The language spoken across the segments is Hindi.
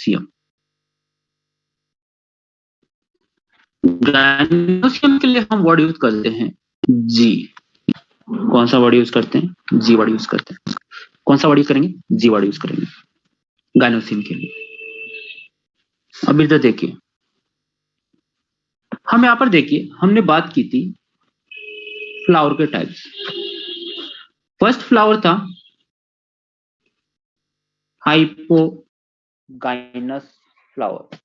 गायनोसियम। गायनोसियम के लिए हम वर्ड यूज करते हैं जी। कौन सा वर्ड यूज करते हैं? जी वर्ड यूज करते हैं। कौन सा वर्ड यूज करेंगे? जी वर्ड यूज करेंगे गायनोसियम के लिए। अब इधर देखिए, हम यहाँ पर देखिए, हमने बात की थी फ्लावर के टाइप्स। फर्स्ट फ्लावर था हाइपोगाइनस फ्लावर।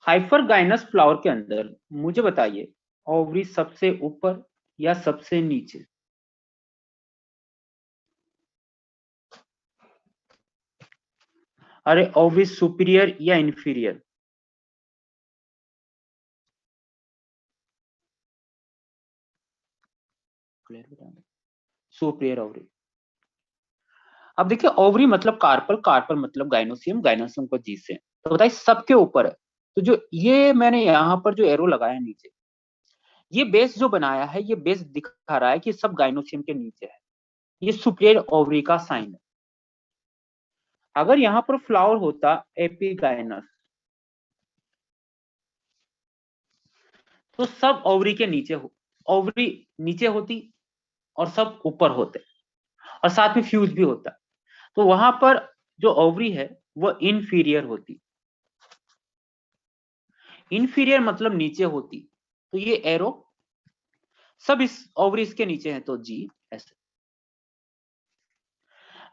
हाइपरगाइनस फ्लावर के अंदर मुझे बताइए, ओवरी सबसे ऊपर या सबसे नीचे? अरे ओवरी सुपीरियर या इंफीरियर? Superior ovary. अब देखिए, ओवरी मतलब कार्पल, कार्पल मतलब गाइनोसियम, गाइनोसियम को जी से, तो बताइए सबके ऊपर है। तो जो ये मैंने यहाँ पर जो एरो लगाया है नीचे, ये बेस जो बनाया है, ये बेस दिखा रहा है कि सब गाइनोसियम के नीचे है। ये सुपीरियर ओवरी का साइन है। अगर यहाँ पर फ्लावर होता एपिगाइनस, तो सब ओवरी के नीचे हो, ओवरी नीचे होती और सब ऊपर होते, और साथ में फ्यूज भी होता। तो वहां पर जो ओवरी है वो इंफीरियर होती। इंफीरियर मतलब नीचे होती। तो ये एरो सब इस ओवरीज के नीचे है, तो जी ऐसे।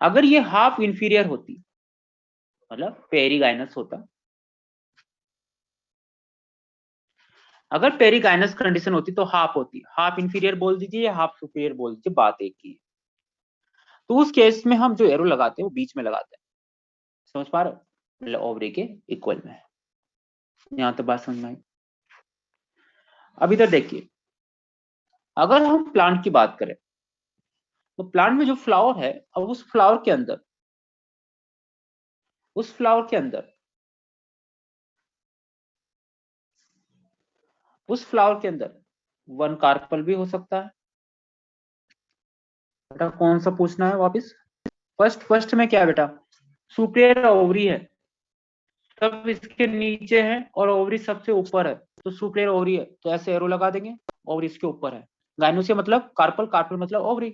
अगर ये हाफ इंफीरियर होती, मतलब पेरिगाइनस होता, अगर पेरिगाइनस कंडीशन होती तो हाफ होती, हाफ इंफीरियर बोल दीजिए या हाफ सुपीरियर बोल दीजिए, बात एक ही है। तो उस केस में हम जो एरो लगाते हैं वो बीच में लगाते हैं। समझ पा रहे हो? मतलब ओवरी के इक्वल में है। यहां तो बात समझ में आई। अब इधर देखिए, अगर हम प्लांट की बात करें, तो प्लांट में जो फ्लावर है, अब उस फ्लावर के अंदर, उस फ्लावर के अंदर, उस फ्लावर के अंदर वन कार्पल भी हो सकता है। बेटा कौन सा पूछना है वापस? फर्स्ट फर्स्ट में क्या बेटा? सुपीरियर ओवरी है, सब इसके नीचे है और ओवरी सबसे ऊपर है, तो सुपीरियर ओवरी है, तो ऐसे एरो लगा देंगे। ओवरी इसके ऊपर है। गाइनोसियम मतलब कार्पल, कार्पल मतलब ओवरी।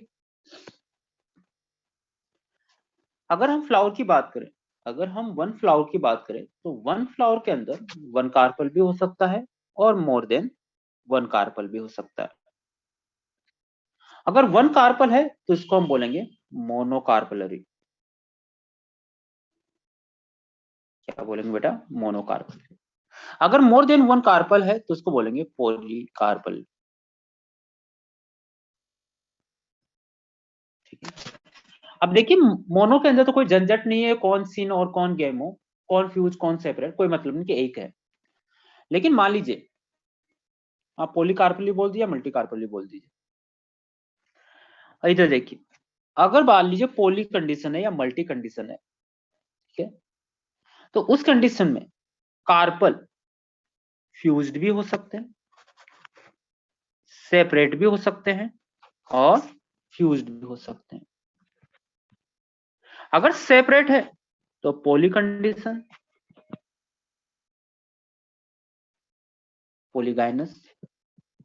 अगर हम फ्लावर की बात करें, अगर हम वन फ्लावर की बात करें, तो वन फ्लावर के अंदर वन कार्पल भी हो सकता है और मोर देन वन कार्पल भी हो सकता है। अगर वन कार्पल है तो इसको हम बोलेंगे मोनोकार्पलरी। क्या बोलेंगे बेटा? मोनोकार्पल। अगर मोर देन वन कार्पल है तो इसको बोलेंगे पॉलीकार्पल। ठीक है। अब देखिए, मोनो के अंदर तो कोई झंझट नहीं है, कौन सिन और कौन गेमो, कौन फ्यूज कौन सेपरेट, कोई मतलब नहीं कि एक है। लेकिन मान लीजिए आप पॉलीकार्पली बोल दिया, मल्टी कार्पली बोल दीजिए। इधर देखिए, अगर मान लीजिए पॉली कंडीशन है या मल्टी कंडीशन है, ठीक है, तो उस कंडीशन में कार्पल फ्यूज्ड भी हो सकते हैं, सेपरेट भी हो सकते हैं और फ्यूज्ड भी हो सकते हैं। अगर सेपरेट है तो पॉली कंडीशन, पॉलीगाइनस,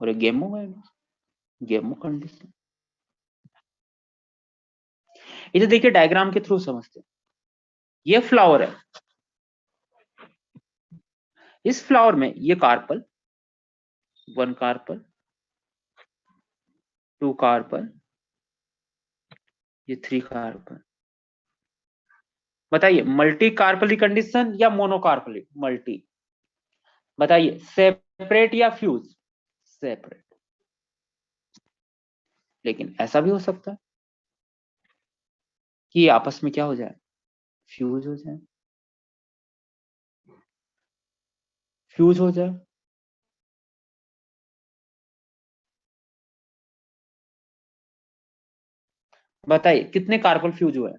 और गेमोगाइनस, गेमो कंडीशन। इधर देखिए, डायग्राम के थ्रू समझते हैं। ये फ्लावर है, इस फ्लावर में ये carpel, one carpel, two carpel, ये थ्री कार्पल। बताइए मल्टी कार्पली कंडीशन या मोनोकार्पली? मल्टी। बताइए सेपरेट या फ्यूज? सेपरेट। लेकिन ऐसा भी हो सकता है कि आपस में क्या हो जाए? फ्यूज हो जाए, फ्यूज हो जाए। बताइए कितने कार्बन फ्यूज हुए?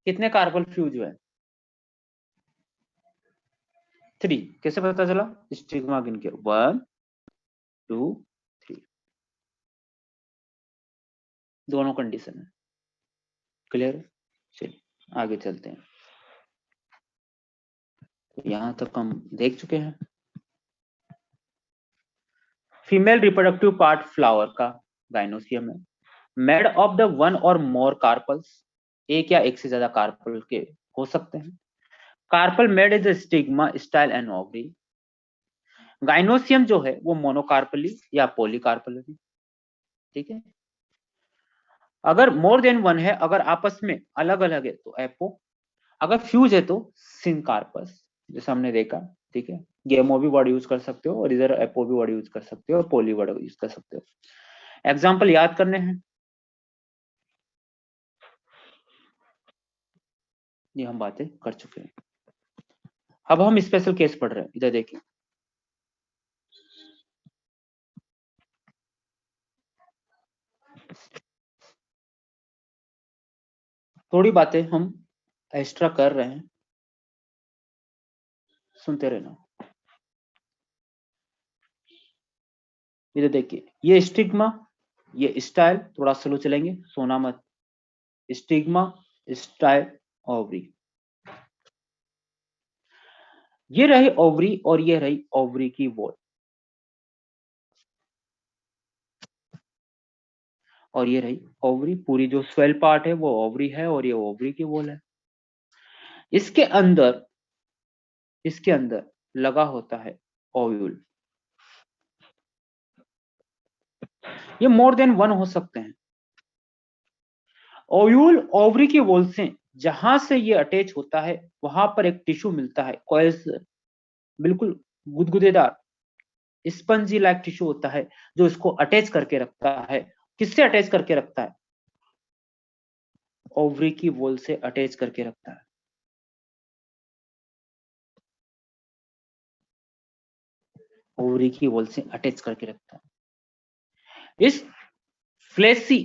कितने कार्बन फ्यूज हुए? 3। कैसे पता चला? स्टिग्मा गिन के, 1 2 3, दोनों कंडीशन है। क्लियर? चलिए आगे चलते हैं। तो यहां तक हम देख चुके हैं फीमेल रिप्रोडक्टिव पार्ट फ्लावर का गाइनोसियम है, मेड ऑफ द वन और मोर कार्पल्स, एक या एक से ज्यादा कार्पल के हो सकते हैं। Carpel made is stigma style and ovary. Gynoecium जो है वो मोनोकार्पली या पॉलीकार्पली, ठीक है। अगर मोर देन वन है, अगर आपस में अलग अलग है तो एपो, अगर फ्यूज है तो सिनकार्पस, जैसे हमने देखा, ठीक है। गेमो भी वर्ड यूज कर सकते हो और इधर एपो भी वर्ड यूज कर सकते हो और पोली वर्ड यूज कर सकते हो। एग्जाम्पल याद करने हैं, ये हम बातें कर चुके हैं। अब हम स्पेशल केस पढ़ रहे हैं, इधर देखिए। थोड़ी बातें हम एक्स्ट्रा कर रहे हैं, सुनते रहना। इधर देखिए, ये स्टिग्मा, ये स्टाइल, थोड़ा स्लो चलेंगे, सोना मत। स्टिग्मा, स्टाइल, ओवरी, ये रही ओवरी और ये रही ओवरी की वॉल, और ये रही ओवरी पूरी, जो स्वेल पार्ट है वो ओवरी है और ये ओवरी की वॉल है। इसके अंदर, इसके अंदर लगा होता है ओव्यूल। ये मोर देन वन हो सकते हैं। ओव्यूल ओवरी की वॉल से जहां से ये अटैच होता है वहां पर एक टिश्यू मिलता है, कॉइल्स, बिल्कुल गुदगुदेदार स्पंजी लाइक टिश्यू होता है, जो इसको अटैच करके रखता है। किससे अटैच करके रखता है? ओवरी की वॉल से अटैच करके रखता है। ओवरी की वॉल से अटैच करके रखता है। इस फ्लैसी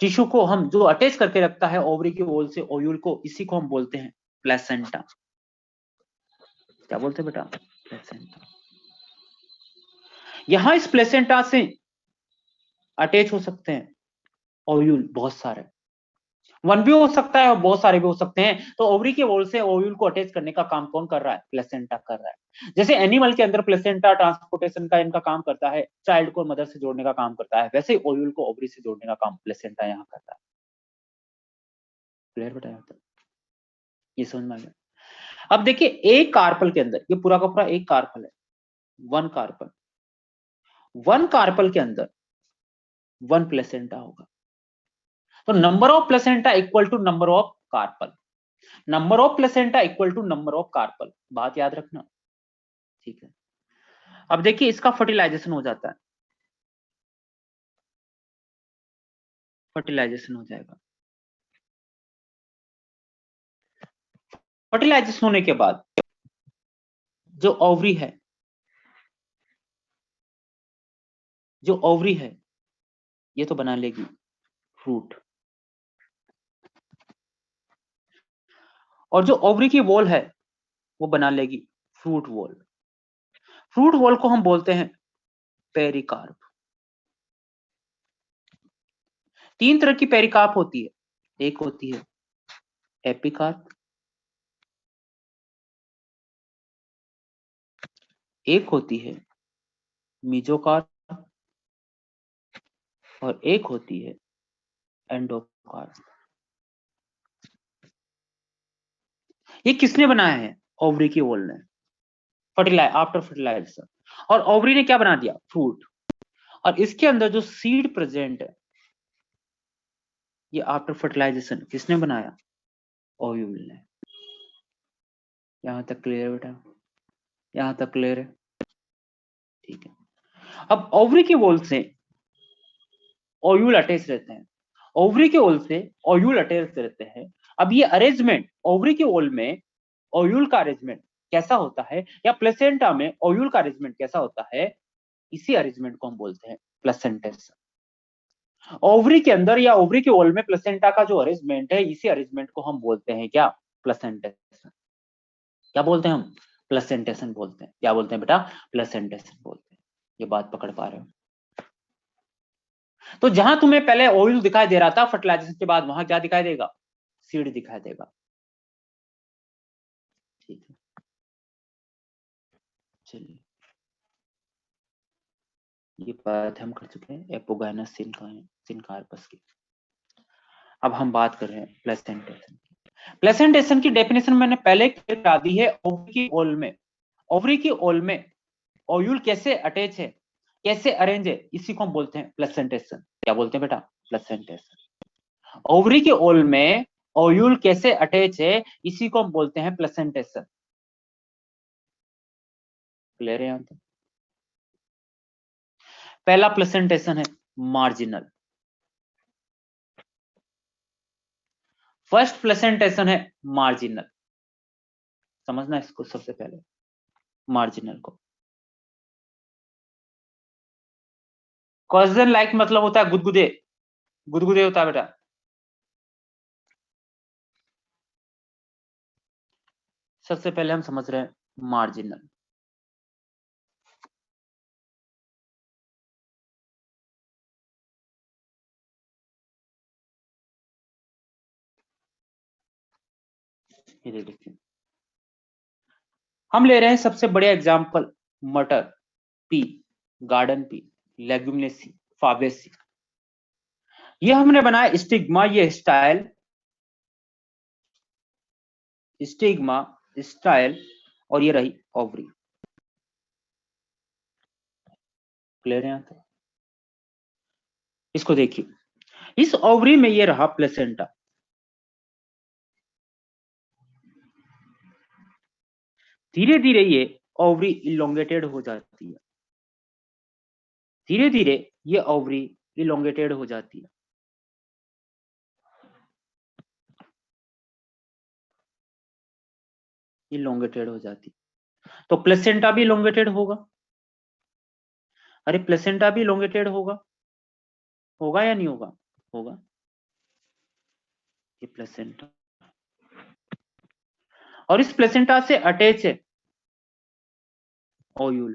टिश्यू को हम, जो अटैच करके रखता है ओवरी की वॉल से ओव्यूल को, इसी को हम बोलते हैं प्लेसेंटा। क्या बोलते हैं बेटा? प्लेसेंटा। यहां इस प्लेसेंटा से अटैच हो सकते हैं ओव्यूल, बहुत सारे, वन भी हो सकता है और बहुत सारे भी हो सकते हैं। तो ओवरी के वॉल से ओव्यूल को अटैच करने का काम कौन कर रहा है? प्लेसेंटा कर रहा है। जैसे एनिमल के अंदर प्लेसेंटा ट्रांसपोर्टेशन का इनका काम करता है, चाइल्ड को मदर से जोड़ने का काम करता है, वैसे ही ओव्यूल को ओवरी से जोड़ने का काम प्लेसेंटा यहाँ करता है। क्लियर बेटा? यहाँ तक ये समझ में आ गया? अब देखिए, एक कार्पल के अंदर, ये पूरा का पूरा एक कार्पल है, वन कार्पल, वन कार्पल के अंदर वन प्लेसेंटा होगा। तो number of placenta equal to number of carpel, number of placenta equal to number of carpel, बात याद रखना, ठीक है। अब देखिए, इसका फर्टिलाइजेशन हो जाता है, फर्टिलाइजेशन हो जाएगा। फर्टिलाइजेशन होने के बाद जो ओवरी है, जो ओवरी है ये तो बना लेगी फ्रूट, और जो ओवरी की वॉल है वो बना लेगी फ्रूट वॉल। फ्रूट वॉल को हम बोलते हैं पेरिकार्प। तीन तरह की पेरिकार्प होती है, एक होती है एपिकार्प, एक होती है मीजोकार्प, और एक होती है एंडोकार्प। ये किसने बनाया है? ओवरी की वॉल ने, फर्टिलाइज आफ्टर फर्टिलाइजेशन। और ओवरी ने क्या बना दिया? फ्रूट। और इसके अंदर जो सीड प्रेजेंट है, ये आफ्टर फर्टिलाइजेशन किसने बनाया? ओव्यूल ने। यहां तक क्लियर बेटा? यहां तक क्लियर है? ठीक है। अब ओवरी की वॉल से ओव्यूल अटैच रहते हैं, ओवरी के वॉल से ओव्यूल अटैच रहते हैं। अब ये अरेंजमेंट ओवरी के वॉल में ओव्यूल का अरेंजमेंट कैसा होता है, या प्लेसेंटा में ओव्यूल का अरेंजमेंट कैसा होता है, इसी अरेंजमेंट को हम बोलते हैं प्लेसेंटेशन। ओवरी के अंदर या ओवरी के वॉल में प्लेसेंटा का जो अरेंजमेंट है, इसी अरेंजमेंट को हम बोलते हैं क्या? प्लेसेंटेशन। क्या बोलते हैं हम? प्लेसेंटेशन बोलते हैं। क्या बोलते हैं बेटा? प्लेसेंटेशन बोलते हैं। ये बात पकड़ पा रहे हो? तो जहां तुम्हें पहले ओव्यूल दिखाई दे रहा था फर्टिलाइजेशन के बाद, वहां क्या दिखाई देगा? सीड दिखाई देगा। ठीक है, चलिए ये बात हम कर चुके हैं एपोगाइनस सिनकार्पस की। अब हम बात कर रहे हैं प्लेसेंटेशन की। प्लेसेंटेशन की डेफिनेशन मैंने पहले करा दी है। ओवरी की ओल में, ओवरी की ओल में ओव्यूल कैसे अटैच है, कैसे अरेंज है, इसी को हम बोलते हैं प्लेसेंटेशन। क्या बोलते हैं बेटा? प्लेसेंटेशन। ओवरी के ओल में ओव्यूल कैसे अटैच है, इसी को हम बोलते हैं प्लेसेंटेशन। क्लियर है यहां तक? पहला प्लेसेंटेशन है मार्जिनल। फर्स्ट प्लेसेंटेशन है मार्जिनल। समझना इसको सबसे पहले, मार्जिनल को। कॉजन लाइक मतलब होता है गुदगुदे, गुदगुदे होता है बेटा। सबसे पहले हम समझ रहे हैं मार्जिनल। ये देखिए, हम ले रहे हैं सबसे बड़े एग्जांपल, मटर, pea, garden pea, leguminosae, fabaceae. ये हमने बनाया स्टिग्मा, ये स्टाइल, स्टिग्मा, स्टाइल, और ये रही ओवरी। क्लियर है यहां तक? इसको देखिए, इस ओवरी में ये रहा प्लेसेंटा। धीरे धीरे ये ओवरी इलोंगेटेड हो जाती है, धीरे धीरे ये ओवरी इलोंगेटेड हो जाती है। इलोंगेटेड हो जाती है, तो प्लेसेंटा भी इलोंगेटेड होगा। अरे प्लेसेंटा भी इलोंगेटेड होगा, होगा या नहीं होगा? होगा। ये प्लेसेंटा, और इस प्लेसेंटा से अटैच है ओयूल।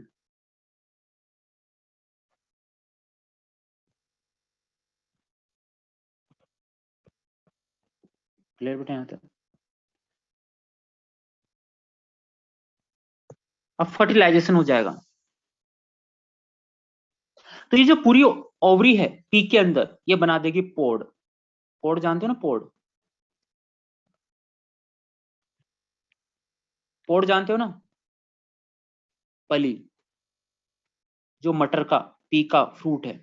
क्लियर बेटा यहां तक? अब फर्टिलाइजेशन हो जाएगा। तो ये जो पूरी ओवरी है पी के अंदर, ये बना देगी पोड। पोड जानते हो ना? पोड, पोड जानते हो ना? पली, जो मटर का, पी का फ्रूट है,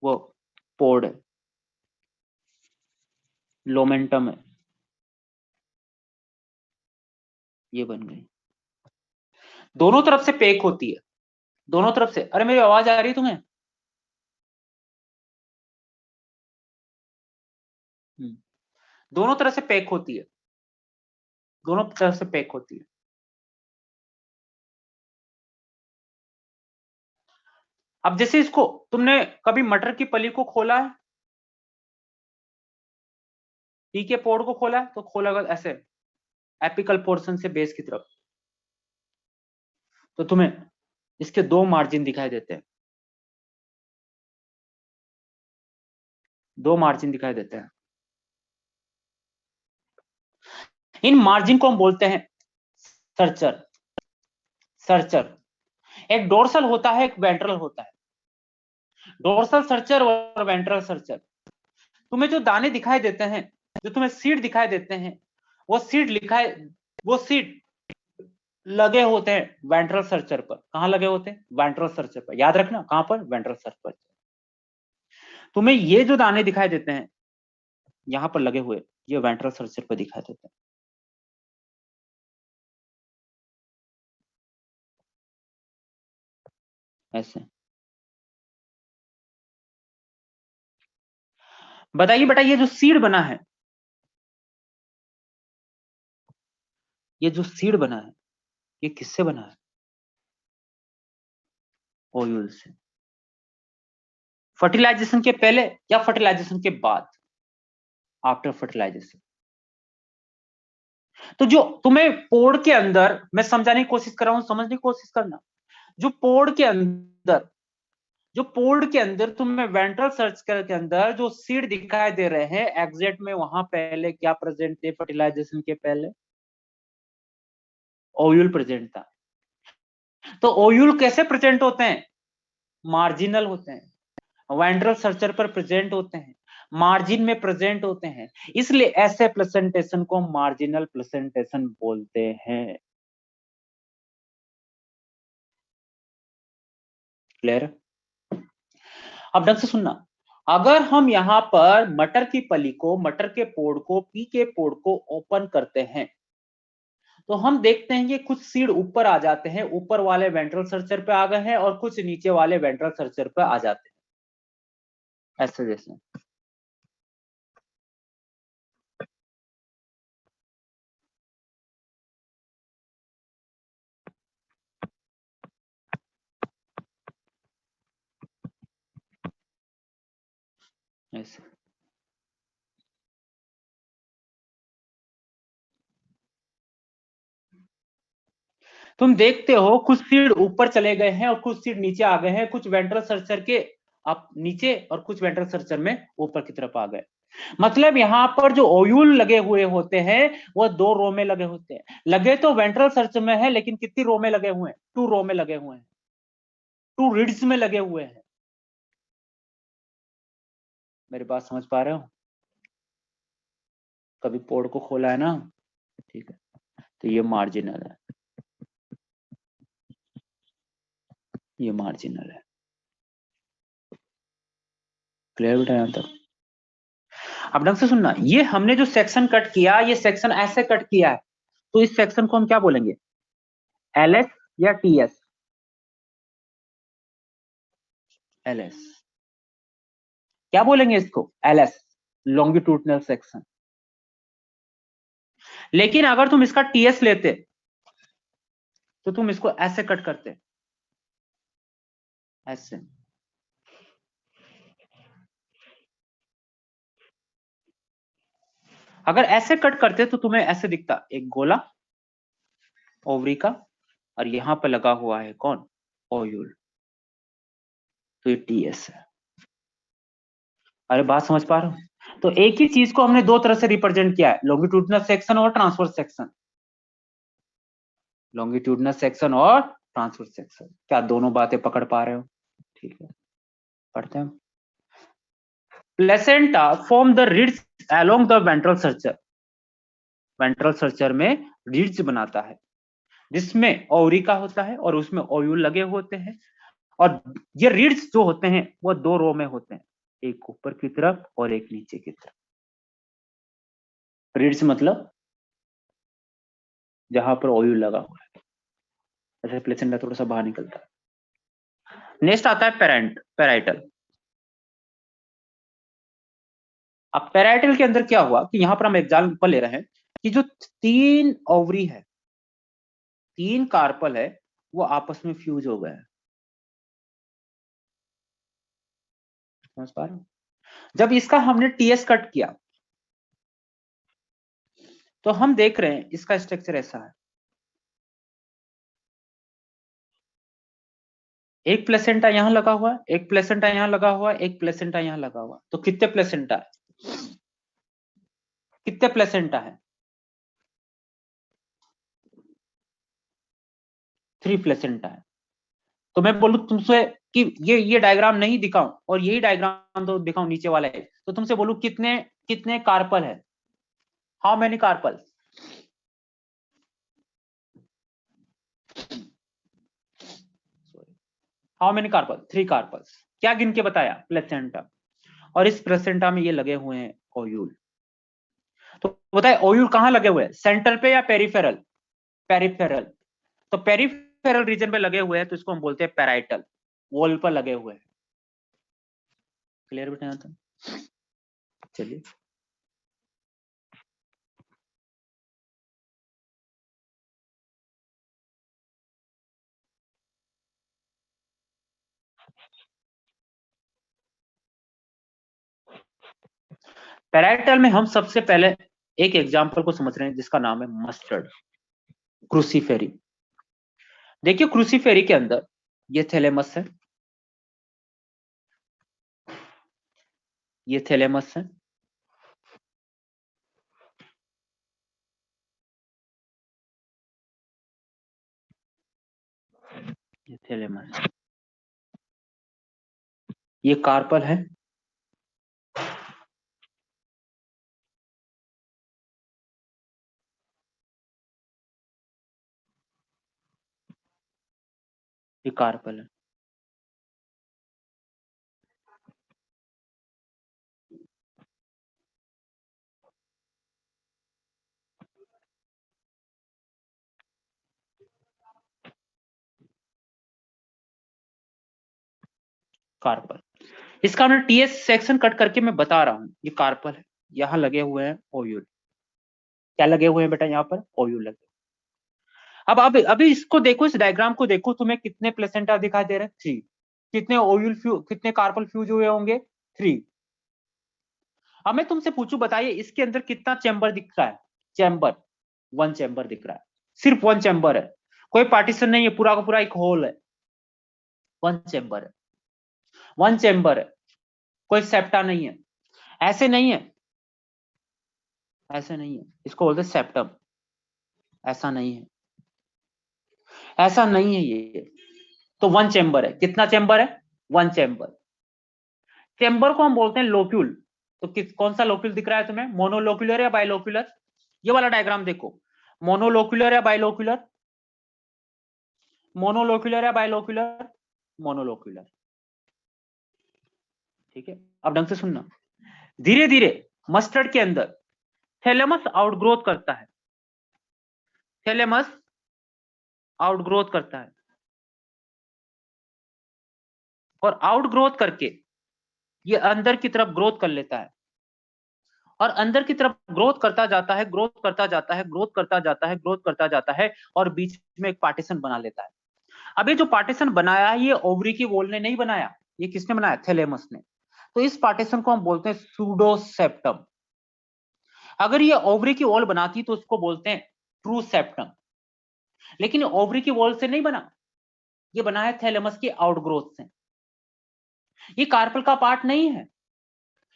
वो पोड है, लोमेंटम है, ये बन गई। दोनों तरफ से पैक होती है, दोनों तरफ से। अरे मेरी आवाज आ रही है तुम्हें? दोनों तरफ से पैक होती है, दोनों तरफ से पैक होती है। अब जैसे इसको, तुमने कभी मटर की पली को खोला है, पी के पोड को खोला है, तो खोला ऐसे एपिकल पोर्शन से बेस की तरफ, तो तुम्हें इसके दो मार्जिन दिखाई देते हैं, दो मार्जिन दिखाई देते हैं। इन मार्जिन को हम बोलते हैं सर्चर। सर्चर, एक डोर्सल होता है, एक वेंट्रल होता है। डोर्सल सर्चर और वेंट्रल सर्चर। तुम्हें जो दाने दिखाई देते हैं, जो तुम्हें सीड दिखाई देते हैं, वो सीड लिखा है, वो सीड लगे होते हैं वेंट्रल सर्चर पर। कहां लगे होते हैं? वेंट्रल सर्चर पर। याद रखना, कहां पर? वेंट्रल सर्चर पर। तुम्हें ये जो दाने दिखाई देते हैं यहां पर लगे हुए, ये वेंट्रल सर्चर पर दिखाई देते हैं, ऐसे। बताइए बेटा, ये जो सीड बना है, ये जो सीड बना है, ये किससे बना है? ओयूल से। फर्टिलाइजेशन के पहले या फर्टिलाइजेशन के बाद? After fertilisation. तो जो तुम्हें पोड़ के अंदर, मैं समझाने की कोशिश कर रहा हूं, समझने की कोशिश करना। जो पोड़ के अंदर जो पोर्ट के अंदर तुम्हें वेंट्रल सर्कल के अंदर जो सीड दिखाई दे रहे हैं, एग्जैक्ट में वहां पहले क्या प्रेजेंट थे? फर्टिलाइजेशन के पहले ओव्यूल प्रेजेंट था। तो ओव्यूल कैसे प्रेजेंट होते हैं? मार्जिनल होते हैं, वेंट्रल सर्चर पर प्रेजेंट होते हैं, मार्जिन में प्रेजेंट होते हैं, इसलिए ऐसे प्लेसेंटेशन को मार्जिनल प्लेसेंटेशन बोलते हैं। क्लियर? अब ढंग से सुनना, अगर हम यहां पर मटर की पली को, मटर के पोड़ को, पी के पोड़ को ओपन करते हैं तो हम देखते हैं कि कुछ सीड ऊपर आ जाते हैं, ऊपर वाले वेंट्रल सर्चर पे आ गए हैं, और कुछ नीचे वाले वेंट्रल सर्चर पे आ जाते हैं, ऐसे जैसे। ऐसे तुम देखते हो कुछ सीड ऊपर चले गए हैं और कुछ सीड नीचे आ गए हैं, कुछ वेंट्रल सर्चर के आप नीचे और कुछ वेंट्रल सर्चर में ऊपर की तरफ आ गए। मतलब यहां पर जो ओयूल लगे हुए होते हैं वो दो रो में लगे होते हैं। लगे तो वेंट्रल सर्च में है, लेकिन कितनी रो में लगे हुए हैं? 2 रो में लगे हुए हैं, 2 रिड्स में लगे हुए हैं। मेरी बात समझ पा रहे हो? कभी पोर्ट को खोला है ना? ठीक है, तो ये मार्जिनल है, ये मार्जिनल है। क्लियर बेटा यहां तक? अब ढंग से सुनना, ये हमने जो सेक्शन कट किया, ये सेक्शन ऐसे कट किया है, तो इस सेक्शन को हम क्या बोलेंगे? एलएस या टीएस? एलएस। क्या बोलेंगे इसको? LS, longitudinal section. लेकिन अगर तुम इसका टीएस लेते तो तुम इसको ऐसे कट करते, ऐसे। अगर ऐसे कट करते तो तुम्हें ऐसे दिखता, एक गोला ओवरी का, और यहां पर लगा हुआ है कौन? ओयूल। तो ये टीएस है। अरे बात समझ पा रहे हो? तो एक ही चीज को हमने दो तरह से रिप्रेजेंट किया है, लॉन्गिट्यूडनल सेक्शन और ट्रांसवर्स सेक्शन। लॉन्गिट्यूडनल सेक्शन और ट्रांसवर्स सेक्शन, क्या दोनों बातें पकड़ पा रहे हो? ठीक है, पढ़ते हैं। Placenta form the reads along the ventral searcher. Ventral searcher में रिड्स बनाता है, जिसमें ओवरी का होता है और उसमें ओयूल लगे होते हैं। और ये रीड्स जो होते हैं वो दो रो में होते हैं, एक ऊपर की तरफ और एक नीचे की तरफ। रीड्स मतलब जहां पर ओयूल लगा हुआ है, ऐसे प्लेसेंटा थोड़ा सा बाहर निकलता है। नेक्स्ट आता है पेरेंट, पेराइटल। अब पेराइटल के अंदर क्या हुआ कि यहां पर हम एग्जाम्पल ले रहे हैं कि जो 3 ओवरी है, 3 कार्पल है, वो आपस में फ्यूज हो गए हैं। समझ पा रहे हो? जब इसका हमने टीएस कट किया तो हम देख रहे हैं इसका स्ट्रक्चर ऐसा है, एक प्लेसेंटा यहां लगा हुआ है, एक प्लेसेंटा यहां लगा हुआ है, एक प्लेसेंटा यहां लगा हुआ है। तो कितने प्लेसेंटा है? कितने प्लेसेंटा है? 3 प्लेसेंटा है। तो मैं बोलूं तुमसे कि ये डायग्राम नहीं दिखाऊं और यही डायग्राम तो दिखाऊं नीचे वाला है, तो तुमसे बोलूं कितने कितने कार्पल है? How many carpel? How many carpel? 3 carpels. क्या गिन के बताया? प्लेसेंटा। और इस प्लेसेंटा में ये लगे हुए हैं ओयूल। तो बताए ओयूल कहां लगे हुए हैं, सेंटर पे या पेरिफेरल? पेरिफेरल। तो पेरिफेरल रीजन पे लगे हुए हैं तो इसको हम बोलते हैं पेराइटल, वॉल पर लगे हुए हैं। क्लियर बेटा? यहां तक चलिए। पेराइटल में हम सबसे पहले एक एग्जांपल को समझ रहे हैं जिसका नाम है मस्टर्ड, क्रूसीफेरी। देखिए क्रूसीफेरी के अंदर ये थैलेमस है, ये थैलेमस है, ये थैलेमस, ये कार्पल है, ये कार्पल है। कार्पल, इसका मैं टीएस सेक्शन कट करके मैं बता रहा हूँ। ये कार्पल है, यहाँ लगे हुए हैं ओयूल। क्या लगे हुए हैं बेटा? यहाँ पर ओयूल लगे। अब अभी इसको देखो, इस डायग्राम को देखो, तुम्हें कितने प्लेसेंटा दिखाई दे रहे हैं? 3। कितने ओयूल कितने कार्पल फ्यूज हुए होंगे? 3। अब मैं तुमसे पूछूं, बताइए इसके अंदर कितना चैम्बर दिख रहा है? चैम्बर, 1 चैम्बर दिख रहा है, सिर्फ 1 चैम्बर है, कोई पार्टीशन नहीं है, पूरा का पूरा एक होल है, 1 चैम्बर है, 1 चैम्बर है, कोई सेप्टा नहीं है। ऐसे नहीं है, ऐसे नहीं है, इसको बोलते सेप्टम। ऐसा नहीं है, ऐसा नहीं है ये। तो 1 चैम्बर है। कितना चैम्बर है? 1 चैम्बर। चैम्बर को हम बोलते हैं लोक्यूल। तो कौन सा लोक्यूल दिख रहा है तुम्हें? मोनोलोक्यूलर या बाइलोक्यूलर? ये वाला डायग्राम देखो, मोनोलोक्यूलर या बाइलोक्यूलर? मोनोलोक्यूलर या बाइलोक्यूलर? मोनोलोक्यूलर। ठीक है, अब ढंग से सुनना। धीरे धीरे मस्टर्ड के अंदर थैलेमस आउटग्रोथ करता है, थैलेमस आउटग्रोथ करता है, और आउटग्रोथ करके ये अंदर की तरफ ग्रोथ कर लेता है, और अंदर की तरफ ग्रोथ करता जाता है, ग्रोथ करता जाता है, ग्रोथ करता जाता है, ग्रोथ करता जाता है, और बीच में एक पार्टीशन बना लेता है। अब ये जो पार्टीशन बनाया है, ये ओवरी की वॉल ने नहीं बनाया, ये किसने बनाया? थैलेमस ने। तो इस पार्टीशन को हम बोलते हैं सूडोसेप्टम। अगर ये ओवरी की वॉल बनाती तो उसको बोलते हैं ट्रू सेप्टम। लेकिन ओवरी की वॉल से नहीं बना, ये बना है थैलेमस की आउटग्रोथ से। ये कार्पल का पार्ट नहीं है,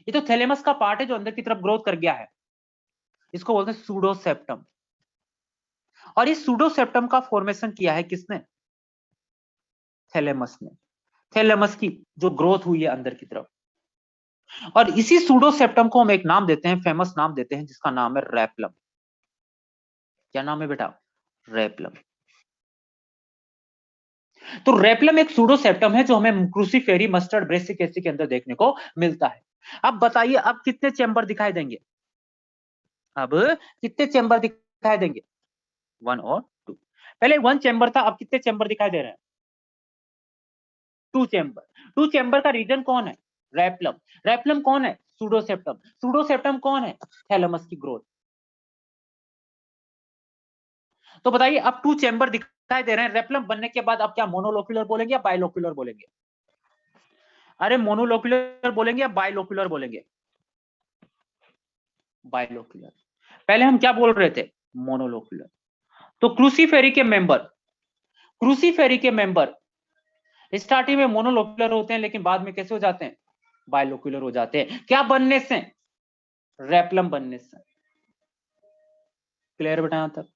ये तो थैलेमस का पार्ट है जो अंदर की तरफ ग्रोथ कर गया है। इसको बोलते हैं सूडोसेप्टम। और इस सूडोसेप्टम का फॉर्मेशन किया है किसने? थैलेमस ने। थैलेमस की जो ग्रोथ हुई है अंदर की तरफ, और इसी सूडोसेप्टम को हम एक नाम देते हैं, फेमस नाम देते हैं, जिसका नाम है रैपलम। क्या नाम है बेटा? रैपलम। तो रैपलम एक सूडोसेप्टम है जो हमें क्रूसीफेरी मस्टर्ड ब्रेसिक एसिड के अंदर देखने को मिलता है। अब बताइए, अब कितने चैम्बर दिखाई देंगे? अब कितने चैम्बर दिखाई देंगे? 1 और 2। पहले 1 चैम्बर था, अब कितने चैम्बर दिखाई दे रहे हैं? 2 चैम्बर। 2 चैम्बर का रीजन कौन है? रैपलम। रैपलम कौन है? सूडोसेप्टम। सूडोसेप्टम कौन है? थैलेमस की ग्रोथ। तो बताइए, अब 2 चैम्बर दिखाई दे रहे हैं, रैपलम बनने के बाद अब क्या मोनोलोक्यूलर बोलेंगे या बाइलोक्यूलर बोलेंगे? अरे मोनोलोक्यूलर बोलेंगे या बाइलोक्यूलर बोलेंगे? बाइलोक्यूलर। पहले हम क्या बोल रहे थे? मोनोलोक्यूलर। तो क्रूसीफेरी के मेंबर, क्रूसीफेरी के मेंबर स्टार्टिंग में मोनोलोक्यूलर होते हैं, लेकिन बाद में कैसे हो जाते हैं? बाइलोक्यूलर हो जाते हैं। क्या बनने से? रैपलम बनने से। क्लियर बेटा यहां तक?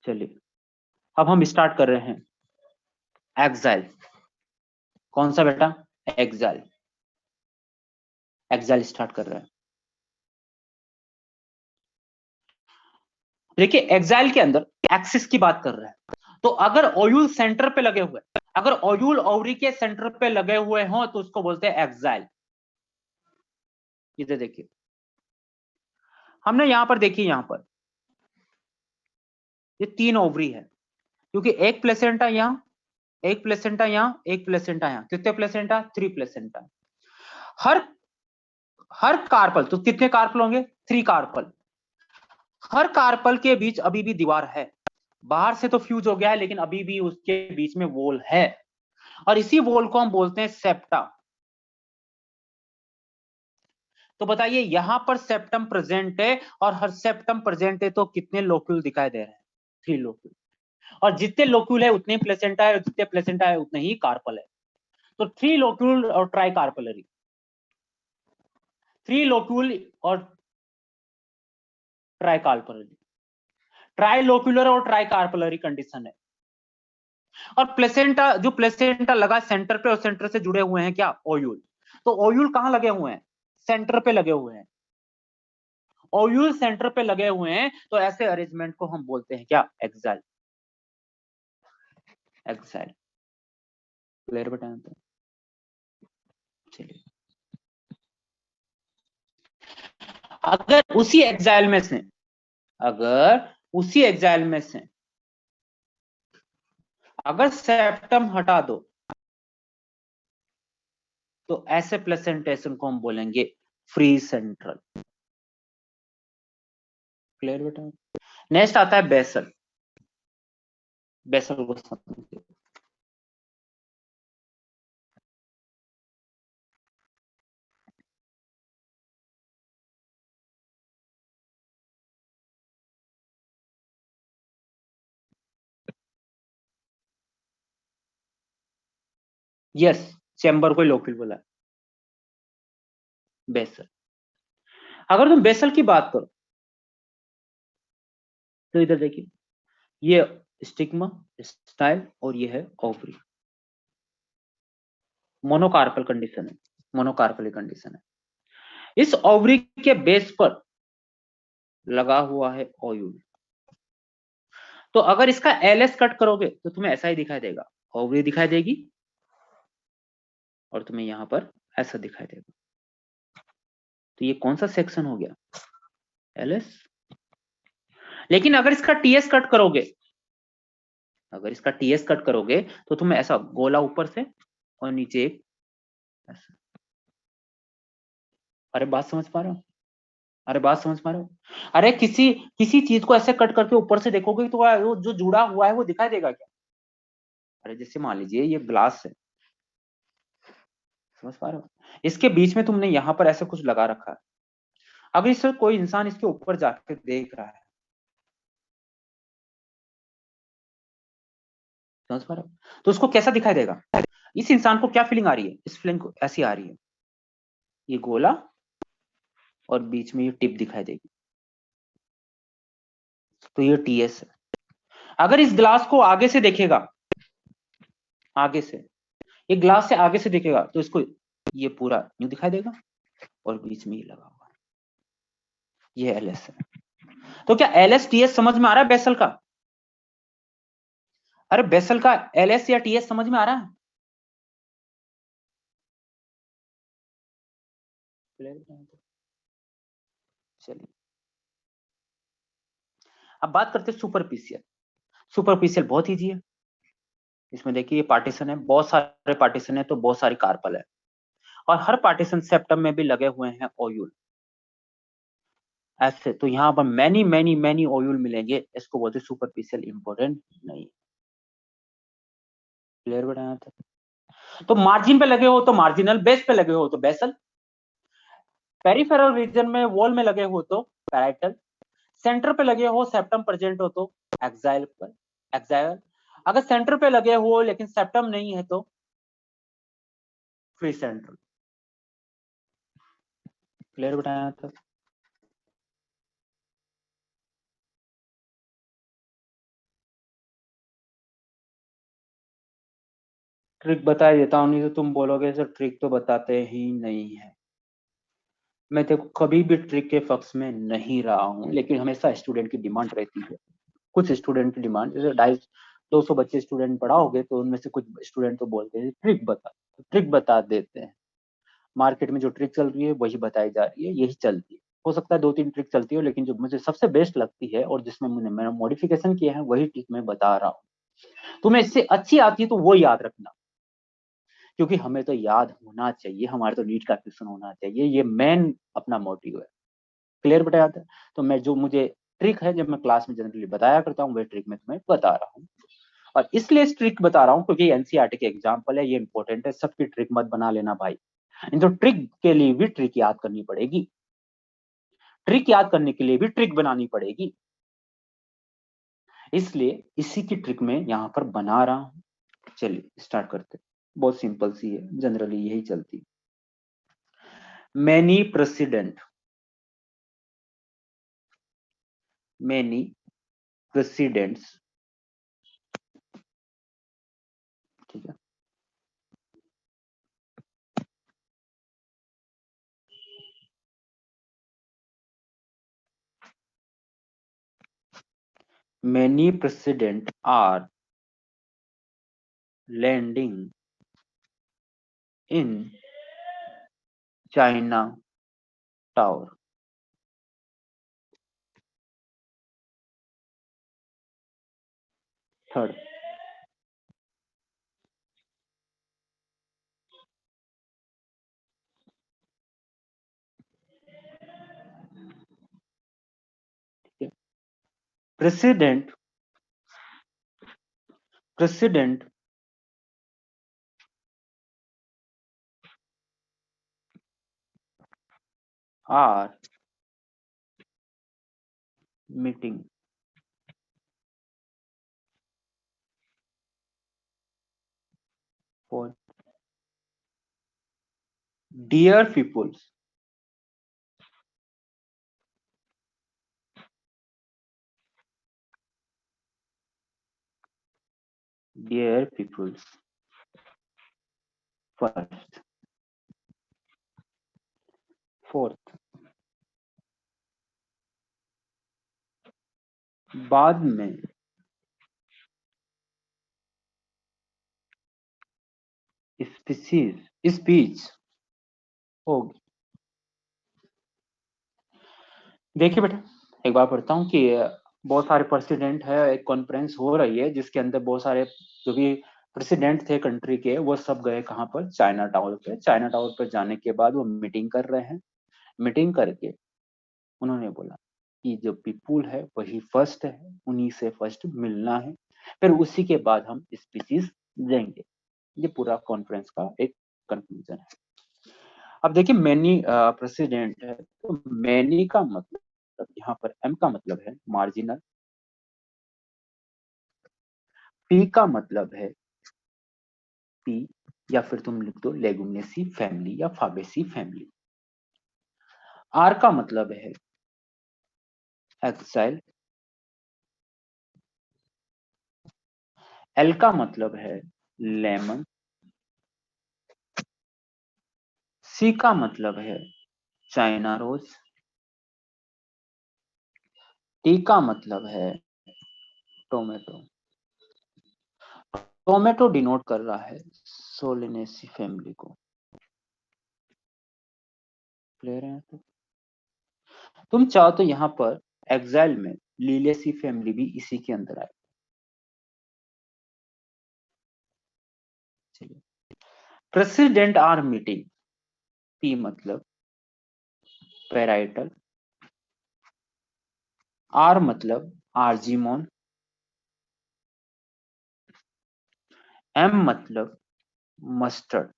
चलिए, अब हम स्टार्ट कर रहे हैं एक्साइल। कौन सा बेटा? एक्साइल। एक्साइल स्टार्ट कर रहे हैं। देखिए, एक्साइल के अंदर एक्सिस की बात कर रहे हैं। तो अगर ओयूल सेंटर पे लगे हुए, अगर ओयूल ओवरी के सेंटर पे लगे हुए हो तो उसको बोलते हैं एक्साइल। इधर देखिए, हमने यहां पर देखिए, यहां पर ये 3 ओवरी है, क्योंकि एक प्लेसेंटा यहां, एक प्लेसेंटा यहां, एक प्लेसेंटा यहां। कितने प्लेसेंटा? 3 प्लेसेंटा। हर हर कार्पल, तो कितने कार्पल होंगे? 3 कार्पल। हर कार्पल के बीच अभी भी दीवार है, बाहर से तो फ्यूज हो गया है, लेकिन अभी भी उसके बीच में वॉल है, और इसी वॉल को हम बोलते हैं सेप्टा। तो बताइए, यहां पर सेप्टम प्रेजेंट है, और हर सेप्टम प्रेजेंट है तो कितने लोक्यूल दिखाई दे रहे हैं? 3 लोक्यूल। और जितने लोक्यूल है उतने प्लेसेंटा है, और जितने प्लेसेंटा है उतने ही कार्पल है। तो थ्री लोक्यूल और ट्राई कार्पलरी, थ्री लोक्यूल और ट्राई कार्पलरी, ट्राई लोक्यूलर और ट्राई कार्पलरी कंडीशन है। और प्लेसेंटा, जो प्लेसेंटा लगा सेंटर पे और सेंटर से जुड़े हुए हैं क्या, ओयूल। तो ओयूल कहां लगे हुए हैं, सेंटर पे लगे हुए हैं, ओयूल सेंटर पे लगे हुए हैं, तो ऐसे अरेंजमेंट को हम बोलते हैं क्या, एक्साइल, एक्साइल। क्लियर बेटा, चलिए अगर उसी एक्साइल में से, अगर उसी एक्साइल में से अगर सेप्टम हटा दो तो ऐसे प्लेसेंटेशन को हम बोलेंगे फ्री सेंट्रल। क्लियर बेटा। नेक्स्ट आता है बेसल, बेसल को समझिए। यस, चैम्बर को लोक्यूल बोला है, बेसल। अगर तुम बेसल की बात करो तो इधर देखिए, ये स्टिग्मा, स्टाइल और ये है ओवरी, मोनोकार्पल कंडीशन है, मोनोकार्पल कंडीशन है। इस ओवरी के बेस पर लगा हुआ है ओयूल। तो अगर इसका एलएस कट करोगे तो तुम्हें ऐसा ही दिखाई देगा, ओवरी दिखाई देगी और तुम्हें यहां पर ऐसा दिखाई देगा। तो ये कौन सा सेक्शन हो गया, एलएस। लेकिन अगर इसका टीएस कट करोगे, अगर इसका टीएस कट करोगे तो तुम्हें ऐसा गोला ऊपर से और नीचे एक ऐसा। अरे बात समझ पा रहे हो, अरे बात समझ पा रहे हो। अरे किसी किसी चीज को ऐसे कट करके ऊपर से देखोगे तो वो जो जुड़ा हुआ है वो दिखाई देगा क्या। अरे जैसे मान लीजिए ये ग्लास है, समझ पा रहे हो, इसके बीच में तुमने यहां पर ऐसे कुछ लगा रखा है। अगर इससे कोई इंसान इसके ऊपर जाकर देख रहा है, समझ पा रहे हो, तो उसको कैसा दिखाई देगा। इस इंसान को क्या फीलिंग आ रही है, इस फीलिंग को ऐसी आ रही है, ये गोला और बीच में ये टिप दिखाई देगी, तो ये टीएस है। अगर इस ग्लास को आगे से देखेगा, आगे से, ये ग्लास से आगे से देखेगा तो इसको ये पूरा यूं दिखाई देगा और बीच में ये लगा हुआ है, ये एलएस है। तो क्या एलएस टीएस समझ में आ रहा है बेसल का। अरे बेसल का एलएस या टीएस समझ में आ रहा है। चलिए अब बात करते हैं सुपरफिशियल। सुपरफिशियल बहुत ईजी है। इसमें देखिए ये पार्टीशन है, बहुत सारे पार्टीशन है तो बहुत सारी कार्पल है, और हर पार्टीशन सेप्टम में भी लगे हुए हैं ओयूल ऐसे। तो यहाँ पर मैनी मैनी मैनी ओयूल मिलेंगे, इसको बोलते हैं सुपरफिशियल, इंपॉर्टेंट नहीं। क्लियर बताया था। तो मार्जिन पे लगे हो तो मार्जिनल, बेस पे लगे हो तो बेसल, पेरिफेरल रीजन में वॉल में लगे हो तो पैराइटल, सेंटर पे लगे हो सेप्टम प्रेजेंट हो तो एक्साइल पर, एक्साइल। अगर सेंटर पे लगे हो लेकिन सेप्टम नहीं है तो फ्री सेंट्रल। क्लियर बताया था। ट्रिक बता देता हूँ, नहीं तो तुम बोलोगे सर ट्रिक तो बताते ही नहीं है। मैं देखो कभी भी ट्रिक के पक्ष में नहीं रहा हूँ, लेकिन हमेशा स्टूडेंट की डिमांड रहती है। कुछ स्टूडेंट की डिमांड, जैसे 250 बच्चे स्टूडेंट पढ़ाओगे तो उनमें से कुछ स्टूडेंट तो बोलते हैं ट्रिक बता, ट्रिक बता देते हैं। मार्केट में जो ट्रिक चल रही है वही बताई जा रही है, यही चलती है। हो सकता है 2-3 ट्रिक चलती हो, लेकिन जो मुझे सबसे बेस्ट लगती है और जिसमें मैंने मॉडिफिकेशन किया है वही ट्रिक मैं बता रहा हूँ। तुम्हें इससे अच्छी आती है तो वो याद रखना, क्योंकि हमें तो याद होना चाहिए, हमारे तो नीट का क्वेश्चन होना चाहिए, ये मेन अपना मोटिव है। क्लियर बताया था। तो मैं जो मुझे ट्रिक है जब मैं क्लास में जनरली बताया करता हूँ वही ट्रिक मैं तुम्हें बता रहा हूँ। और इसलिए इस ट्रिक बता रहा हूँ क्योंकि एनसीईआरटी के एग्जाम्पल है, ये इंपॉर्टेंट है, सबकी ट्रिक मत बना लेना भाई। इन तो ट्रिक के लिए भी ट्रिक याद करनी पड़ेगी, ट्रिक याद करने के लिए भी ट्रिक बनानी पड़ेगी, इसलिए इसी की ट्रिक में यहाँ पर बना रहा हूँ। चलिए स्टार्ट करते हैं। बहुत सिंपल सी है, जनरली यही चलती। मैनी प्रेसिडेंट, मैनी प्रेसिडेंट्स, ठीक है। Many president are landing in China tower. Third, president, president are meeting for dear peoples, dear peoples first. Fourth, बाद में स्पीचीज स्पीच होगी। देखिए बेटा, एक बार पढ़ता हूँ कि बहुत सारे प्रेसिडेंट है, एक कॉन्फ्रेंस हो रही है जिसके अंदर बहुत सारे जो भी प्रेसिडेंट थे कंट्री के, वो सब गए कहाँ पर, चाइना टावर पे। चाइना टावर पर जाने के बाद वो मीटिंग कर रहे हैं। मीटिंग करके उन्होंने बोला कि जो पीपुल है वही फर्स्ट है, उन्हीं से फर्स्ट मिलना है, फिर उसी के बाद हम स्पीचेस देंगे। ये पूरा कॉन्फ्रेंस का एक कंक्लूजन है। अब देखिए, मैनी प्रेसिडेंट है, तो मैनी का मतलब यहाँ पर एम का मतलब है मार्जिनल, पी का मतलब है पी, या फिर तुम लिख दो लेगुमिनेसी फैमिली या फाबेसी फैमिली। आर का मतलब है एक्साइल। एल का मतलब है लेमन। सी का मतलब है चाइना रोज। टी का मतलब है टोमेटो। टोमेटो डिनोट कर रहा है सोलेनेसी फैमिली को। क्लियर है? तो तुम चाहो तो यहाँ पर एक्साइल में लीलेसी फैमिली भी इसी के अंदर आए। चलिए, प्रेसिडेंट आर मीटिंग, पी मतलब पेराइटल, आर मतलब आर्जिमोन, एम मतलब मस्टर्ड।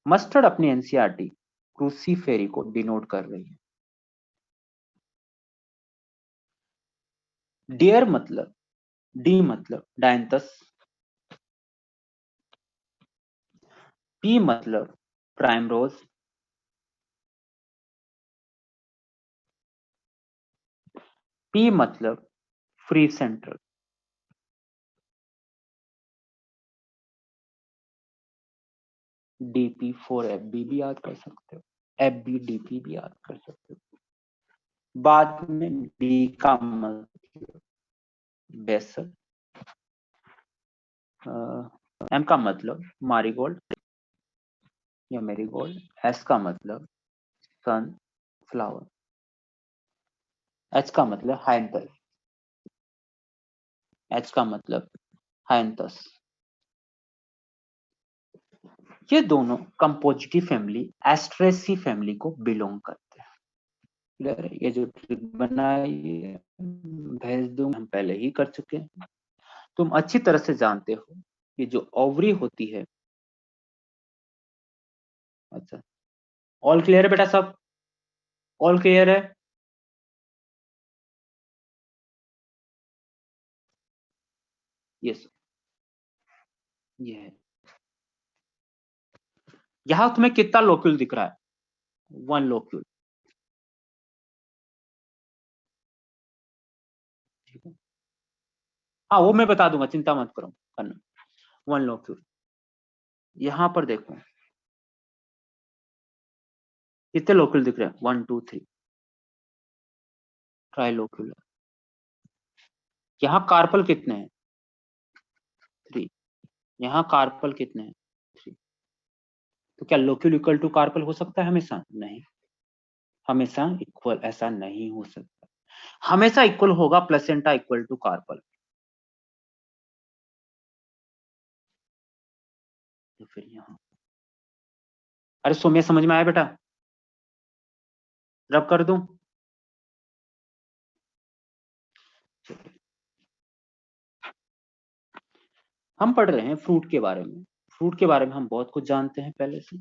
मस्टर्ड अपनी एनसीईआरटी क्रूसीफेरी को डिनोट कर रही है। डियर मतलब, डी मतलब डायंथस, पी मतलब प्राइम रोज, पी मतलब free central, D P four F B भी याद कर सकते हो, एफ बी डीपी भी याद कर सकते हो। बाद में डी का मतलब बेसल, एम का मतलब मारीगोल्ड या मेरीगोल्ड, एस का मतलब सन फ्लावर, एच का मतलब हाइंथस, एच का मतलब हाइंथस। ये दोनों कंपोजिटी फैमिली एस्ट्रेसी फैमिली को बिलोंग करते हैं। ये जो ट्रिक बनाई है भेज दूंगा, हम पहले ही कर चुके हैं। तुम अच्छी तरह से जानते हो कि जो ओवरी होती है। अच्छा, ऑल क्लियर है बेटा सब? ऑल क्लियर है? यस, ये है। यहां तुम्हें कितना लोक्यूल दिख रहा है? 1 लोक्यूल। ठीक है, हाँ वो मैं बता दूंगा, चिंता मत करो करना। 1 लोक्यूल। यहां पर देखो कितने लोक्यूल दिख रहे हैं? 1 2 3 ट्राइलोक्यूल। यहाँ कार्पल कितने हैं? 3। यहाँ कार्पल कितने हैं? 3। तो क्या लोक्यूल इक्वल टू कार्पल हो सकता है हमेशा? नहीं, हमेशा इक्वल ऐसा नहीं हो सकता। हमेशा इक्वल होगा प्लेसेंटा इक्वल टू कार्पल। तो फिर यहाँ, अरे सोम्या समझ में आया बेटा? रब कर दूं? हम पढ़ रहे हैं फ्रूट के बारे में। फ्रूट के बारे में हम बहुत कुछ जानते हैं पहले से।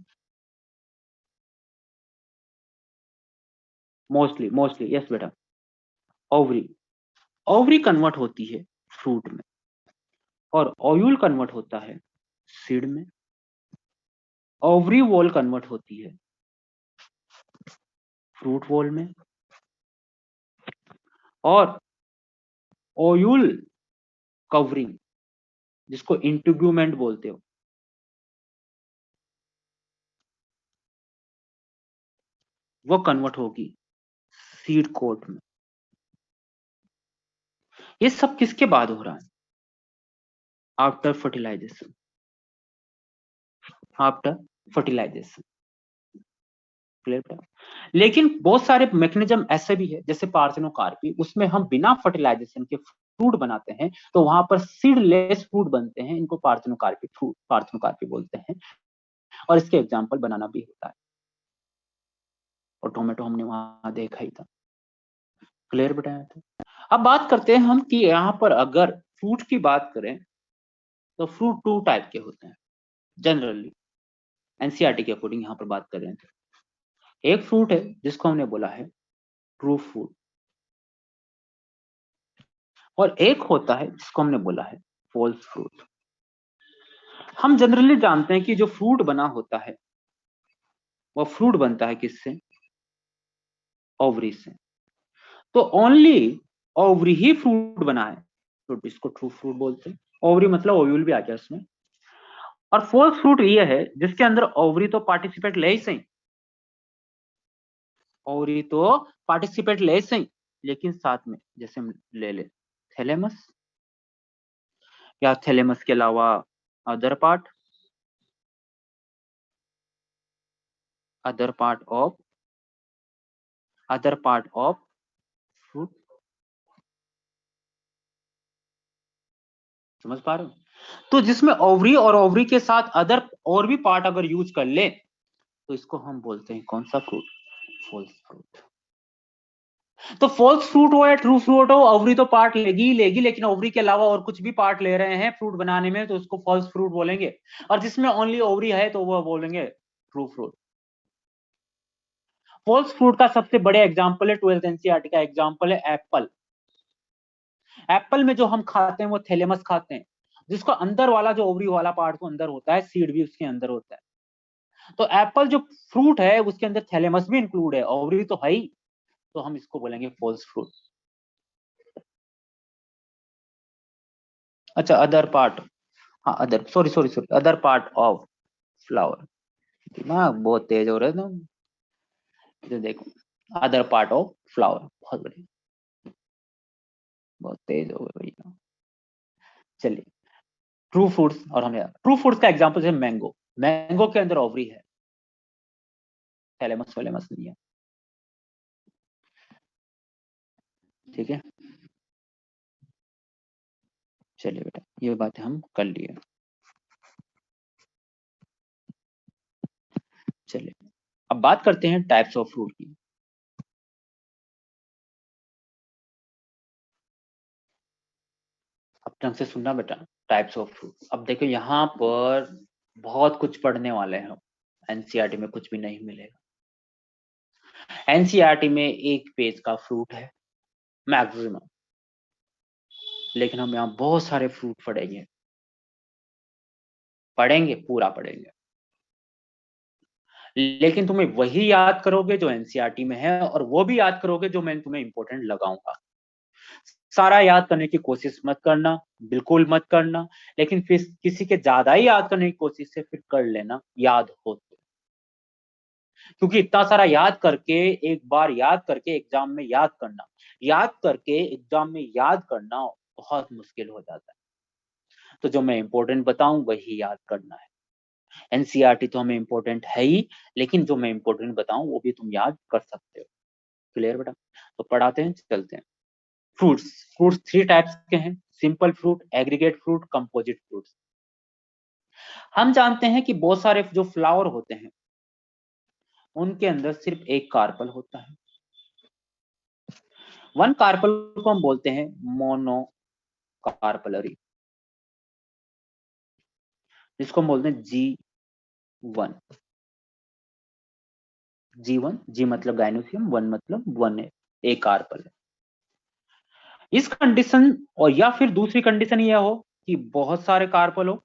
मोस्टली यस बेटा। ओवरी, ओवरी कन्वर्ट होती है फ्रूट में, और ओयूल कन्वर्ट होता है सीड में। ओवरी वॉल कन्वर्ट होती है फ्रूट वॉल में, और ओयूल कवरिंग, जिसको इंट्यूब्यूमेंट बोलते हो, वो कन्वर्ट होगी सीड कोट में। ये सब किसके बाद हो रहा है? After fertilisation. After fertilisation, clear. लेकिन बहुत सारे मैकेनिज्म ऐसे भी है, जैसे पार्थेनोकार्पी, उसमें हम बिना फर्टिलाइजेशन के फ्रूट बनाते हैं, तो वहां पर सीडलेस फ्रूट बनते हैं। इनको पार्थेनोकार्पी फ्रूट, पार्थेनोकार्पी बोलते हैं। और इसके एग्जाम्पल बनाना भी होता है, और टोमेटो हमने वहां देखा ही था। क्लियर बताया था। अब बात करते हैं हम कि यहाँ पर अगर फ्रूट की बात करें तो फ्रूट 2 टाइप के होते हैं जनरली, एनसीईआरटी के अकॉर्डिंग यहाँ पर बात कर रहे हैं। एक फ्रूट है जिसको हमने बोला है ट्रू फ्रूट, और एक होता है जिसको हमने बोला है फॉल्स फ्रूट। हम जनरली जानते हैं कि जो फ्रूट बना होता है वो फ्रूट बनता है किससे? ओवरी से। तो ओनली ओवरी ही फ्रूट बना है तो इसको ट्रू फ्रूट बोलते हैं। ओवरी मतलब ओव्यूल भी आ गया उसमें। और फॉल्स फ्रूट ये है जिसके अंदर ओवरी तो पार्टिसिपेट ले ही सही, ओवरी तो पार्टिसिपेट ले सही, लेकिन साथ में जैसे हम ले ले थैलेमस, या थैलेमस के अलावा other part, other part of, other part of fruit. समझ पा रहे हो? तो जिसमें ओवरी और ओवरी के साथ अदर और भी पार्ट अगर यूज कर ले तो इसको हम बोलते हैं कौन सा फ्रूट? False fruit. तो फॉल्स फ्रूट हो या ट्रू फ्रूट हो, ओवरी तो पार्ट लेगी ही लेगी, लेकिन ओवरी के अलावा और कुछ भी पार्ट ले रहे हैं फ्रूट बनाने में तो उसको फॉल्स फ्रूट बोलेंगे। और जिसमें ओनली ओवरी है तो वो बोलेंगे ट्रू फ्रूट। फॉल्स फ्रूट का सबसे बड़े एग्जाम्पल है 12th एनसीईआरटी का एग्जाम्पल है एप्पल। एप्पल में जो हम खाते हैं वो थैलेमस खाते हैं, जिसको अंदर वाला जो ओवरी वाला पार्ट तो अंदर होता है, सीड भी उसके अंदर होता है। तो एप्पल जो फ्रूट है उसके अंदर थैलेमस भी इंक्लूड है, ओवरी तो है ही, तो हम इसको बोलेंगे फॉल्स फ्रूट। अच्छा अदर पार्ट, हाँ other, sorry sorry sorry, other part of flower. दिमाग बहुत तेज हो रहा है ना, तो देखो अदर पार्ट ऑफ फ्लावर, बहुत बढ़िया, बहुत तेज हो गए भैया। चलिए ट्रू फ्रूट्स, और हमें ट्रू फ्रूट्स का एग्जांपल है मैंगो। मैंगो के अंदर ओवरी है, थैलेमस वैलेमस नहीं है। ठीक है, चलिए बेटा ये बातें हम कर लिए। चलिए अब बात करते हैं टाइप्स ऑफ फ्रूट की। अब ढंग से सुनना बेटा, टाइप्स ऑफ फ्रूट। अब देखो यहाँ पर बहुत कुछ पढ़ने वाले हैं, एनसीईआरटी में कुछ भी नहीं मिलेगा। एनसीईआरटी में 1 पेज का फ्रूट है मैक्सिमम, लेकिन हम यहाँ बहुत सारे फ्रूट पढ़ेंगे, पढ़ेंगे पूरा पढ़ेंगे। लेकिन तुम्हें वही याद करोगे जो एनसीईआरटी में है, और वो भी याद करोगे जो मैं तुम्हें इंपॉर्टेंट लगाऊंगा। सारा याद करने की कोशिश मत करना, बिल्कुल मत करना, लेकिन फिर किसी के ज्यादा ही याद करने की कोशिश से फिर कर लेना, याद हो तो। क्योंकि इतना सारा याद करके, एक बार याद करके एग्जाम में याद करना, याद करके एग्जाम में याद करना बहुत मुश्किल हो जाता है। तो जो मैं इंपॉर्टेंट बताऊं वही याद करना है। एनसीईआरटी तो हमें इंपॉर्टेंट है ही, लेकिन जो मैं इंपॉर्टेंट बताऊं वो भी तुम याद कर सकते हो। क्लियर बेटा? तो पढ़ाते हैं, चलते हैं। फ्रूट्स। फ्रूट्स थ्री टाइप्स के हैं, simple fruit, aggregate fruit, composite fruits. हम जानते हैं कि बहुत सारे जो फ्लावर होते हैं उनके अंदर सिर्फ एक कार्पल होता है। वन कार्पल को हम बोलते हैं मोनो कार्पलरी, जिसको हम बोलते हैं G1। G1, जी मतलब गाइनोसियम, वन मतलब वन है, एक कार्पल है। इस कंडीशन, और या फिर दूसरी कंडीशन यह हो कि बहुत सारे कार्पल हो,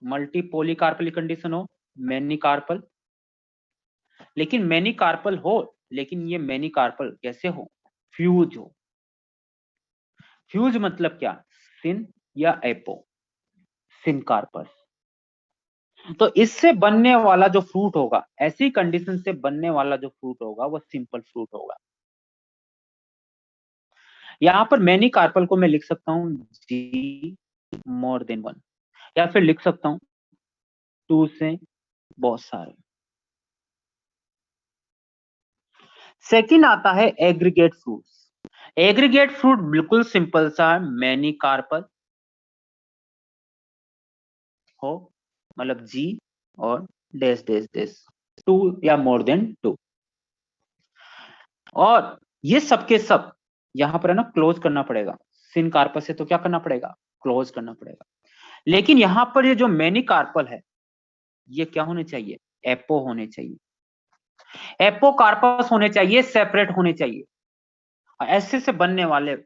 मल्टीपोली कार्पल कंडीशन हो, मैनी कार्पल। लेकिन मैनी कार्पल हो, लेकिन ये मैनी कार्पल कैसे हो? फ्यूज हो। फ्यूज मतलब क्या? सिन या एपो, सिन कार्पस। तो इससे बनने वाला जो फ्रूट होगा, ऐसी कंडीशन से बनने वाला जो फ्रूट होगा वो सिंपल फ्रूट होगा। यहां पर मैनी कार्पल को मैं लिख सकता हूं जी मोर देन वन, या फिर लिख सकता हूं टू से बहुत सारे। सेकंड आता है एग्रीगेट फ्रूट्स। एग्रीगेट फ्रूट बिल्कुल सिंपल सा है, मैनी कार्पल हो, मतलब जी और डैश डैश डैश, टू या मोर देन टू। और ये सबके सब यहां पर है ना क्लोज करना पड़ेगा। सिन कार्पस से तो क्या करना पड़ेगा? क्लोज करना पड़ेगा। लेकिन यहां पर ये जो मैनी कार्पल है, ये क्या होने चाहिए? एपो होने चाहिए। एपो कार्पस होने चाहिए, सेपरेट होने चाहिए। ऐसे से बनने वाले,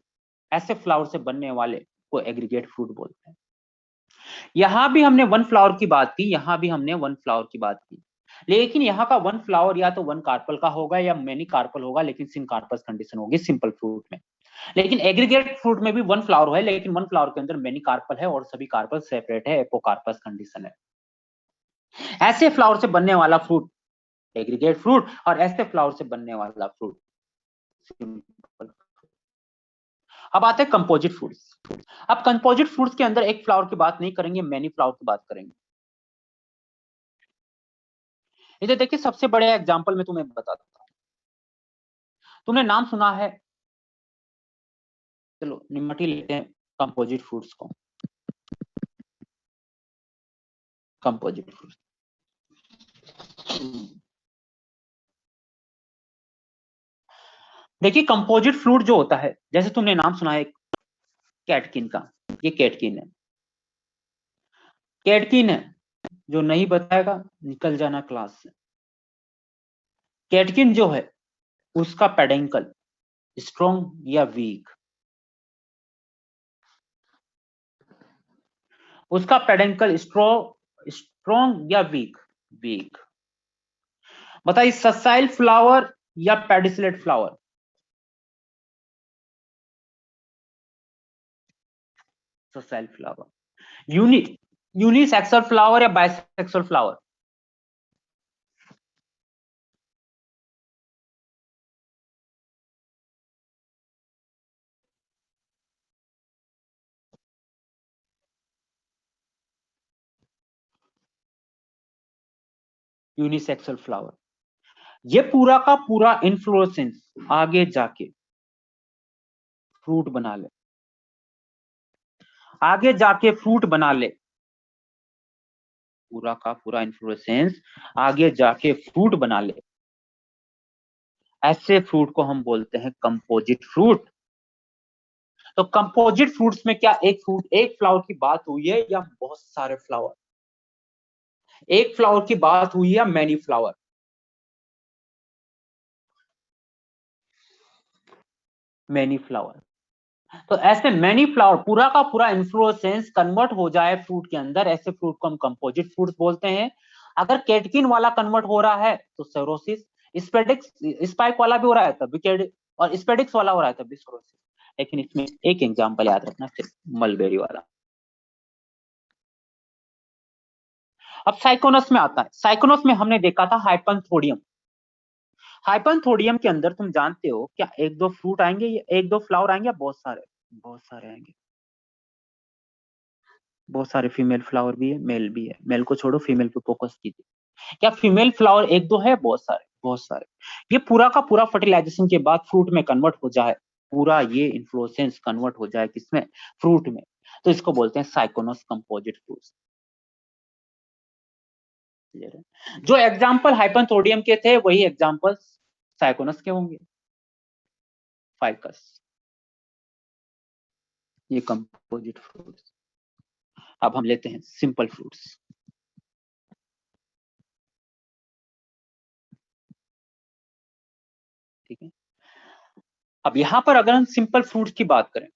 ऐसे फ्लावर से बनने वाले को एग्रीगेट फ्रूट बोलते हैं। यहां भी हमने वन फ्लावर की बात की, यहां भी हमने वन फ्लावर की बात की, लेकिन यहाँ का वन फ्लावर या तो वन कार्पल का होगा या मेनी कार्पल होगा, लेकिन सिन कार्पस कंडीशन होगी सिंपल फ्रूट में। लेकिन एग्रीगेट फ्रूट में भी वन फ्लावर है, लेकिन वन फ्लावर के अंदर मेनी कार्पल है और सभी कार्पल सेपरेट है, एपोकार्पस कंडीशन है। ऐसे फ्लावर से बनने वाला फ्रूट एग्रीगेट फ्रूट, और ऐसे फ्लावर से बनने वाला फ्रूट सिंपल। अब आते हैं कंपोजिट फ्रूट्स। अब कंपोजिट फ्रूट्स के अंदर एक फ्लावर की बात नहीं करेंगे, मैनी फ्लावर की बात करेंगे। इधर देखिए, सबसे बड़े एग्जांपल में तुम्हें बताता हूं। तुमने नाम सुना है, चलो निम्मटी लेते हैं कंपोजिट फ्रूट्स को। कंपोजिट फ्रूट्स, देखिए कंपोजिट फ्रूट जो होता है, जैसे तुमने नाम सुना है कैटकिन का, ये कैटकिन है। कैटकिन है, जो नहीं बताएगा निकल जाना क्लास से। कैटकिन जो है उसका पेडेंकल स्ट्रॉन्ग या वीक, उसका पेडेंकल स्ट्रॉन्ग या वीक? वीक। बताइए ससाइल फ्लावर या pedicellate flower? ससाइल flower. Unisexual flower या बाइसेक्सुअल फ्लावर? Unisexual flower. ये पूरा का पूरा इन्फ्लोरेसेंस आगे जाके फ्रूट बना ले, आगे जाके फ्रूट बना ले, पूरा का पूरा इन्फ्लोरेसेंस आगे जाके फ्रूट बना ले। ऐसे फ्रूट को हम बोलते हैं कंपोजिट फ्रूट। तो कंपोजिट फ्रूट्स में क्या एक फ्रूट, एक फ्लावर की बात हुई है या बहुत सारे फ्लावर? एक फ्लावर की बात हुई है या मैनी फ्लावर? Many flower. तो ऐसे मैनी फ्लावर पूरा का पूरा इन्फ्लोरेसेंस कन्वर्ट हो जाए फ्रूट के अंदर, ऐसे फ्रूट को हम कंपोजिट फ्रूट्स बोलते हैं। अगर कैटकिन वाला कन्वर्ट हो रहा है तो सेरोसिस, स्पेडिक्स स्पाइक वाला भी हो रहा है तब भी और स्पेडिक्स वाला हो रहा है तब भी सेरोसिस। लेकिन इसमें एक एग्जांपल याद रखना, सिर्फ मलबेरी वाला। अब साइकोनस में आता है। साइकोनस में हमने देखा था हाइपनथोडियम। हाइपनथोडियम के अंदर तुम जानते हो क्या एक दो फ्रूट आएंगे या एक दो फ्लावर आएंगे या बहुत सारे? बहुत सारे आएंगे। बहुत सारे फीमेल फ्लावर भी है, मेल भी है। मेल को छोड़ो, फीमेल पे फोकस कीजिए। क्या फीमेल फ्लावर एक दो है? बहुत सारे, बहुत सारे। ये पूरा का पूरा फर्टिलाइजेशन के बाद फ्रूट में कन्वर्ट हो जाए, पूरा ये इन्फ्लोरेसेंस कन्वर्ट हो जाए किसमें? फ्रूट में। तो इसको बोलते हैं साइकोनस कंपोजिट फ्रूट्स। जो एग्जाम्पल हाइपनथोडियम के थे वही एग्जाम्पल साइकोनस के होंगे। फाइकस, ये कंपोजिट फ्रूट्स। अब हम लेते हैं सिंपल फ्रूट्स। ठीक है। अब यहां पर अगर हम सिंपल फ्रूट्स की बात करें,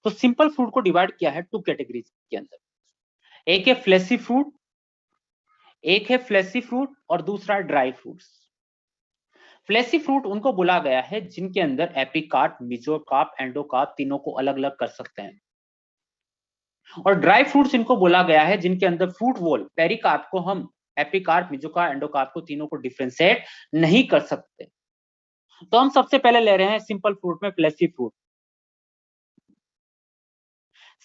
तो सिंपल फ्रूट को डिवाइड किया है टू कैटेगरीज के अंदर। एक है फ्लेशी फ्रूट, एक है फ्लेशी फ्रूट और दूसरा ड्राई फ्रूट्स। फ्लेशी फ्रूट उनको बोला गया है जिनके अंदर एपिकार्प, मेसोकार्प, एंडोकार्प तीनों को अलग अलग कर सकते हैं। और ड्राई फ्रूट्स इनको बोला गया है जिनके अंदर फ्रूट वॉल, पेरिकार्प को हम एपिकार्प, मेसोकार्प, एंडोकार्प को तीनों को डिफ्रेंशिएट नहीं कर सकते। तो हम सबसे पहले ले रहे हैं सिंपल फ्रूट में फ्लेशी फ्रूट।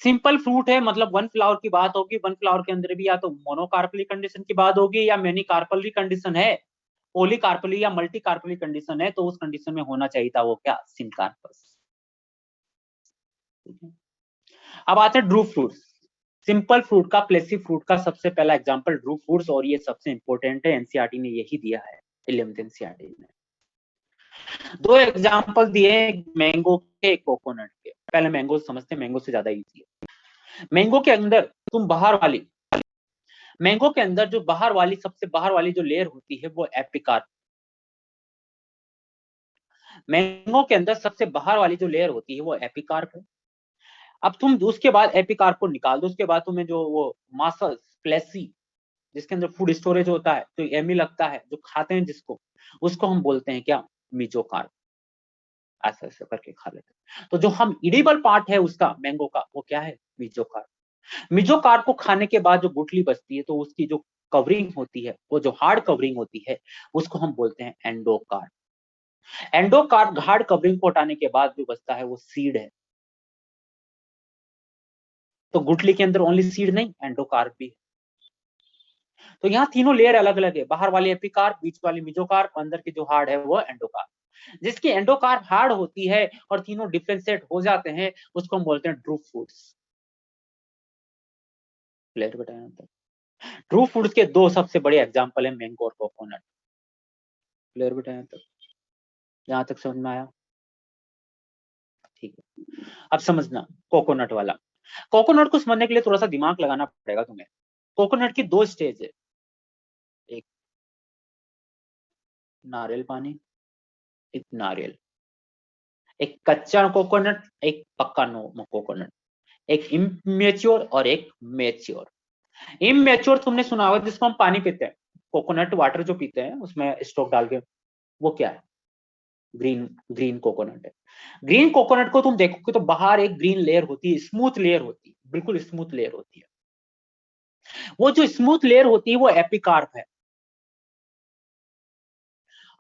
सिंपल फ्रूट है मतलब वन फ्लावर की बात होगी, वन फ्लावर के अंदर भी या तो मोनोकार्पली कंडीशन की बात होगी या मेनी कार्पली कंडीशन है, पॉलीकार्पली या मल्टी कार्पली कंडीशन है, तो उस कंडीशन में होना चाहिए था वो क्या? सिनकार्पस। अब आते हैं ड्रू फ्रूट्स। सिंपल फ्रूट का, फ्लेशी फ्रूट का सबसे पहला एग्जांपल ड्रू फ्रूट्स, और ये सबसे इंपॉर्टेंट है, एनसीईआरटी ने यही दिया है, 11th एनसीईआरटी ने। दो एग्जांपल दिए, मैंगो के, कोकोनट के। पहले मैंगो समझते हैं, मैंगो से ज्यादा इजी है। मैंगो के अंदर तुम बाहर वाली, मैंगो के अंदर जो बाहर वाली, सबसे बाहर वाली जो लेयर होती है वो एपिकार्प। मैंगो के अंदर सबसे बाहर वाली जो लेयर होती है वो एपिकार्प है। अब तुम उसके बाद एपिकार्प को निकाल दो, उसके बाद तुम्हें जो वो मासल फ्लेसी, जिसके अंदर फूड स्टोरेज होता है, तो एमी लगता है, जो खाते हैं जिसको, उसको हम बोलते हैं क्या? मीजोकार्प। ऐसा ऐसा करके खा लेते हैं। तो जो हम इडिबल पार्ट है उसका, मैंगो का, वो क्या है? मीजोकार्प। मीजोकार्प को खाने के बाद जो गुठली बचती है, तो उसकी जो कवरिंग होती है, वो जो हार्ड कवरिंग होती है, उसको हम बोलते हैं एंडोकार्प। एंडोकार्प हार्ड कवरिंग को हटाने के बाद जो बचता है वो सीड है। तो गुठली के अंदर ओनली सीड नहीं, एंडोकार्प भी है। तो यहाँ तीनों लेयर अलग अलग है, बाहर वाली एपिकार्प, बीच वाली मेसोकार्प, अंदर की जो हार्ड है वो एंडोकार्प। जिसकी एंडोकार्प हार्ड होती है और तीनों डिफरेंशिएट हो जाते हैं, उसको हम बोलते हैं ट्रू फ्रूट्स। क्लियर बताया? ट्रू फ्रूट्स के दो सबसे बड़े एग्जांपल है मैंगो और कोकोनट। क्लियर बताया? यहाँ तक समझ में आया? ठीक है। अब समझना कोकोनट वाला। कोकोनट को समझने के लिए थोड़ा सा दिमाग लगाना पड़ेगा तुम्हें। कोकोनट की दो स्टेज है, एक नारियल पानी, एक नारियल, एक कच्चा कोकोनट, एक पक्का नो कोकोनट, एक इमेच्योर और एक मेच्योर। इमेच्योर तुमने सुना होगा, जिसको हम पानी पीते हैं, कोकोनट वाटर जो पीते हैं उसमें स्टोक डाल के, वो क्या है? ग्रीन, ग्रीन कोकोनट है। ग्रीन कोकोनट को तुम देखोगे तो बाहर एक ग्रीन लेयर होती है, स्मूथ लेयर होती है, बिल्कुल स्मूथ लेयर होती है। वो जो स्मूथ लेयर होती है वो एपिकार्प है।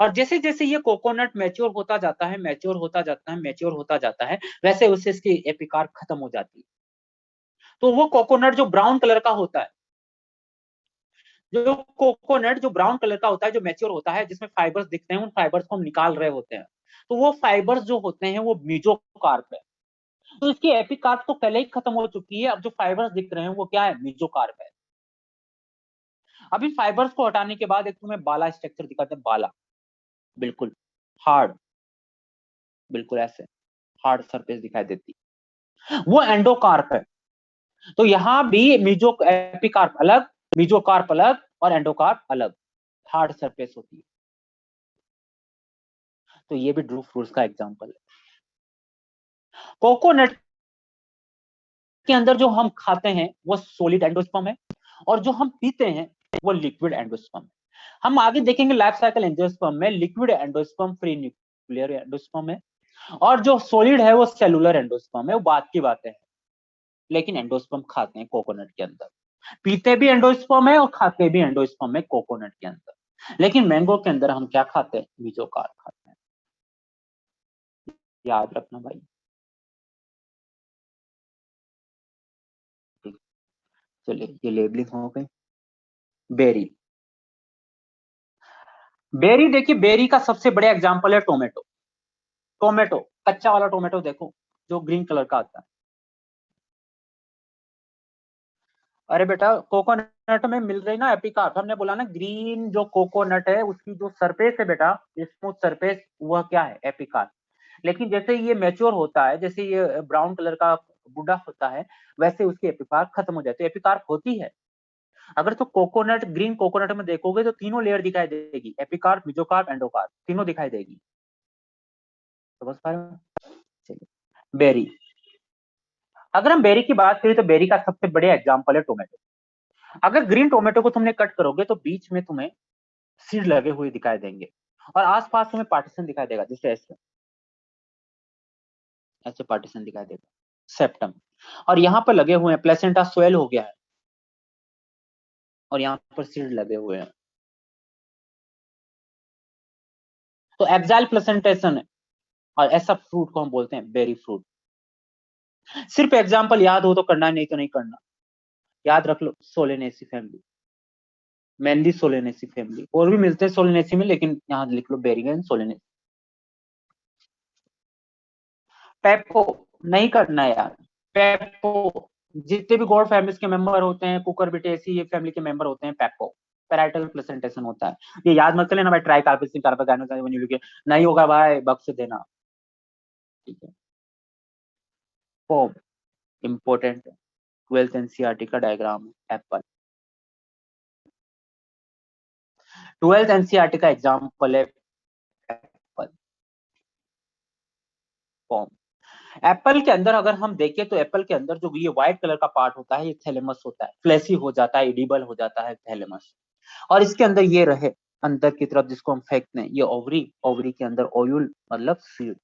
और जैसे जैसे ये कोकोनट मैच्योर होता जाता है, मैच्योर होता जाता है, मैच्योर होता जाता है, वैसे उससे इसकी एपिकार्प खत्म हो जाती है। तो वो कोकोनट जो ब्राउन कलर का होता है, जो कोकोनट जो ब्राउन कलर का होता है, जो मैच्योर होता है, जिसमें फाइबर्स दिखते हैं, उन फाइबर्स को हम निकाल रहे होते हैं, तो वो फाइबर्स जो होते हैं वो मेसोकार्प है। तो इसकी एपिकार्प तो पहले ही खत्म हो चुकी है, अब जो फाइबर्स दिख रहे हैं वो क्या है? मेसोकार्प है। अब इन फाइबर्स को हटाने के बाद एक तुम्हें बाला स्ट्रक्चर दिखाते हैं, बाला, बिल्कुल हार्ड, बिल्कुल ऐसे हार्ड सरफेस दिखाई देती है, वो एंडोकार्प है। तो यहाँ भी मेसो एपिकार्प अलग, मीजोकार्प अलग और एंडोकार्प अलग, हार्ड सरफेस होती है। तो ये भी ड्रू फ्रूट्स का एग्जांपल है। कोकोनट के अंदर जो हम खाते हैं वो सॉलिड एंडोस्पर्म है, और जो हम पीते हैं वो लिक्विड एंडोस्पर्म है। हम आगे देखेंगे लाइफ साइकिल एंडोस्पर्म में liquid endosperm free nuclear endosperm है, और जो सॉलिड है वो सेलुलर एंडोस्पर्म है, वो बात की बातें हैं। लेकिन एंडोस्पर्म खाते हैं कोकोनट के अंदर, पीते भी एंडोस्पर्म है और खाते भी एंडोस्पर्म है कोकोनट के अंदर। लेकिन मैंगो के अंदर हम क्या खाते हैं? मीजोकार्प खाते हैं, याद रखना भाई। चलिए ये लेबलिंग हो गई। बेरी, बेरी देखिए, बेरी का सबसे बड़ा एग्जांपल है टोमेटो। टोमेटो, कच्चा वाला टोमेटो देखो जो ग्रीन कलर का आता है। अरे बेटा कोकोनट में मिल रही ना एपिकार्प, हमने बोला ना ग्रीन जो कोकोनट है उसकी जो सरफेस है बेटा, स्मूथ सरफेस, वह क्या है? एपिकार्प। लेकिन जैसे ये मैच्योर होता है, जैसे ये ब्राउन कलर का बूढ़ा होता है, वैसे उसकी एपिकार्प खत्म हो जाती है। एपिकार्प होती है, अगर तो कोकोनट, ग्रीन कोकोनट में देखोगे तो तीनों लेयर दिखाई देगी, एपिकार्प, मेसोकार्प, एंडोकार्प, तीनों दिखाई देगी। समझ पा रहे हो? चलिए, बेरी, अगर हम बेरी की बात करें तो बेरी का सबसे बड़े एग्जाम्पल है टोमेटो। अगर ग्रीन टोमेटो को तुमने कट करोगे तो बीच में तुम्हें सीड लगे हुए दिखाई देंगे, और आसपास तुम्हें पार्टीशन दिखाई देगा, जैसे ऐसे ऐसे पार्टीशन दिखाई देगा, सेप्टम। और यहाँ पर लगे हुए हैं, प्लेसेंटा स्वेल हो गया है, और यहाँ पर सीड लगे हुए हैं, तो एक्साइल प्लेसेंटेशन है, और ऐसा फ्रूट को हम बोलते हैं बेरी फ्रूट। सिर्फ एग्जाम्पल याद हो तो करना, नहीं तो नहीं करना। याद रख लो, Solanaceae family, mainly Solanaceae family, और भी मिलते हैं सोलेनेसी में, लेकिन यहाँ लिख लो बेरिगन सोलेनेसी। पेपो, नहीं करना यार। पेपो, जितने भी गॉड फैमिलीज के मेंबर होते हैं, कुकुरबिटेसी ये फैमिली के मेंबर होते हैं, पेपो पैराइटल प्रेजेंटेशन होता है। ये याद मत कर लेना भाई, ट्राई कार्पेसिन कार्पेगाइनोस नहीं होगा भाई, बक्स देना। ठीक है, पोम इंपॉर्टेंट, 12th एनसीईआरटी का डायग्राम, एप्पल 12th एनसीईआरटी का एग्जांपल है एप्पल, पोम। एप्पल के अंदर अगर हम देखें तो एप्पल के अंदर जो ये व्हाइट कलर का पार्ट होता है ये थैलेमस होता है, फ्लैशी हो जाता है, एडिबल हो जाता है थैलेमस। और इसके अंदर ये रहे अंदर की तरफ जिसको हम फेंकते हैं, ये ओवरी, ओवरी के अंदर ओयूल मतलब सीड,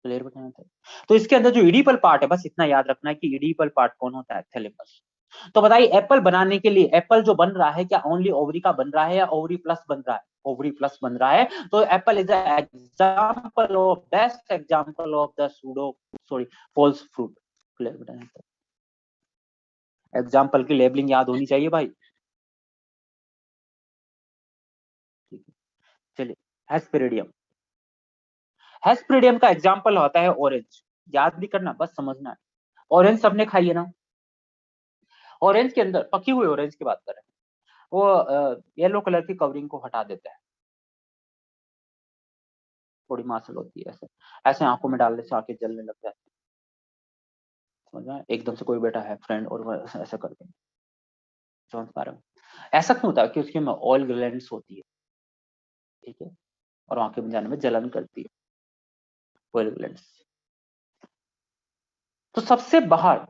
क्लियर बताना था। तो इसके अंदर जो इडिबल पार्ट है, बस इतना याद रखना है कि इडिबल पार्ट कौन होता है? थैलेमस। तो बताइए एप्पल बनाने के लिए, एप्पल जो बन रहा है क्या ओनली ओवरी का बन रहा है या ओवरी प्लस बन रहा है? ओवरी प्लस बन रहा है। तो apple is example of, best example of the pseudo, sorry, false fruit. Clear बताना था। एग्जांपल की लेबलिंग याद होनी चाहिए भाई। ठीक है, चलिए, हेस्पेरिडियम, हेस्पेरिडियम का एग्जांपल होता है ऑरेंज। याद भी करना, बस समझना है। ऑरेंज सबने खाई है ना? ऑरेंज के अंदर, पकी हुई ऑरेंज की बात कर रहे हैं, वो येलो कलर की कवरिंग को हटा देता है, थोड़ी मासल होती है, ऐसे ऐसे आंखों में डालने से आंखें जलने लग जाती है। समझ में आया? एकदम से कोई बैठा है फ्रेंड और वो ऐसा करते हैं, समझ पा रहे हो? ऐसा क्यों होता है? कि उसके में ऑयल ग्लैंड्स होती है, ठीक है, और आंखें में जाने में जलन करती है, ऑयल ग्लैंड्स। तो सबसे बाहर,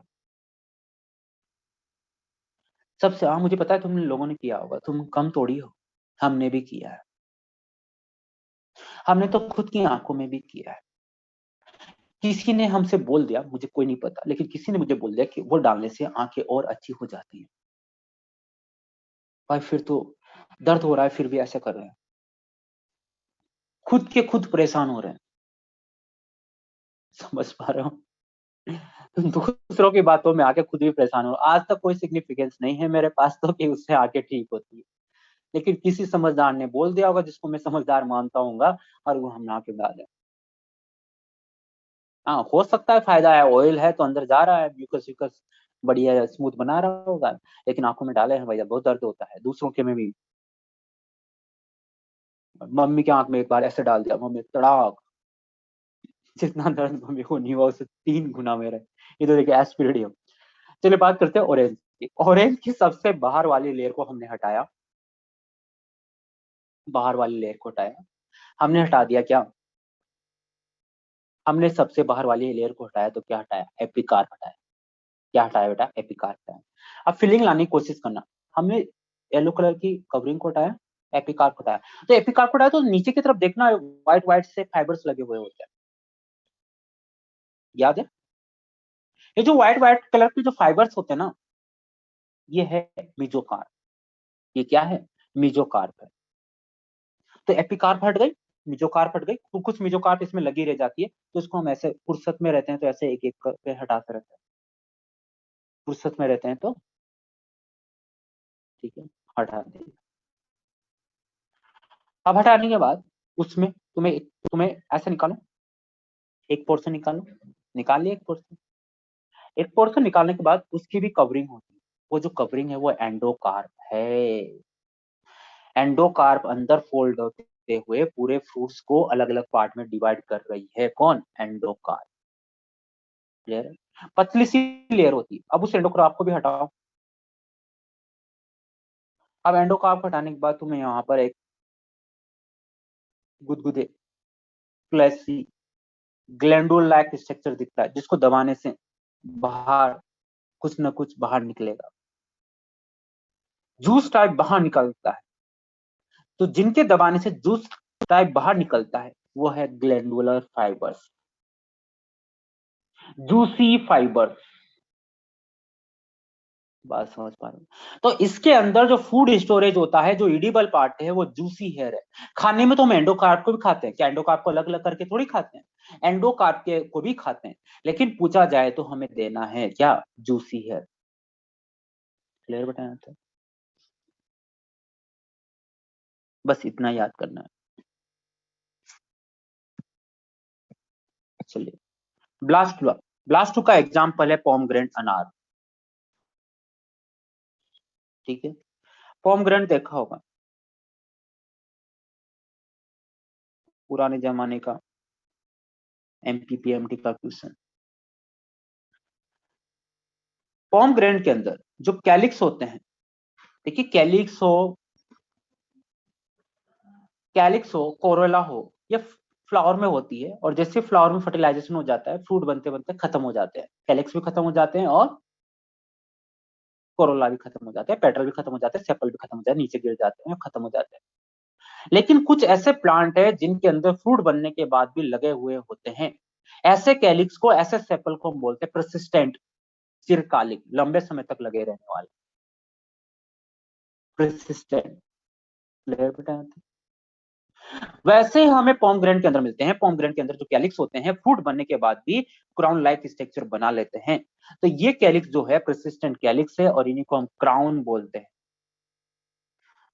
सबसे, हाँ मुझे पता है तुम लोगों ने किया होगा, तुम कम थोड़ी हो, हमने भी किया है, हमने तो खुद की आंखों में भी किया है। किसी ने हमसे बोल दिया, मुझे कोई नहीं पता, लेकिन किसी ने मुझे बोल दिया कि वो डालने से आंखें और अच्छी हो जाती है। भाई फिर तो दर्द हो रहा है फिर भी ऐसा कर रहे हैं, खुद के खुद परेशान हो रहे हैं। समझ पा रहे हो? तुम दूसरों की बातों में आके खुद भी परेशान हो। आज तक कोई सिग्निफिकेंस नहीं है मेरे पास तो कि उससे आके ठीक होती है, लेकिन किसी समझदार ने बोल दिया होगा, जिसको मैं समझदार मानता हूँ, और वो हम आके डाले। हाँ हो सकता है फायदा है, ऑयल है तो अंदर जा रहा है, म्यूकस व्यूकस बढ़िया स्मूथ बना रहा होगा, लेकिन आंखों में डाले हैं भैया, बहुत दर्द होता है। दूसरों के में भी, मम्मी के आंख में एक बार ऐसे डाल दिया, मम्मी तड़ाक, जितना दर्द मम्मी को नहीं हुआ उससे 3 गुना मेरा। ये तो देखिए एस्पिरिडियम। चलिए बात करते हैं ऑरेंज। ऑरेंज की सबसे बाहर वाली लेयर को हमने हटाया, बाहर वाली लेयर को हटाया, हमने हटा दिया क्या, हमने सबसे बाहर वाली लेयर को हटाया तो क्या हटाया, एपिकार्प हटाया। क्या हटाया बेटा, एपिकार्प हटाया। अब फिलिंग लाने की कोशिश करना, हमने येलो कलर की कवरिंग को हटाया, एपिकार्प हटाया। तो एपिकार्प हटाया तो नीचे की तरफ देखना, व्हाइट व्हाइट से फाइबर्स लगे हुए होते हैं, याद है? ये जो व्हाइट व्हाइट कलर के जो फाइबर्स होते हैं ना, ये है मीजोकार्प। ये क्या है, मीजोकार्प है। तो एपिकार्प हट गई, मीजोकार्प हट गई, तो कुछ मीजोकार्प इसमें लगी रह जाती है, तो इसको हम ऐसे फुर्सत में रहते हैं तो ऐसे एक एक करके हटाते रहते हैं, फुर्सत में रहते हैं तो ठीक है, हटा देंगे। अब हटाने के बाद उसमें तुम्हें ऐसे निकालो, एक पोर्शन निकालो, निकाल लिया एक पोर्शन। एक पोर्शन निकालने के बाद उसकी भी कवरिंग होती है, वो जो कवरिंग है वो एंडोकार्प है। एंडोकार्प अंदर फोल्ड होते हुए पूरे फ्रूट्स को अलग अलग पार्ट में डिवाइड कर रही है, कौन, एंडोकार्प। क्लियर है? पतली सी लेयर होती है। अब उस एंडोकार्प को भी हटाओ। अब एंडोकार्प हटाने के बाद तुम्हें यहाँ पर एक गुदगुदे फ्लैशी ग्लैंडुल लाइक स्ट्रक्चर दिखता है, जिसको दबाने से बाहर कुछ न कुछ बाहर निकलेगा, जूस टाइप बाहर निकलता है। तो जिनके दबाने से जूस टाइप बाहर निकलता है वो है ग्लैंडुलर फाइबर्स, जूसी फाइबर्स। बात समझ पा रहे हो? तो इसके अंदर जो फूड स्टोरेज होता है, जो इडिबल पार्ट है, वो जूसी हेयर है। खाने में तो हम एंडोकार्प को भी खाते हैं, क्या एंडोकार्प को अलग अलग करके थोड़ी खाते हैं, एंडोकार्प के को भी खाते हैं, लेकिन पूछा जाए तो हमें देना है क्या, जूसी हेयर। क्लियर बताया था, बस इतना याद करना है। चलिए, ब्लास्ट हुआ, ब्लास्ट का एग्जाम्पल है पोमग्रेनेट, अनार। ठीक है, पोमग्रेनेट देखा होगा, पुराने जमाने का एमपीपीएमटी का क्वेश्चन। पोमग्रेनेट के अंदर जो कैलिक्स होते हैं, देखिए कैलिक्स हो, कोरोला हो, ये फ्लावर में होती है, और जैसे फ्लावर में फर्टिलाइजेशन हो जाता है, फ्रूट बनते बनते खत्म हो जाते हैं, कैलिक्स भी खत्म हो जाते हैं और कोरोला भी खत्म हो जाते हैं, पेटल भी खत्म हो जाते हैं, सेपल भी खत्म हो जाते हैं, नीचे गिर जाते हैं, खत्म हो जाते हैं। लेकिन कुछ ऐसे प्लांट है जिनके अंदर फ्रूट बनने के बाद भी लगे हुए होते हैं, ऐसे कैलिक्स को, ऐसे सेपल को हम बोलते हैं परसिस्टेंट, चिरकालिक, लंबे समय तक लगे रहने वाले, परसिस्टेंट। वैसे ही हमें पोमग्रेनेट के अंदर मिलते हैं, पोमग्रेनेट के अंदर जो कैलिक्स होते हैं, फ्रूट बनने के बाद भी क्राउन लाइक स्ट्रक्चर बना लेते हैं। तो ये कैलिक्स जो है परसिस्टेंट कैलिक्स है, और इन्हीं को हम क्राउन बोलते हैं।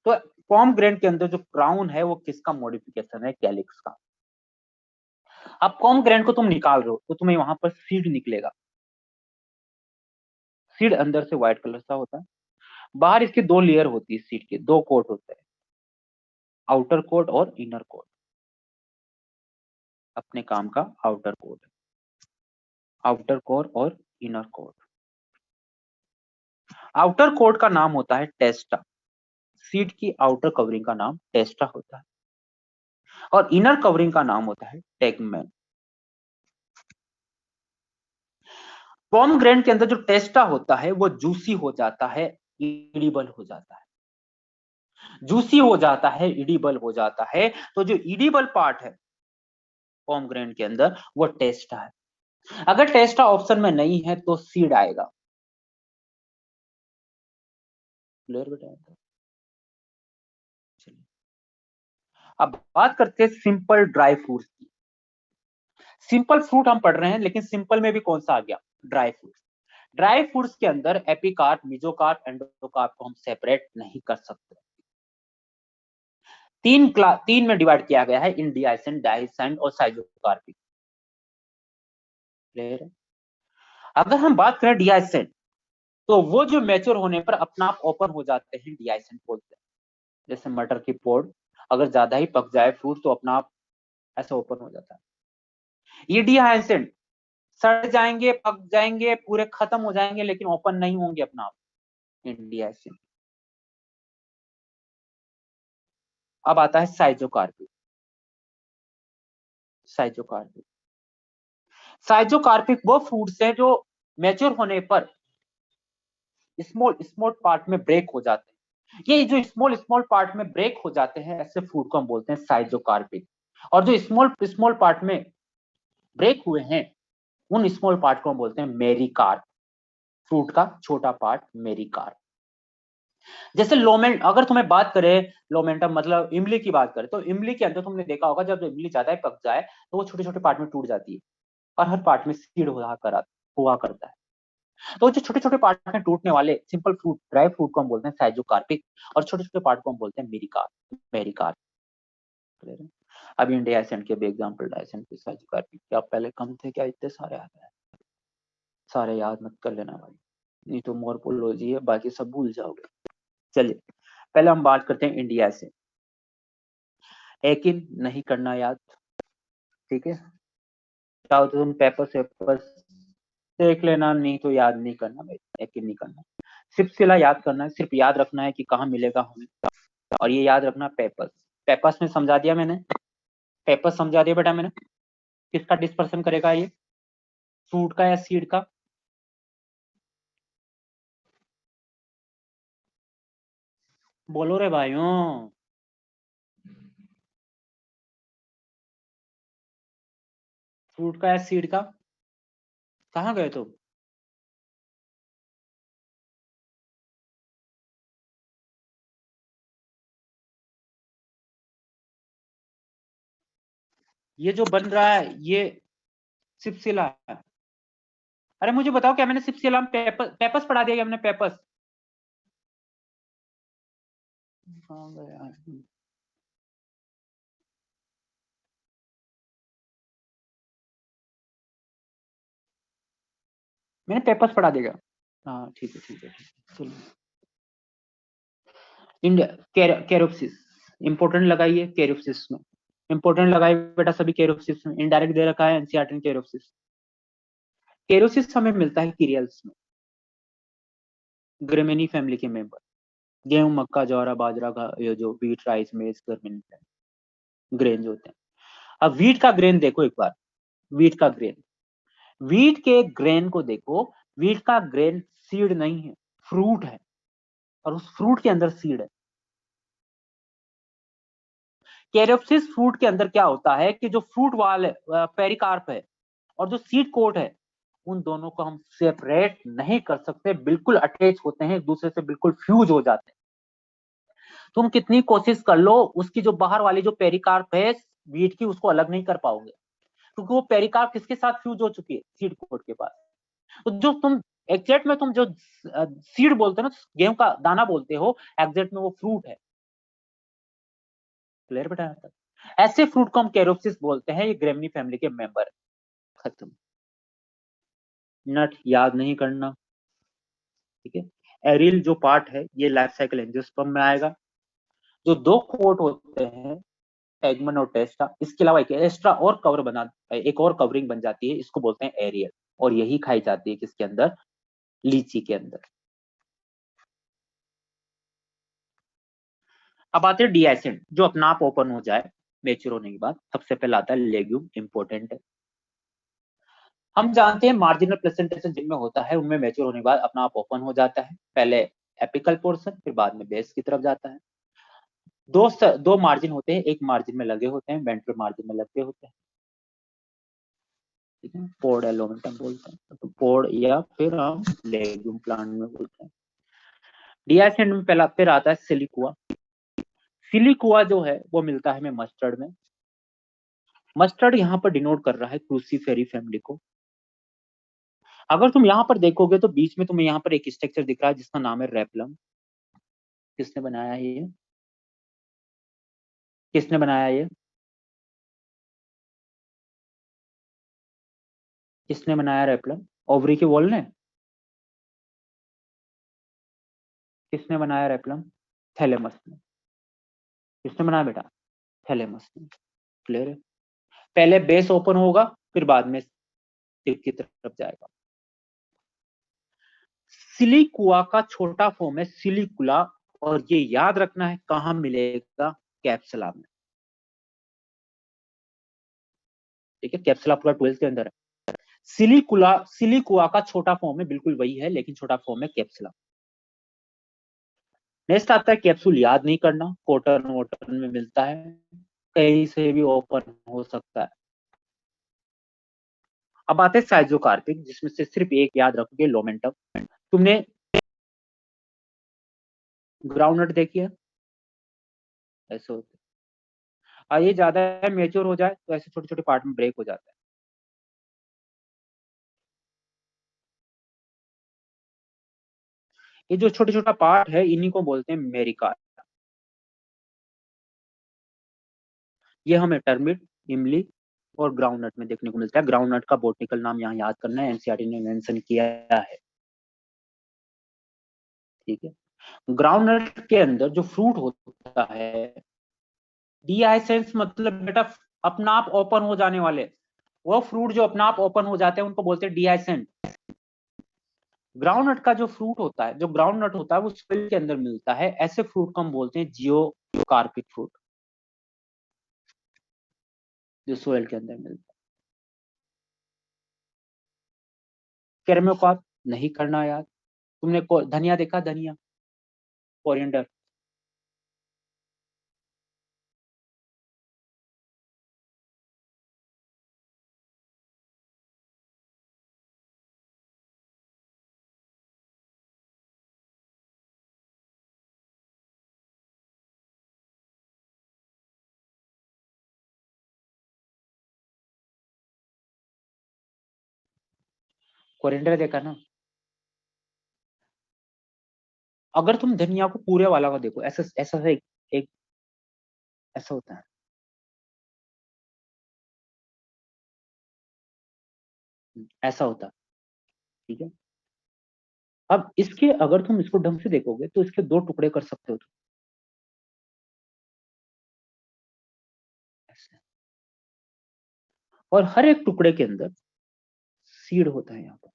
तो पोमग्रेनेट के अंदर जो क्राउन है वो किसका मॉडिफिकेशन है, कैलिक्स का। अब पोमग्रेनेट को तुम निकाल रहे हो तो तुम्हें वहां पर सीड निकलेगा, सीड अंदर से व्हाइट कलर का होता है, बाहर इसके दो लेयर होती है, सीड के दो कोट होते हैं, आउटर कोट और इनर कोट। अपने काम का आउटर कोट, आउटर कोर और इनर कोट। आउटर कोट का नाम होता है टेस्टा, सीड की आउटर कवरिंग का नाम टेस्टा होता है, और इनर कवरिंग का नाम होता है टेगमेन। पोमग्रेनेट के अंदर जो टेस्टा होता है वो जूसी हो जाता है, इडिबल हो जाता है, जूसी हो जाता है, इडिबल हो जाता है। तो जो इडिबल पार्ट है पोमग्रेनेट के अंदर वो टेस्टा है। अगर टेस्टा ऑप्शन में नहीं है तो सीड आएगा। क्लियर बेटा? चलिए, अब बात करते हैं सिंपल ड्राई फ्रूट्स की। सिंपल फ्रूट हम पढ़ रहे हैं, लेकिन सिंपल में भी कौन सा आ गया, ड्राई फ्रूट। ड्राई फ्रूट्स के अंदर एपिकार्प, मेसोकार्प, एंडोकार्प को हम सेपरेट नहीं कर सकते। तीन में डिवाइड किया गया है, इंडियासेंट, डाइसेंट और साइजोकार्पिक। क्लियर है? अगर हम बात करें डियासेंट, तो वो जो मैच्योर होने पर अपना आप ओपन हो जाते हैं, डियासेंट बोलते हैं। जैसे मटर की पोड, अगर ज्यादा ही पक जाए फ्रूट तो अपना आप ऐसे ओपन हो जाता है। ये डिहाइसेंट, सड़ जाएंगे, पक जाएंगे, पूरे खत्म हो जाएंगे, लेकिन ओपन नहीं होंगे अपना आप। इंडियासिन। अब आता है साइजोकार्पिक। साइजोकार्पिक साइजोकार्पिक वो फ्रूट्स हैं जो मैच्योर होने पर स्मॉल स्मॉल पार्ट में ब्रेक हो जाते हैं। ये जो स्मॉल स्मॉल पार्ट में ब्रेक हो जाते हैं, ऐसे फ्रूट को हम बोलते हैं साइजोकार्पिक। और जो स्मॉल स्मॉल पार्ट में ब्रेक हुए हैं, उन स्मॉल पार्ट को हम बोलते हैं मेरिकार्प। फ्रूट का छोटा पार्ट मेरिकार्प। जैसे लोमेंट, अगर तुम्हें बात करें लोमेंटम मतलब इमली की बात करें, तो इमली के अंदर तुमने देखा होगा जब इमली ज्यादा पक जाए तो वो छोटे छोटे पार्ट में टूट जाती है, और हर पार्ट में सीड हुआ करता है। तो जो छोटे छोटे पार्ट में टूटने वाले सिंपल फ्रूट, ड्राई फ्रूट को हम बोलते हैं साइजोकार्पिक, और छोटे छोटे पार्ट को हम बोलते हैं मेरिकार्प। अब इंडिया एसेंट के एग्जाम्पल डायसेंट के साइजोकार्पिक, क्या पहले कम थे क्या? इतने सारे आ गए। सारे याद मत कर लेना भाई, नहीं तो मोर्फोलॉजी है, बाकी सब भूल जाओगे। चलिए पहले हम बात करते हैं इंडिया से। एकिन नहीं करना याद, ठीक है? चाहो तो तुम पेपर देख लेना, नहीं तो याद नहीं करना भाई, एकिन नहीं करना। सिर्फ याद करना है, सिर्फ याद रखना है कि कहाँ मिलेगा हमें, और ये याद रखना पेपर्स। पेपर्स में समझा दिया मैंने, पेपर्स समझा दिया बेटा मैंने। किसका डिस्पर्सन करेगा ये, फ्रूट का या सीड का? बोलो रे भाइयों, फ्रूट का या सीड का? कहाँ गए तुम? ये जो बन रहा है ये सिपसिला है। अरे मुझे बताओ, क्या मैंने सिपसिला में पेपर्स पढ़ा दिया क्या मैंने? पेपर्स कहाँ गया? मैंने पेपर्स पढ़ा देगा। हाँ ठीक है ठीक है ठीक है, चलो। इंडिया कैरोप्सिस इंपोर्टेंट लगाइए, कैरोप्सिस में इंपोर्टेंट लगाइए बेटा सभी। कैरोप्सिस में इनडायरेक्ट दे रखा है एनसीईआरटी ने कैरोप्सिस। कैरोप्सिस हमें मिलता है सीरियल्स में, ग्रेमिनी फैमिली के मेंबर। गेहूं, मक्का, ज्वार, बाजरा का, ये जो व्हीट, राइस, मेज, ग्रेमिनी ग्रेन होते हैं। अब व्हीट का ग्रेन देखो एक बार, व्हीट का ग्रेन, व्हीट के ग्रेन को देखो। व्हीट का ग्रेन सीड नहीं है, फ्रूट है, और उस फ्रूट के अंदर सीड है। कैरोप्सिस फ्रूट के अंदर क्या होता है कि जो फ्रूट वाले पेरिकार्प है और जो सीड कोट है, उन दोनों को हम सेपरेट नहीं कर सकते, बिल्कुल अटैच होते हैं एक दूसरे से, बिल्कुल फ्यूज हो जाते हैं। तुम कितनी कोशिश कर लो, उसकी जो बाहर वाली जो पेरिकार्प है वीट की, उसको अलग नहीं कर पाओगे, क्योंकि वो पेरिकार्प किसके साथ फ्यूज हो चुकी है? सीड कोट के पास। तो जो तुम एग्जैक्ट में तुम जो सीड बोलते हो ना, गेहूं का दाना बोलते हो, एग्जैक्ट में वो फ्रूट है। क्लियर बेटा? ऐसे फ्रूट को हम कैरोप्सिस बोलते हैं, ये ग्रेमनी फैमिली के मेंबर है। खत्म। नट याद नहीं करना, ठीक है? एरिल जो पार्ट है ये लाइफ साइकिल एंजियोस्पर्म में आएगा। जो दो कोट होते हैं, टेगमन और टेस्टा, इसके अलावा एक एक्स्ट्रा और कवर बना, एक और कवरिंग बन जाती है, इसको बोलते हैं एरियल, और यही खाई जाती है किसके अंदर? लीची के अंदर। अब आते हैं डिएसेंट, जो अपना आप ओपन हो जाए मेच्योर होने के बाद। सबसे पहले आता है लेग्यूम, इंपॉर्टेंट है। हम जानते हैं मार्जिनल प्लेसेंटेशन जिनमें होता है, उनमें मैच्योर होने के बाद अपना आप ओपन हो जाता है। पहले एपिकल पोर्शन, फिर बाद में बेस की तरफ जाता है। दो मार्जिन होते हैं, एक मार्जिन में लगे होते हैं, वेंट्रल मार्जिन में लगे होते हैं, ठीक है? पोड एलोमेंटम बोलते हैं, तो पोड या फिर हम लेग्यूम प्लांट में बोलते हैं। डिएसेंट में पहला फिर आता है सिलिकुआ। सिलिकुआ जो है वो मिलता है हमें मस्टर्ड में। मस्टर्ड यहाँ पर डिनोट कर रहा है क्रूसीफेरी फैमिली को। अगर तुम यहाँ पर देखोगे तो बीच में तुम्हें यहाँ पर एक स्ट्रक्चर दिख रहा है जिसका नाम है रेपलम। किसने बनाया है ये? किसने बनाया ये? किसने बनाया रेपलम? ओवरी के वॉल ने? किसने बनाया रेपलम? थैलेमस ने। किसने बनाया बेटा? थैलेमस ने। क्लियर है? पहले बेस ओपन होगा, फिर बाद में टिप की तरफ जाएगा। सिलिकुआ का छोटा फॉर्म है सिलिकुला, और ये याद रखना है कहां मिलेगा, कैप्सुला में। ठीक है, कैप्सुला पूरा 12th के अंदर है। सिलिकुआ का छोटा फॉर्म है, बिल्कुल वही है, लेकिन छोटा फॉर्म है कैप्सुला। नेक्स्ट आता है कैप्सूल, याद नहीं करना, कॉटन वोटन में मिलता है, कहीं से भी ओपन हो सकता है। अब आते हैं साइजोकार्पिक, जिसमें से सिर्फ एक याद रखोगे, लोमेंटम। तुमने ग्राउंडनट देखी है, ऐसे होते हैं। ये ज्यादा मेच्योर हो जाए तो ऐसे छोटे छोटे पार्ट में ब्रेक हो जाता है। ये जो छोटे छोटा पार्ट है, इन्हीं को बोलते हैं मेरिका। ये हमें टर्मिट, इमली और ग्राउंडनट में देखने को मिलता है। ग्राउंडनट का बॉटनिकल नाम यहाँ याद करना है, एनसीईआरटी ने मेंशन किया है। ठीक है, ग्राउंडनट के अंदर जो फ्रूट होता है, डीआइसेंस मतलब बेटा अपना आप ओपन हो जाने वाले, वो फ्रूट जो अपना आप ओपन हो जाते हैं उनको बोलते हैं डीआइसेंट। ग्राउंडनट का जो फ्रूट होता है, जो ग्राउंडनट होता है, वो सोइल के अंदर मिलता है, ऐसे फ्रूट को हम बोलते हैं जियो कार्पिक फ्रूट, जो सोइल के अंदर मिलता है। कैरमेकोप नहीं करना याद। तुमने धनिया देखा, धनिया, कोरिएंडर, कोरिएंडर देखा ना। अगर तुम धनिया को पूरे वाला को देखो, ऐसा ऐसा से एक ऐसा होता है, ऐसा होता है। ठीक है, अब इसके अगर तुम इसको ढंग से देखोगे तो इसके दो टुकड़े कर सकते हो तुम, ऐसे। और हर एक टुकड़े के अंदर सीड होता है यहाँ पर।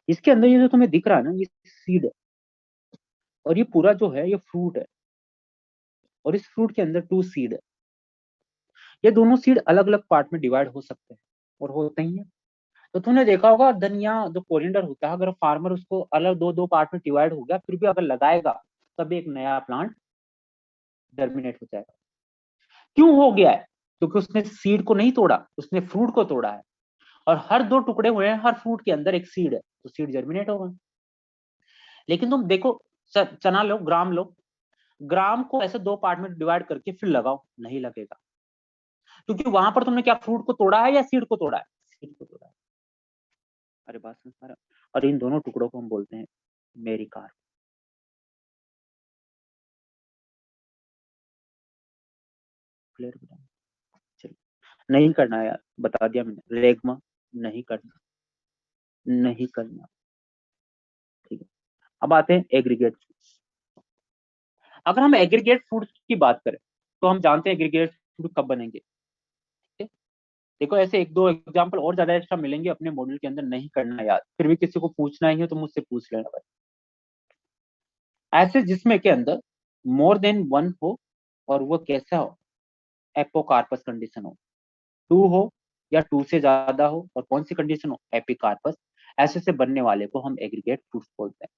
इसके अंदर ये जो तुम्हें दिख रहा है ना, ये सीड है, और ये पूरा जो है ये फ्रूट है, और इस फ्रूट के अंदर टू सीड है। ये दोनों सीड अलग अलग पार्ट में डिवाइड हो सकते हैं, और होते ही है। तो तुमने देखा होगा धनिया जो कोरिएंडर होता है, अगर फार्मर उसको अलग दो दो पार्ट में डिवाइड हो गया, फिर भी अगर लगाएगा, तब एक नया प्लांट जर्मिनेट हो जाएगा। क्यों हो गया है? क्योंकि उसने सीड को नहीं तोड़ा, उसने फ्रूट को तोड़ा है, और हर दो टुकड़े हुए हैं, हर फ्रूट के अंदर एक सीड है, तो सीड जर्मिनेट होगा। लेकिन तुम देखो, चना लो, ग्राम लो, ग्राम को ऐसे दो पार्ट में डिवाइड करके फिर लगाओ, नहीं लगेगा, क्योंकि वहां पर तुमने क्या फ्रूट को तोड़ा है या सीड को तोड़ा है? सीड को तोड़ा है। अरे बात समझ पा रहा। और इन दोनों टुकड़ों को हम बोलते हैं मेरिकार। क्लियर बता, चलो। नहीं करना है यार, बता दिया मैंने, रेगमा नहीं करना, नहीं करना। ठीक है, अब आते हैं एग्रीगेट फूड्स। अगर हम एग्रीगेट फूड्स की बात करें, तो हम जानते हैं एग्रीगेट फूड कब बनेंगे। ठीक है? देखो, ऐसे एक दो एग्जांपल और ज्यादा एक्स्ट्रा मिलेंगे अपने मॉड्यूल के अंदर, नहीं करना याद, फिर भी किसी को पूछना ही हो तो मुझसे पूछ लेना भाई। ऐसे जिसमें के अंदर मोर देन वन हो, और वो कैसा हो, एपोकार्पस कंडीशन हो, टू हो या टू से ज्यादा हो, और कौन सी कंडीशन हो, एपिकार्पस, ऐसे से बनने वाले को हम एग्रीगेट फ्रूट्स बोलते हैं।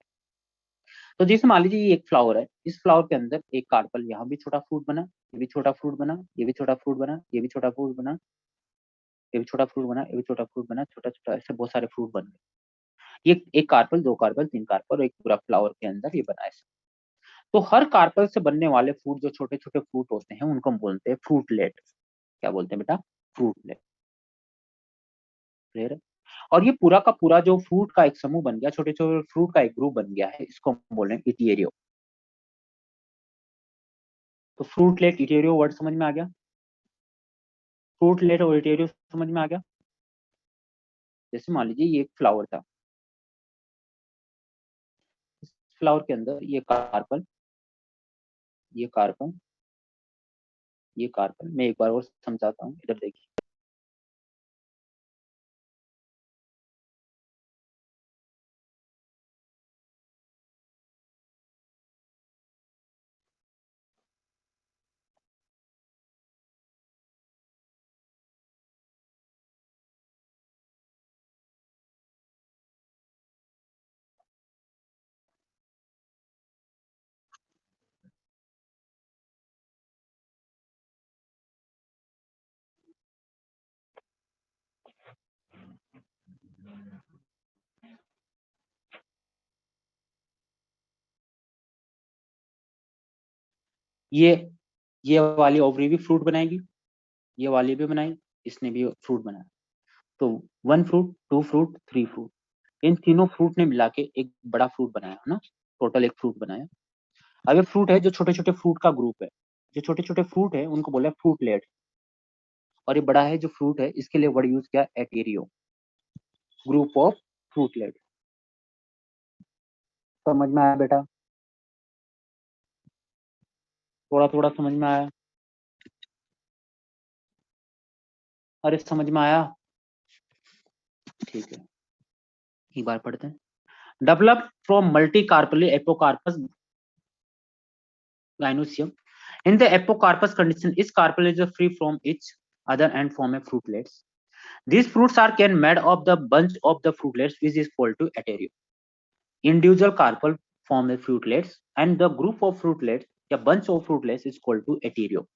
तो जैसे मान लीजिए ये एक फ्लावर है, इस फ्लावर के अंदर एक कार्पल, यहाँ भी छोटा फ्रूट बना, ये भी छोटा फ्रूट बना, ये भी छोटा फ्रूट बना, ये भी छोटा फ्रूट बना, ये भी छोटा फ्रूट बना, ये भी छोटा फ्रूट बना, छोटा छोटा ऐसे बहुत सारे फ्रूट बन गए। ये एक कार्पल, दो कार्पल, तीन कार्पल, और एक पूरा फ्लावर के अंदर ये बना है। तो हर कार्पल से बनने वाले फ्रूट, जो छोटे छोटे फ्रूट होते हैं, उनको हम बोलते हैं फ्रूटलेट। क्या बोलते हैं बेटा? फ्रूटलेट। क्लियर है? और ये पूरा का पूरा जो फ्रूट का एक समूह बन गया, छोटे छोटे फ्रूट का एक ग्रुप बन गया है, इसको हम बोल रहे हैं इटिएरियो। तो फ्रूटलेट इटिएरियो वर्ड समझ में आ गया? फ्रूटलेट और इटिएरियो समझ में आ गया? जैसे मान लीजिए ये एक फ्लावर था, इस फ्लावर के अंदर ये कार्पल, ये कार्बन, ये कार्बन, मैं एक बार और समझाता हूँ, इधर देखिए। ये ये वाली ओवरी भी फ्रूट बनाएगी, ये वाली भी बनाई, इसने भी फ्रूट बनाया। तो 1 फ्रूट, 2 फ्रूट, 3 फ्रूट, इन तीनों फ्रूट ने मिला के एक बड़ा फ्रूट बनाया है ना, टोटल एक फ्रूट बनाया। अब ये फ्रूट है जो छोटे छोटे फ्रूट का ग्रुप है, जो छोटे छोटे फ्रूट है उनको बोला फ्रूटलेट, और ये बड़ा है जो फ्रूट है इसके लिए वर्ड यूज किया एटेरियो, ग्रुप ऑफ फ्रूटलेट। समझ में आया बेटा? थोड़ा थोड़ा समझ में आया? अरे समझ में आया? ठीक है, एक बार पढ़ते हैं। Develop from multi carpellary apocarpous gynoecium. In the apocarpus condition, each carpel is free from each other and form a fruitlets. These fruits are can made of the bunch of the fruitlets, which is called to aterium. Individual carpel form the fruitlets, and the group of fruitlets या bunch of fruitlets is called to aterium.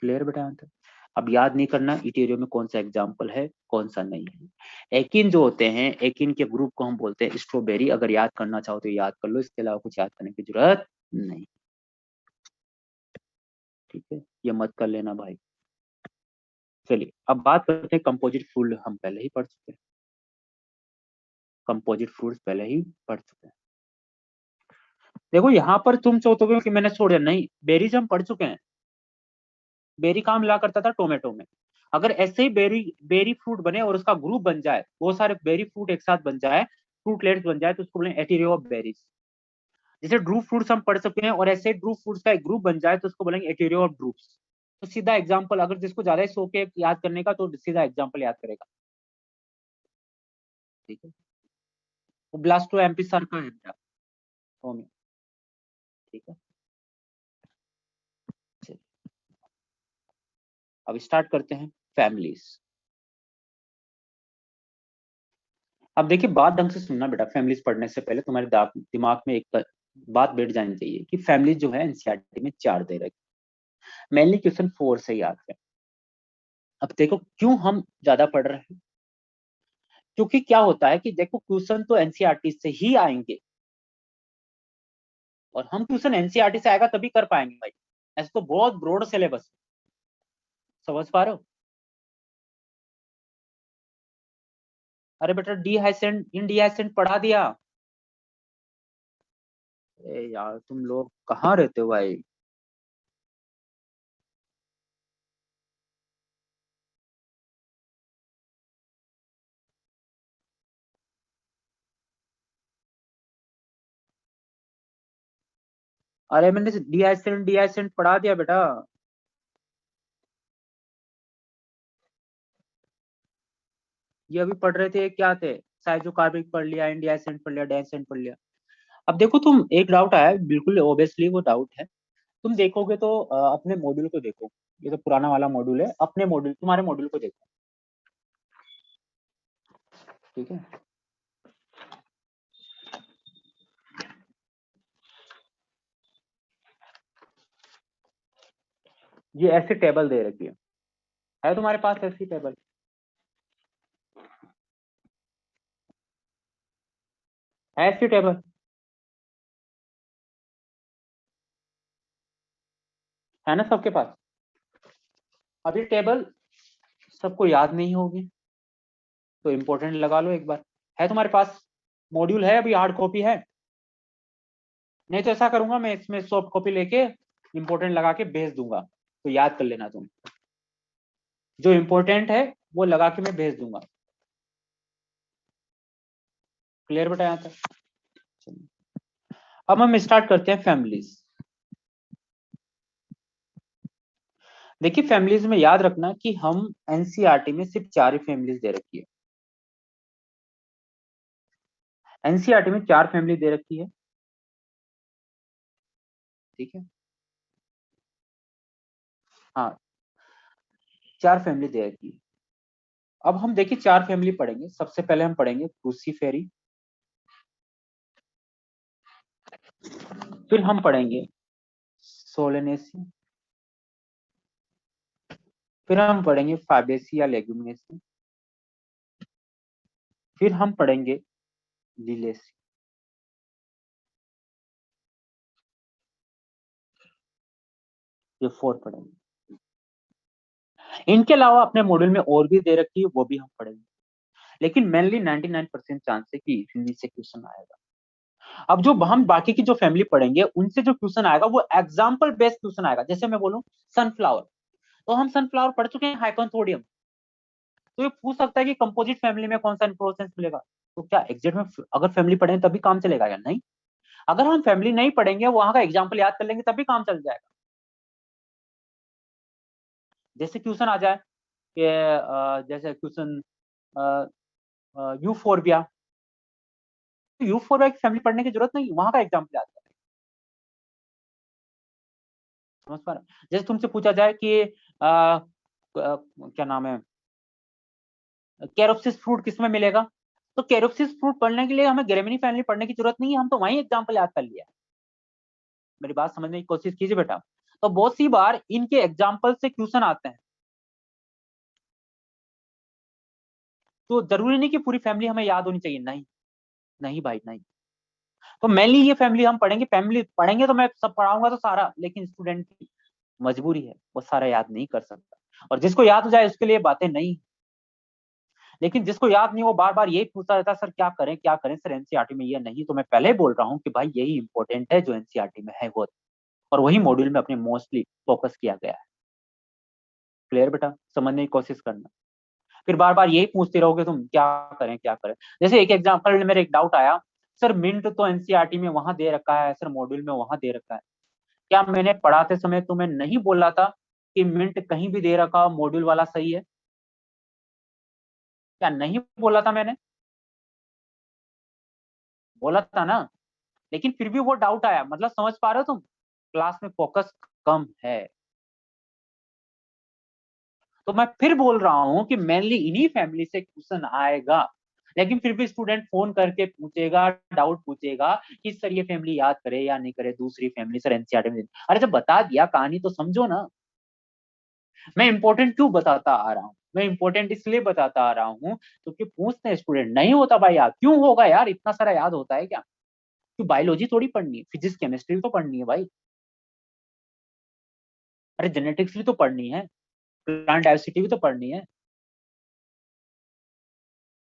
Clear बेटा? अब याद नहीं करना इटेरियो में कौन सा एग्जाम्पल है कौन सा नहीं है। एकिन जो होते हैं, एकिन के ग्रुप को हम बोलते हैं स्ट्रॉबेरी। अगर याद करना चाहो तो याद कर लो, इसके अलावा कुछ याद करने की जरूरत नहीं। ठीक है, ये मत कर लेना भाई। चलिए अब बात करते हैं कंपोजिट फ्रूट। हम पहले ही पढ़ चुके हैं, कंपोजिट फ्रूट्स पहले ही पढ़ चुके हैं। देखो यहाँ पर तुम सोचोगे कि मैंने छोड़ दिया, नहीं, बेरीज हम पढ़ चुके हैं। बेरी कहाँ मिला करता था? टोमेटो में। अगर ऐसे ही बेरी बेरी फ्रूट बने और उसका ग्रुप बन जाए, बहुत सारे बेरी फ्रूट एक साथ बन जाए, फ्रूटलेट्स बन जाए, तो उसको बोलेंगे एटीरियो ऑफ बेरीज। जैसे ड्रूप फ्रूट्स हम पढ़ चुके हैं, और ऐसे ड्रूप फ्रूट्स का एक ग्रुप बन जाए तो उसको बोलेंगे एटीरियो ऑफ ड्रूप्स। तो सीधा एग्जाम्पल, अगर जिसको ज्यादा शौक है याद करने का तो सीधा एग्जाम्पल याद करेगा। ठीक है, वो ब्लास्टो एमपी सर का है बेटा। ठीक है, चलिए अब स्टार्ट करते हैं फैमिलीज। अब देखिए बात ढंग से सुनना बेटा, फैमिलीज पढ़ने से पहले तुम्हारे दिमाग में एक बात बैठ जानी चाहिए कि फैमिलीज जो है एनसीईआरटी में 4 दे रखी, मेनली क्वेश्चन 4 से याद है। अब देखो क्यों हम ज्यादा पढ़ रहे हैं, क्योंकि क्या होता है कि देखो क्वेश्चन तो एनसीईआरटी से ही आएंगे, और हम क्वेश्चन एनसीईआरटी से आएगा तभी कर पाएंगे भाई। ऐसे तो बहुत ब्रॉड सिलेबस, समझ पा रहे हो? अरे बेटा डीहाइसेंट इनडीहाइसेंट पढ़ा दिया। ए यार तुम लोग कहाँ रहते हो भाई? अरे मैंने डीहाइसेंट डीहाइसेंट पढ़ा दिया बेटा। ये अभी पढ़ रहे थे क्या थे, साइजोकार्बिक पढ़ लिया, इंडियासेंट पढ़ लिया, डेसेंट पढ़ लिया। अब देखो तुम, एक डाउट आया बिल्कुल ओबियसली, वो डाउट है। तुम देखोगे तो अपने मॉड्यूल को देखो, ये तो पुराना वाला मॉड्यूल है, अपने मॉड्यूल तुम्हारे मॉड्यूल को देखो। ठीक है, ये ऐसी टेबल दे रखी है तुम्हारे पास ऐसी टेबल? है ऐसी टेबल? है ना सबके पास? अब ये टेबल सबको याद नहीं होगी, तो इम्पोर्टेंट लगा लो एक बार। है तुम्हारे पास मॉड्यूल? है अभी हार्ड कॉपी है? नहीं तो ऐसा करूंगा मैं, इसमें सॉफ्ट कॉपी लेके इम्पोर्टेंट लगा के भेज दूंगा, तो याद कर लेना तुम। जो इम्पोर्टेंट है वो लगा के मैं भेज दूंगा। क्लियर बेटा यहाँ तक? अब हम स्टार्ट करते हैं फैमिलीज। देखिए फैमिलीज में याद रखना कि हम एनसीईआरटी में सिर्फ 4 ही फैमिलीज दे रखी है। एनसीईआरटी में 4 फैमिली दे रखी है। ठीक है, हाँ 4 फैमिली दे रखी है। अब हम देखिए 4 फैमिली पढ़ेंगे। सबसे पहले हम पढ़ेंगे क्रूसीफेरी, फिर हम पढ़ेंगे सोलेनेसी, फिर हम पढ़ेंगे फाबेसी या लेग्यूमिनेसी, फिर हम पढ़ेंगे लिलेसी। ये 4 पढ़ेंगे। इनके अलावा अपने मॉड्यूल में और भी दे रखी है, वो भी हम पढ़ेंगे, लेकिन मेनली 99% चांस है कि हिंदी से क्वेश्चन आएगा। अब जो हम बाकी की जो फैमिली पढ़ेंगे उनसे जो क्वेश्चन आएगा वो एग्जाम्पल बेस्ड क्वेश्चन आएगा। जैसे मैं बोलूं सनफ्लावर, तो हम सनफ्लावर पढ़ चुके हैं, हाइपोथोडियम, तो ये पूछ सकता है कि कंपोजिट फैमिली में कौन सा इन्फ्लोरेसेंस मिलेगा। तो क्या एग्जैक्ट में अगर फैमिली पढ़ें तभी काम चलेगा या नहीं? अगर हम फैमिली नहीं पढ़ेंगे, वहां का एग्जाम्पल याद कर लेंगे तभी काम चल जाएगा। जैसे क्वेश्चन आ जाए कि जैसे क्वेश्चन यूफोर्बिया, तो यूफोर्बिया की फैमिली पढ़ने की जरूरत नहीं, वहां का एग्जाम्पल याद करें। समझ पा रहे हैं? जैसे तुमसे पूछा जाए कि क्या नाम है, कैरोप्सिस फ्रूट किसमें मिलेगा, तो कैरोप्सिस फ्रूट पढ़ने के लिए हमें ग्रेमिनी फैमिली पढ़ने की जरूरत नहीं है, हम तो वही एग्जाम्पल याद कर लिया। मेरी बात समझने की कोशिश कीजिए बेटा। तो बहुत सी बार इनके एग्जाम्पल से क्वेश्चन आते हैं, तो जरूरी नहीं कि पूरी फैमिली हमें याद होनी चाहिए, नहीं, नहीं भाई नहीं। तो मेनली ये फैमिली हम पढ़ेंगे, फैमिली पढ़ेंगे तो मैं सब पढ़ाऊंगा तो सारा, लेकिन स्टूडेंट की मजबूरी है, वो सारा याद नहीं कर सकता, और जिसको याद हो जाए उसके लिए बातें नहीं। लेकिन जिसको याद नहीं, वो बार बार यही पूछता रहता है, सर क्या करें क्या करें, सर एनसीईआरटी में ये नहीं, तो मैं पहले ही बोल रहा हूँ कि भाई यही इंपॉर्टेंट है जो एनसीईआरटी में है वो, और वही मॉड्यूल में अपने मोस्टली फोकस किया गया है। क्लियर बेटा, समझने की कोशिश करना। फिर बार बार यही पूछते रहोगे तुम क्या करें क्या करें। जैसे एक एग्जांपल, मेरे एक डाउट आया, सर मिंट तो एनसीईआरटी में वहां दे रखा है, सर मॉड्यूल में वहां दे रखा है, क्या मैंने पढ़ाते समय तुम्हें नहीं बोला था कि मिंट कहीं भी दे रखा मॉड्यूल वाला सही है? क्या नहीं बोला था मैंने? बोला था ना। लेकिन फिर भी वो डाउट आया, मतलब समझ पा रहे हो तुम, क्लास में फोकस कम है। तो मैं फिर बोल रहा हूँ कि मेनली इन्हीं फैमिली से क्वेश्चन आएगा, लेकिन फिर भी स्टूडेंट फोन करके पूछेगा, डाउट पूछेगा कि सर ये फैमिली याद करे या नहीं करे, दूसरी फैमिली सर एनसीईआरटी में। अरे जब बता दिया कहानी तो समझो ना। मैं इंपॉर्टेंट क्यों बताता आ रहा हूँ, मैं इंपॉर्टेंट इसलिए बताता आ रहा हूँ क्योंकि पूछते हैं स्टूडेंट, नहीं होता भाई याद, क्यों होगा यार, इतना सारा याद होता है क्या? क्यों, बायोलॉजी थोड़ी पढ़नी है, फिजिक्स केमिस्ट्री तो पढ़नी है भाई। अरे जेनेटिक्स भी तो पढ़नी है, प्लांट डाइवर्सिटी भी तो पढ़नी है।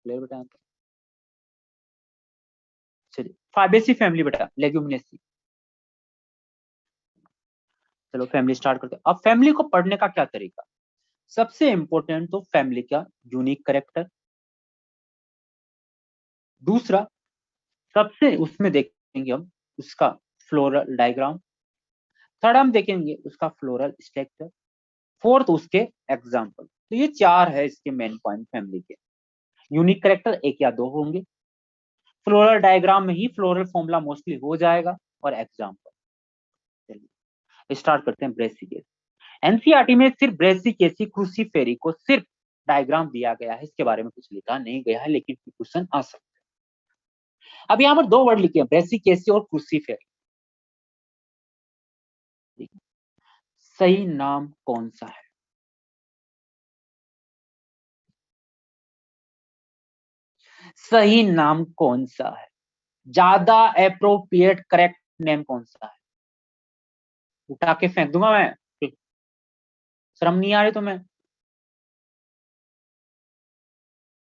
क्लियर बेटा? चलिए फाइबेसी फैमिली बेटा, लेग्यूमिनेसी। चलो फैमिली स्टार्ट करते हैं। अब फैमिली को पढ़ने का क्या तरीका? सबसे इंपॉर्टेंट तो फैमिली का यूनिक करेक्टर, दूसरा सबसे उसमें देखेंगे हम उसका फ्लोरल डायग्राम, थर्ड हम देखेंगे उसका फ्लोरल स्ट्रक्चर, फोर्थ उसके एग्जाम्पल। तो ये चार है इसके मेन पॉइंट फैमिली के। यूनिक करेक्टर एक या दो होंगे, फ्लोरल डायग्राम में ही फ्लोरल फॉर्मूला मोस्टली हो जाएगा, और एग्जाम्पल। चलिए स्टार्ट करते हैं ब्रेसिकेस। एनसीईआरटी में सिर्फ ब्रेसिकेसी क्रूसीफेरी को सिर्फ डायग्राम दिया गया है, इसके बारे में कुछ लिखा नहीं गया है, लेकिन क्वेश्चन आ सकता है। अब यहाँ पर दो वर्ड लिखे हैं, ब्रेसिकेसी और क्रूसीफेरी। सही नाम कौन सा है? सही नाम कौन सा है? ज्यादा अप्रोप्रिएट करेक्ट नेम कौन सा है? उठा के फेंक दूंगा मैं, शर्म नहीं आ रही तुम्हें?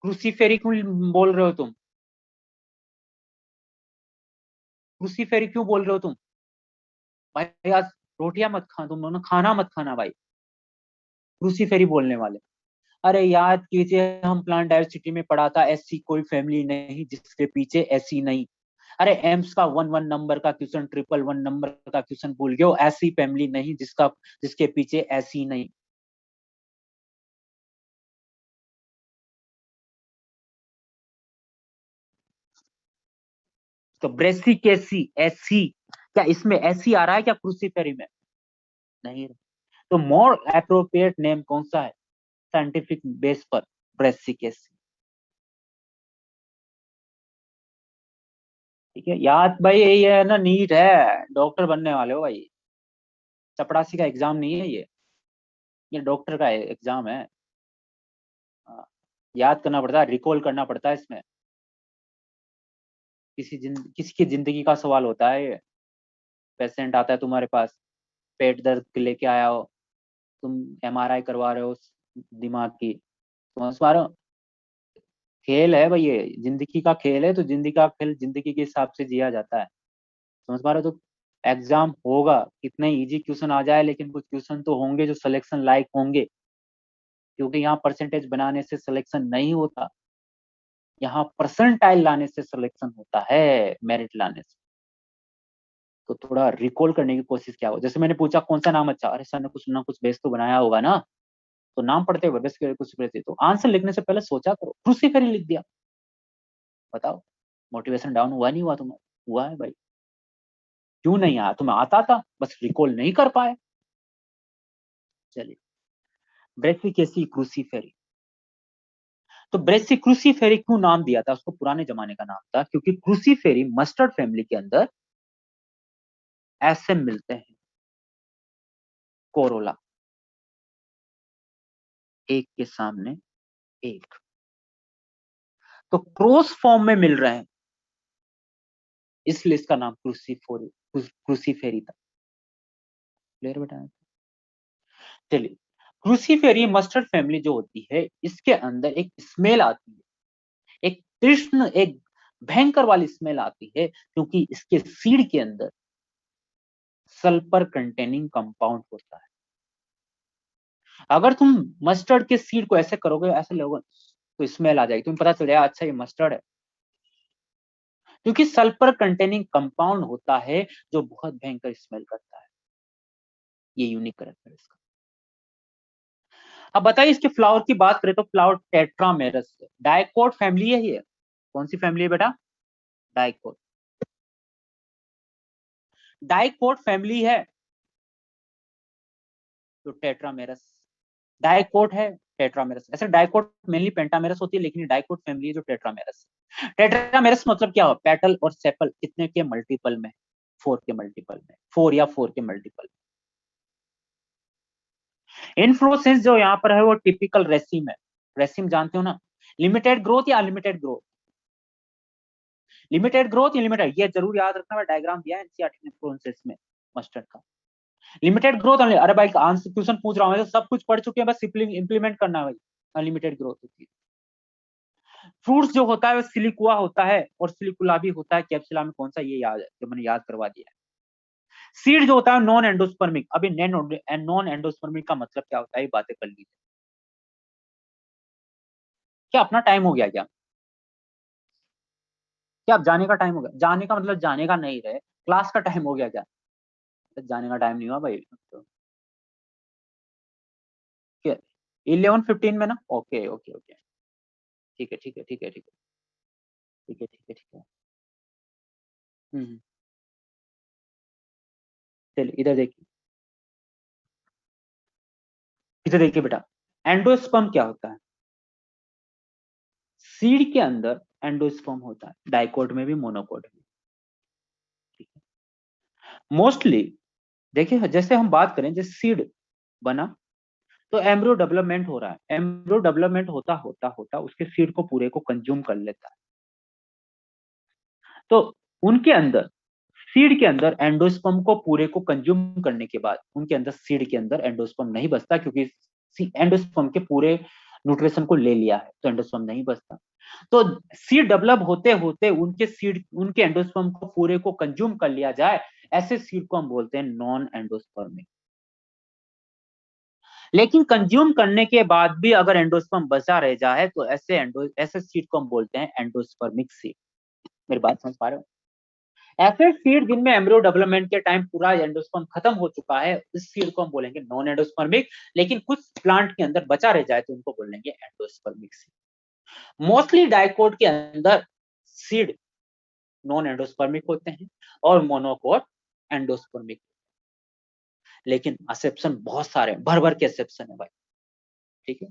क्रूसीफेरी क्यों बोल रहे हो तुम? क्रूसीफेरी क्यों बोल रहे हो तुम? भाई आज रोटियां मत खा, तुम दोनों खाना मत खाना भाई, क्रूसीफेरी बोलने वाले। अरे याद कीजिए, हम प्लांट डाइवर्सिटी में पढ़ा था, ऐसी कोई फैमिली नहीं जिसके पीछे ऐसी नहीं। अरे एम्स का 1 1 नंबर का क्वेश्चन, 1 1 1 नंबर का क्वेश्चन भूल गए हो, ऐसी फैमिली नहीं जिसका जिसके पीछे ऐसी नहीं। तो ब्रेसिकेसी ऐसी, क्या इसमें ऐसी आ रहा है क्या क्रूसीफेरी में? नहीं। तो मोर अप्रोप्रिएट नेम कौन सा है साइंटिफिक बेस पर? ब्रेसिकेसी। ठीक है याद भाई, ये है ना, नीट है, डॉक्टर बनने वाले हो भाई, चपड़ासी का एग्जाम नहीं है ये डॉक्टर का एग्जाम है। हाँ, याद करना पड़ता है, रिकॉल करना पड़ता है इसमें, किसी की जिंदगी का सवाल होता है ये। पेशेंट आता है तुम्हारे पास, पेट दर्द के लेके आया हो, तुम एमआरआई करवा रहे हो दिमाग की, समझ पा रहे हो? खेल है भाई, ये जिंदगी का खेल है, तो जिंदगी का खेल जिंदगी के हिसाब से जिया जाता है, समझ पा रहे हो? तो एग्जाम होगा, कितने इजी क्वेश्चन आ जाए, लेकिन कुछ क्वेश्चन तो होंगे जो सिलेक्शन लायक होंगे, क्योंकि यहाँ परसेंटेज बनाने से सिलेक्शन नहीं होता, यहाँ परसेंटाइल लाने से सिलेक्शन होता है, मेरिट लाने से। तो थोड़ा रिकॉल करने की कोशिश क्या हो, जैसे मैंने पूछा कौन सा नाम अच्छा, अरे सर ने कुछ ना कुछ बेस तो बनाया होगा ना, तो नाम पढ़ते हुए बेस कुछ बेस, तो आंसर लिखने से पहले सोचा करो, क्रूसीफेरी लिख दिया, बताओ मोटिवेशन डाउन हुआ नहीं हुआ तुम्हें? हुआ है भाई। क्यों नहीं आया? तुम्हें आता था, बस रिकॉल नहीं कर पाए। चलिए, ब्रेफिकेसी क्रूसीफेरी। तो ब्रेसी क्रूसीफेरी क्यों नाम दिया था उसको? पुराने जमाने का नाम था, क्योंकि क्रूसीफेरी मस्टर्ड फैमिली के अंदर ऐसे मिलते हैं, कोरोला, एक के सामने एक, तो क्रॉस फॉर्म में मिल रहे हैं, इसलिए इसका नाम क्रूसीफेरी था। क्लियर बेटा? चलिए, क्रूसीफेरी मस्टर्ड फैमिली जो होती है, इसके अंदर एक स्मेल आती है, एक तीक्ष्ण, एक भयंकर वाली स्मेल आती है, क्योंकि इसके सीड के अंदर सल्फर कंटेनिंग कंपाउंड होता है। अगर तुम मस्टर्ड के सीड को ऐसे करोगे, ऐसे लोगे, तो स्मेल आ जाएगी, तुम्हें पता चल जाएगा अच्छा ये मस्टर्ड है, क्योंकि सल्फर कंटेनिंग कंपाउंड होता है जो बहुत भयंकर स्मेल करता है। ये यूनिक करेक्टर है इसका। अब बताइए, इसके फ्लावर की बात करें तो फ्लावर टेट्रामेरस है, डाइकोट फैमिली है ये। कौन सी फैमिली है बेटा? डाइकोट। डाइकोट फैमिली है तो टेट्रामेरस, डाइकोट है टेट्रामेरस। ऐसे डाइकोट मेनली पेंटामेरस होती है, लेकिन डाइकोट फैमिली है जो टेट्रामेरस। टेट्रामेरस मतलब क्या हो? पेटल और सेपल कितने के मल्टीपल में? 4 के मल्टीपल में, 4 या 4 के मल्टीपल। इन्फ्लोरेसेंस जो यहाँ पर है वो टिपिकल रेसिम है। रेसिम जानते हो ना? लिमिटेड ग्रोथ या अनलिमिटेड ग्रोथ? लिमिटेड ग्रोथ या लिमिटेड, ये जरूर याद रखना, मैं डायग्राम दिया है एनसीईआरटी ने प्रोसेस में मस्टर्ड का। लिमिटेड ग्रोथ, अरे भाई आंसर क्वेश्चन पूछ रहा हूँ, तो सब कुछ पढ़ चुके हैं, बस इंप्लीमेंट करना है भाई। अनलिमिटेड ग्रोथ होती है। फ्रूट्स जो होता है वो सिलिकुआ होता है, और सिलिकुला भी होता है कैप्सुला में, कौन सा ये याद है, जो मैंने याद करवा दिया है। सीड जो होता है नॉन एंडोस्पर्मिक। अभी नॉन एंडोस्पर्मिक का मतलब क्या होता है, ये बातें कर लीजिए। क्या अपना टाइम हो गया क्या? क्या अब जाने का टाइम हो गया? जाने का मतलब जाने का नहीं रहे, क्लास का टाइम हो गया क्या? जाने का टाइम नहीं हुआ भाई। तो 11:15 में ना? ओके ओके ओके, ठीक है ठीक है ठीक है ठीक है ठीक है ठीक है ठीक है। हम्म। चलिए इधर देखिए, इधर देखिए बेटा, एंडोस्पर्म क्या होता है? सीड के अंदर एंडोस्पर्म होता है, डाइकोट में भी मोनोकोट में। ठीक है, मोस्टली देखिए, जैसे हम बात करें, जैसे सीड बना तो एम्ब्रियो डेवलपमेंट हो रहा है, एम्ब्रियो डेवलपमेंट होता होता होता उसके सीड को पूरे को कंज्यूम कर लेता है। तो उनके अंदर, सीड के अंदर एंडोस्पर्म को पूरे को कंज्यूम करने के बाद उनके अंदर, सीड के अंदर एंडोस्पर्म नहीं बचता, क्योंकि एंडोस्पर्म के पूरे न्यूट्रिशन को ले लिया है, तो एंडोस्पर्म नहीं बचता। तो सीड डेवलप होते होते उनके सीड, उनके एंडोस्पर्म को पूरे को कंज्यूम कर लिया जाए, ऐसे सीड को हम बोलते हैं नॉन एंडोस्पर्मिक। लेकिन कंज्यूम करने के बाद भी अगर एंडोस्पर्म बचा रह जाए, तो ऐसे सीड को हम बोलते हैं एंडोस्पर्मिक सीड। मेरी बात समझ पा रहे हो? ऐसे सीड जिनमें एम्ब्रियो डेवलपमेंट के टाइम पूरा एंडोस्पर्म खत्म हो चुका है, इस सीड को हम बोलेंगे नॉन एंडोस्पर्मिक। लेकिन कुछ प्लांट के अंदर बचा रह जाए तो उनको बोलेंगे एंडोस्पर्मिक सीड। मोस्टली डाइकोट के अंदर सीड नॉन एंडोस्पर्मिक होते हैं और मोनोकोट एंडोस्पर्मिक। लेकिन एक्सेप्शन बहुत सारे, भर भर के एक्सेप्शन है भाई। ठीक है,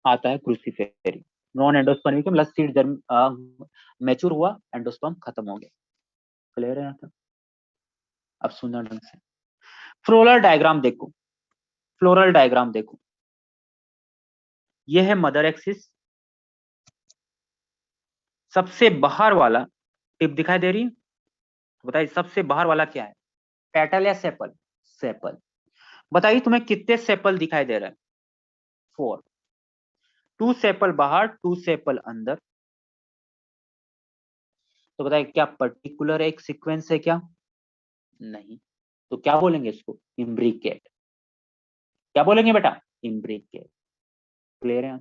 आता है क्रूसीफेरी, नॉन एंडोस्पर्मिक मतलब सीड जर्म मैच्योर हुआ, एंडोस्पर्म खत्म हो गया। क्लियर है यहाँ तक? अब सुनना ढंग से। फ्लोरल डायग्राम देखो, फ्लोरल डायग्राम देखो, यह है मदर एक्सिस, सबसे बाहर वाला टिप दिखाई दे रही है, बताइए सबसे बाहर वाला क्या है, पेटल या सेपल? सेपल। बताइए तुम्हें कितने सेपल दिखाई दे रहे हैं? 4। 2 सेपल बाहर, 2 सेपल अंदर। तो बताइए क्या पर्टिकुलर एक सीक्वेंस है क्या? नहीं। तो क्या बोलेंगे इसको? इम्ब्रिकेट। क्या बोलेंगे बेटा? इम्ब्रिकेट। क्लियर है?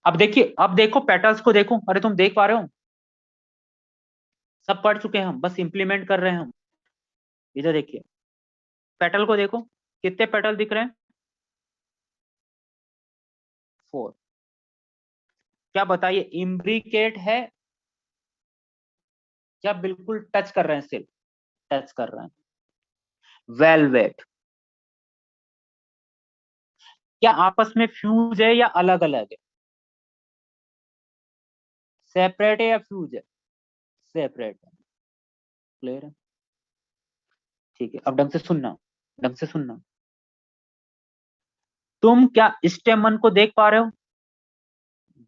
अब देखिए, अब देखो पेटल्स को देखो, अरे तुम देख पा रहे हो? सब पढ़ चुके हैं हम, बस इंप्लीमेंट कर रहे हैं हम। इधर देखिए, पेटल को देखो, कितने पेटल दिख रहे हैं? 4। क्या बताइए इम्ब्रिकेट है क्या बिल्कुल टच कर रहे हैं? सिर्फ टच कर रहे हैं। वेलवेट। क्या आपस में फ्यूज है या अलग अलग है? सेपरेट है या फ्यूज है? सेपरेट है। क्लियर है? ठीक है, अब ढंग से सुनना, ढंग से सुनना। तुम क्या स्टेमन को देख पा रहे हो?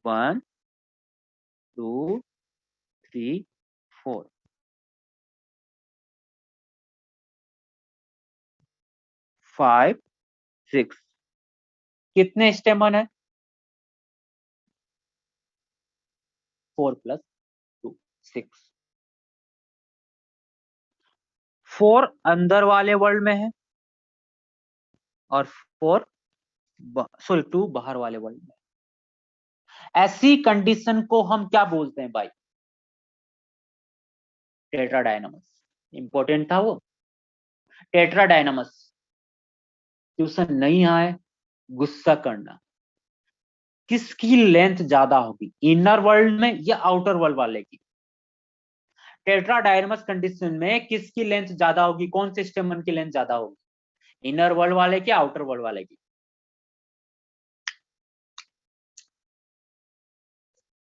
1 2 3 4 5 6। कितने स्टेमन है? 4 + 2 6। 4 अंदर वाले वर्ल्ड में है और 4 सॉरी 2 बाहर वाले वर्ल्ड में। ऐसी कंडीशन को हम क्या बोलते हैं भाई? टेट्राडायनामस। इंपॉर्टेंट था वो, टेट्राडायनामस। ट्यूशन नहीं आए, गुस्सा करना। किसकी लेंथ ज्यादा होगी, इनर वर्ल्ड में या आउटर वर्ल्ड वाले की? टेट्राडायनामस कंडीशन में किसकी लेंथ ज्यादा होगी, कौन से स्टेमन की लेंथ ज्यादा होगी? इनर वर्ल्ड वाले की, आउटर वर्ल्ड वाले की?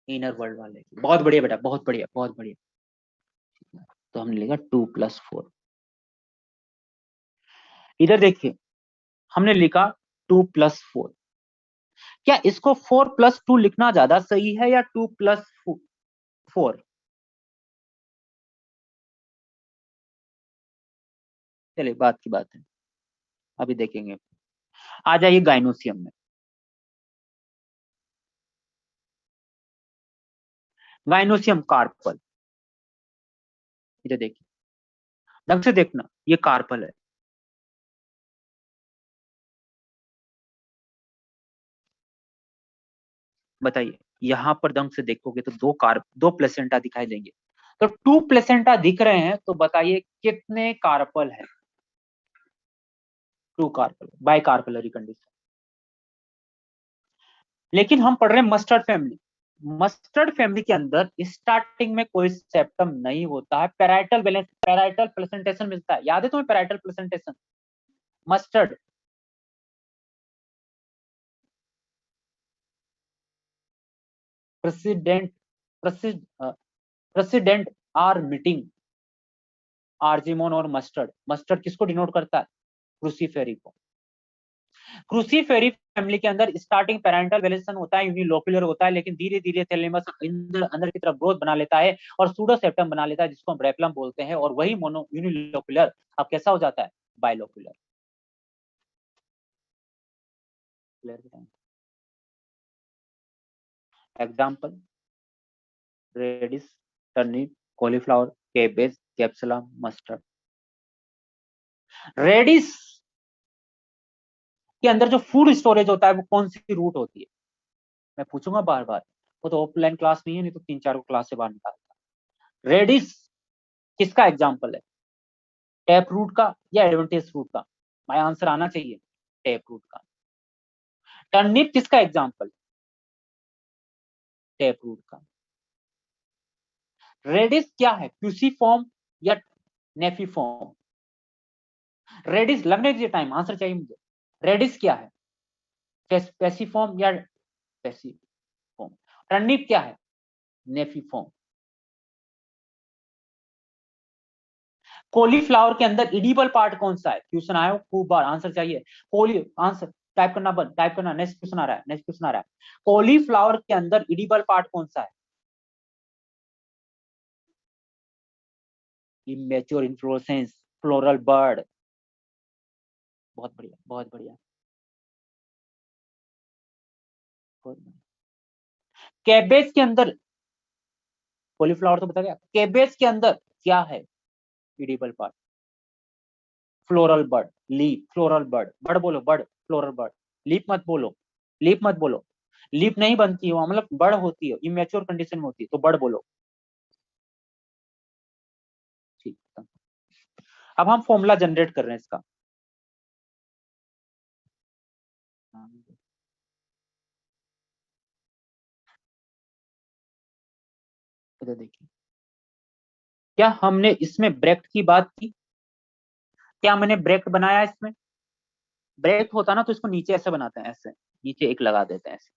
इनर वर्ल्ड वाले की। बहुत बढ़िया बेटा, बहुत बढ़िया, बहुत बढ़िया। तो हमने लिखा 2 + 4। इधर देखिए, हमने लिखा 2 + 4। क्या इसको 4 + 2 लिखना ज्यादा सही है या 2 + 4? चलिए बात की बात है, अभी देखेंगे। आ जाइए गाइनोसियम में। Gynoecium carpel. इधर देखिए, ढंग से देखना, ये कार्पल है। बताइए, यहां पर ढंग से देखोगे तो दो प्लेसेंटा दिखाई देंगे। तो 2 प्लेसेंटा दिख रहे हैं, तो बताइए कितने कार्पल है? 2 कार्पल, बाय कार्पलरी कंडीशन। लेकिन हम पढ़ रहे हैं मस्टर्ड फैमिली। मस्टर्ड फैमिली के अंदर स्टार्टिंग में कोई सेप्टम नहीं होता है, पैराइटल बैलेंस, पैराइटल प्लेसेंटेशन मिलता है। याद है तुम्हें parietal placentation? Mustard. President, president are meeting. Argemone और मस्टर्ड। मस्टर्ड किसको डिनोट करता है? क्रूसीफेरी को। क्रूसीफेरी फैमिली के अंदर स्टार्टिंग पैरेंटल वेलिएशन होता है, यूनिलोकुलर होता है, लेकिन धीरे धीरे थैलेमस अंदर की तरफ ग्रोथ बना लेता है और सूडोसेप्टम बना लेता है, जिसको हम रेपलम बोलते हैं, और वही मोनो यूनिलोकुलर अब कैसा हो जाता है? Bilocular. Example, radish, turnip, cauliflower, cabbage, capsicum, mustard. Radish के अंदर जो फूड स्टोरेज होता है वो कौन सी रूट होती है? मैं पूछूंगा बार बार, वो तो ऑफलाइन क्लास नहीं है, नहीं तो 3-4 क्लास से बाहर निकालता। रेडिस किसका एग्जाम्पल है? टैप रूट का या एडवेंटेज रूट का? भाई आंसर आना चाहिए, टैप रूट का। टर्निप किसका एग्जाम्पल? टैप रूट का। रेडिस क्या है, क्यूसीफॉर्म या नेफीफॉर्म? रेडिस लगने दीजिए टाइम, आंसर चाहिए मुझे। रेडिस क्या है, पेसिफॉर्म या पेसिफॉर्म? टर्निप क्या है? नेफीफॉर्म। कॉलीफ्लावर के अंदर इडिबल पार्ट कौन सा है? क्वेश्चन आया खूब बार, आंसर चाहिए। कोली आंसर टाइप करना बंद, टाइप करना, नेक्स्ट क्वेश्चन आ रहा है, नेक्स्ट क्वेश्चन आ रहा है। कॉलीफ्लावर के अंदर इडिबल पार्ट कौन सा है? Immature inflorescence, floral bird. बहुत बढ़िया, बहुत बढ़िया, बहुत बढ़िया। कैबेज के अंदर, कॉलीफ्लावर तो बता गया, कैबेज के अंदर क्या है edible part? Floral bird, leaf, floral bird, bird बोलो, बर्ड, फ्लोरल बर्ड, लीफ मत बोलो, लीफ मत बोलो, लीफ नहीं बनती है, मतलब बर्ड होती है, इमेच्योर कंडीशन में होती है, तो बर्ड बोलो। ठीक है। अब हम फॉर्मूला जनरेट कर रहे हैं इसका। इधर देखिए, क्या हमने इसमें ब्रैकेट की बात की? क्या मैंने ब्रैकेट बनाया इसमें? ब्रैकेट होता ना तो इसको नीचे ऐसे बनाते हैं, ऐसे नीचे एक लगा देते हैं ऐसे।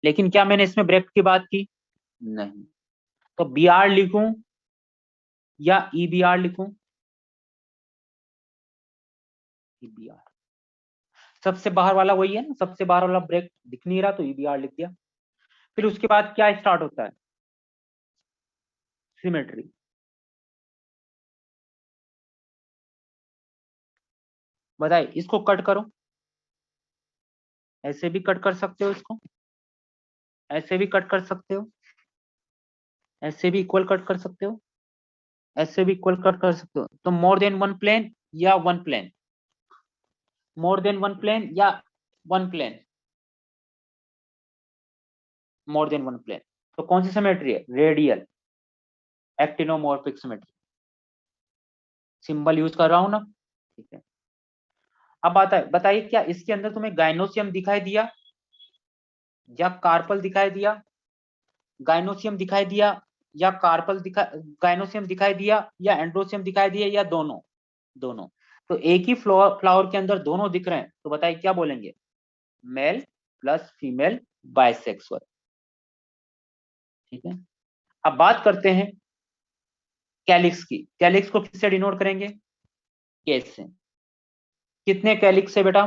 लेकिन क्या मैंने इसमें ब्रैकेट की बात की? नहीं। तो बी आर लिखूं या ई बी आर लिखूं? ई बी आर, सबसे बाहर वाला वही है ना, सबसे बाहर वाला ब्रैकेट दिख नहीं रहा तो ई बी आर लिख दिया। फिर उसके बाद क्या स्टार्ट होता है? सिमेट्री। बताइए, इसको कट करो, ऐसे भी कट कर सकते हो इसको, ऐसे भी कट कर सकते हो, ऐसे भी इक्वल कट कर सकते हो, ऐसे भी इक्वल कट कर सकते हो। तो मोर देन वन प्लेन या one plane? More than one plane या one plane? More than one plane. तो कौन सी सिमेट्री है? Radial actinomorphic symmetry. Symbol use कर रहा हूं ना? ठीक है। अब आता है, बताइए क्या इसके अंदर तुम्हें गाइनोसियम दिखाई दिया या कार्पल दिखाई दिया? गाइनोसियम दिखाई दिया या कार्पल गाइनोसियम दिखाई दिया या एंड्रोसियम दिखाई दिया या दोनों? दोनों। तो एक ही फ्लावर के अंदर दोनों दिख रहे हैं, तो बताइए क्या बोलेंगे? Male plus female bisexual. ठीक है। अब बात करते हैं कैलिक्स की। कैलिक्स को किससे डिनोट करेंगे? केस से। कितने कैलिक्स है बेटा?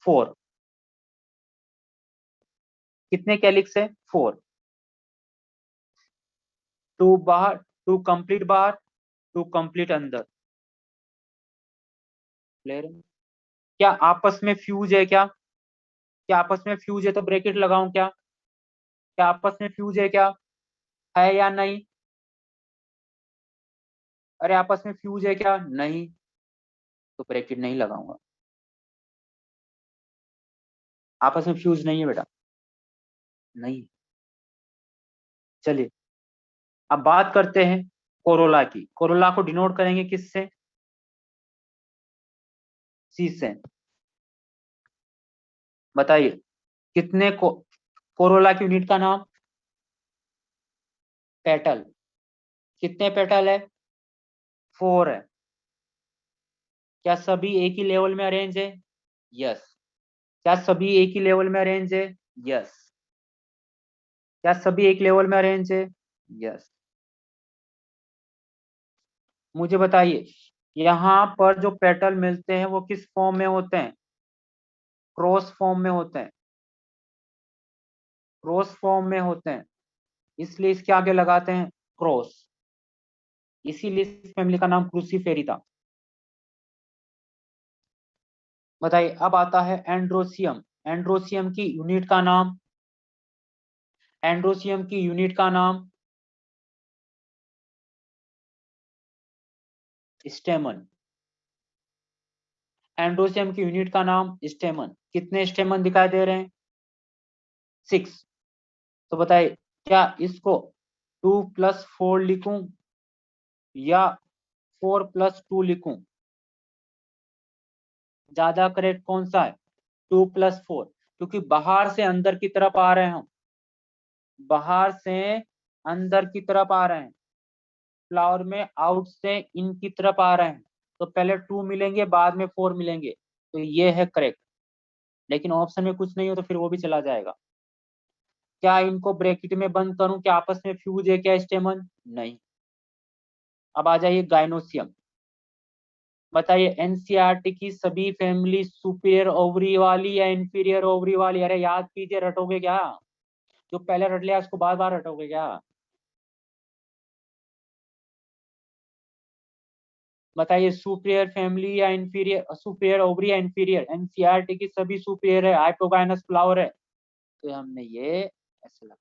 4। कितने कैलिक्स है? 4। 2 बाहर, 2 कंप्लीट बाहर, 2 कंप्लीट अंदर। क्लियर है? क्या आपस में फ्यूज है क्या? क्या आपस में फ्यूज है तो ब्रैकेट लगाऊं क्या? क्या आपस में फ्यूज है क्या? है या नहीं? अरे आपस में फ्यूज है क्या? नहीं, तो ब्रैकेट नहीं लगाऊंगा। आपस में फ्यूज नहीं है बेटा, नहीं। चलिए, अब बात करते हैं कोरोला की। कोरोला को डिनोट करेंगे किससे? सी से। बताइए कितने कोरोला की यूनिट का नाम? पेटल। कितने पेटल है? 4 है। क्या सभी एक ही लेवल में अरेंज है? यस। क्या सभी एक ही लेवल में अरेंज है? यस। क्या सभी एक लेवल में अरेंज है? यस। मुझे बताइए, यहाँ पर जो पेटल मिलते हैं वो किस फॉर्म में होते हैं? क्रॉस फॉर्म में होते हैं, क्रॉस फॉर्म में होते हैं, इसलिए इसके आगे लगाते हैं क्रॉस। इसीलिए इस फैमिली का नाम क्रूसीफेरी था। बताइए, अब आता है एंड्रोसियम। एंड्रोसियम की यूनिट का नाम? एंड्रोसियम की यूनिट का नाम? स्टेमन। एंड्रोसियम की यूनिट का नाम स्टेमन। कितने स्टेमन दिखाई दे रहे हैं? 6। तो बताइए, क्या इसको 2+4 लिखूं या 4+2 लिखूं? ज्यादा करेक्ट कौन सा है? 2+4, क्योंकि बाहर से अंदर की तरफ आ रहे हैं हम, बाहर से अंदर की तरफ आ रहे हैं, फ्लावर में आउट से इन की तरफ आ रहे हैं, तो पहले 2 मिलेंगे बाद में 4 मिलेंगे, तो ये है करेक्ट। लेकिन ऑप्शन में कुछ नहीं हो तो फिर वो भी चला जाएगा। क्या इनको ब्रैकेट में बंद करूं? क्या आपस में फ्यूज है क्या स्टेमन? नहीं। अब आ जाइए गाइनोसियम। बताइए एनसीईआरटी की सभी फैमिली सुपीरियर ओवरी वाली या इंफीरियर ओवरी वाली? अरे याद कीजिए, रटोगे क्या? जो पहले रट लिया उसको बार बार रटोगे क्या? बताइए सुपीरियर फैमिली या इंफीरियर, सुपीरियर ओवरी या इंफीरियर, एनसीईआरटी की सभी सुपीरियर है, हाइपोगाइनस फ्लावर है, तो हमने ये ऐसे लगा।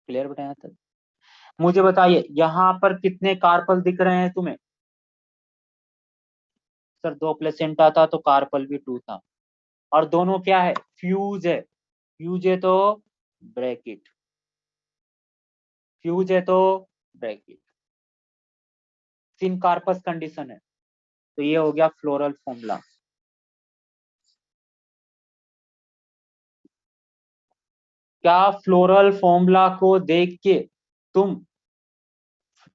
क्लियर बताया था। मुझे बताइए यहाँ पर कितने कार्पल दिख रहे हैं तुम्हें? सर 2 प्लेसेंटा था तो कार्पल भी 2 था, और दोनों क्या है? फ्यूज है। फ्यूज है तो ब्रैकेट, फ्यूज है तो ब्रैकेट, सिनकार्पस कंडीशन है, तो ये हो गया फ्लोरल फॉर्मूला। क्या फ्लोरल फॉर्मूला को देख के तुम,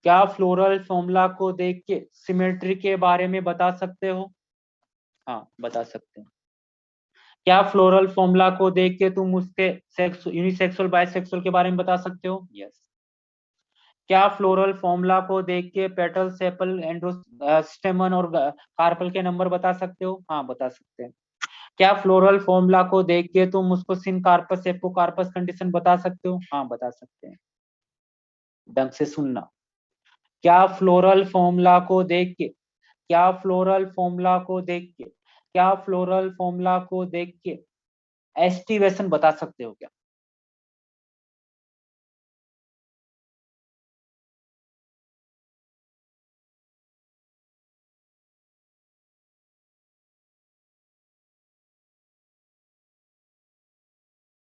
क्या फ्लोरल फॉर्मूला को देख के सिमेट्री के बारे में बता सकते हो? हाँ बता सकते हैं। क्या फ्लोरल फॉर्मूला को देख के तुम उसके सेक्स, यूनिसेक्सुअल बाइसेक्सुअल के बारे में बता सकते हो? यस। क्या फ्लोरल फॉर्मूला को देख के पेटल सेपल एंड्रो स्टेमन और कार्पल के नंबर बता सकते हो? हाँ बता सकते हैं। क्या फ्लोरल फॉर्मूला को देख के तुम उसको सिनकार्पस एपोकार्पस कंडीशन बता सकते हो? हाँ बता सकते हैं। ढंग से सुनना। क्या फ्लोरल फॉर्मूला को देख के, क्या फ्लोरल फॉर्मूला को देख के, क्या फ्लोरल फॉर्मूला को देख के एस्टिवेशन बता सकते हो क्या?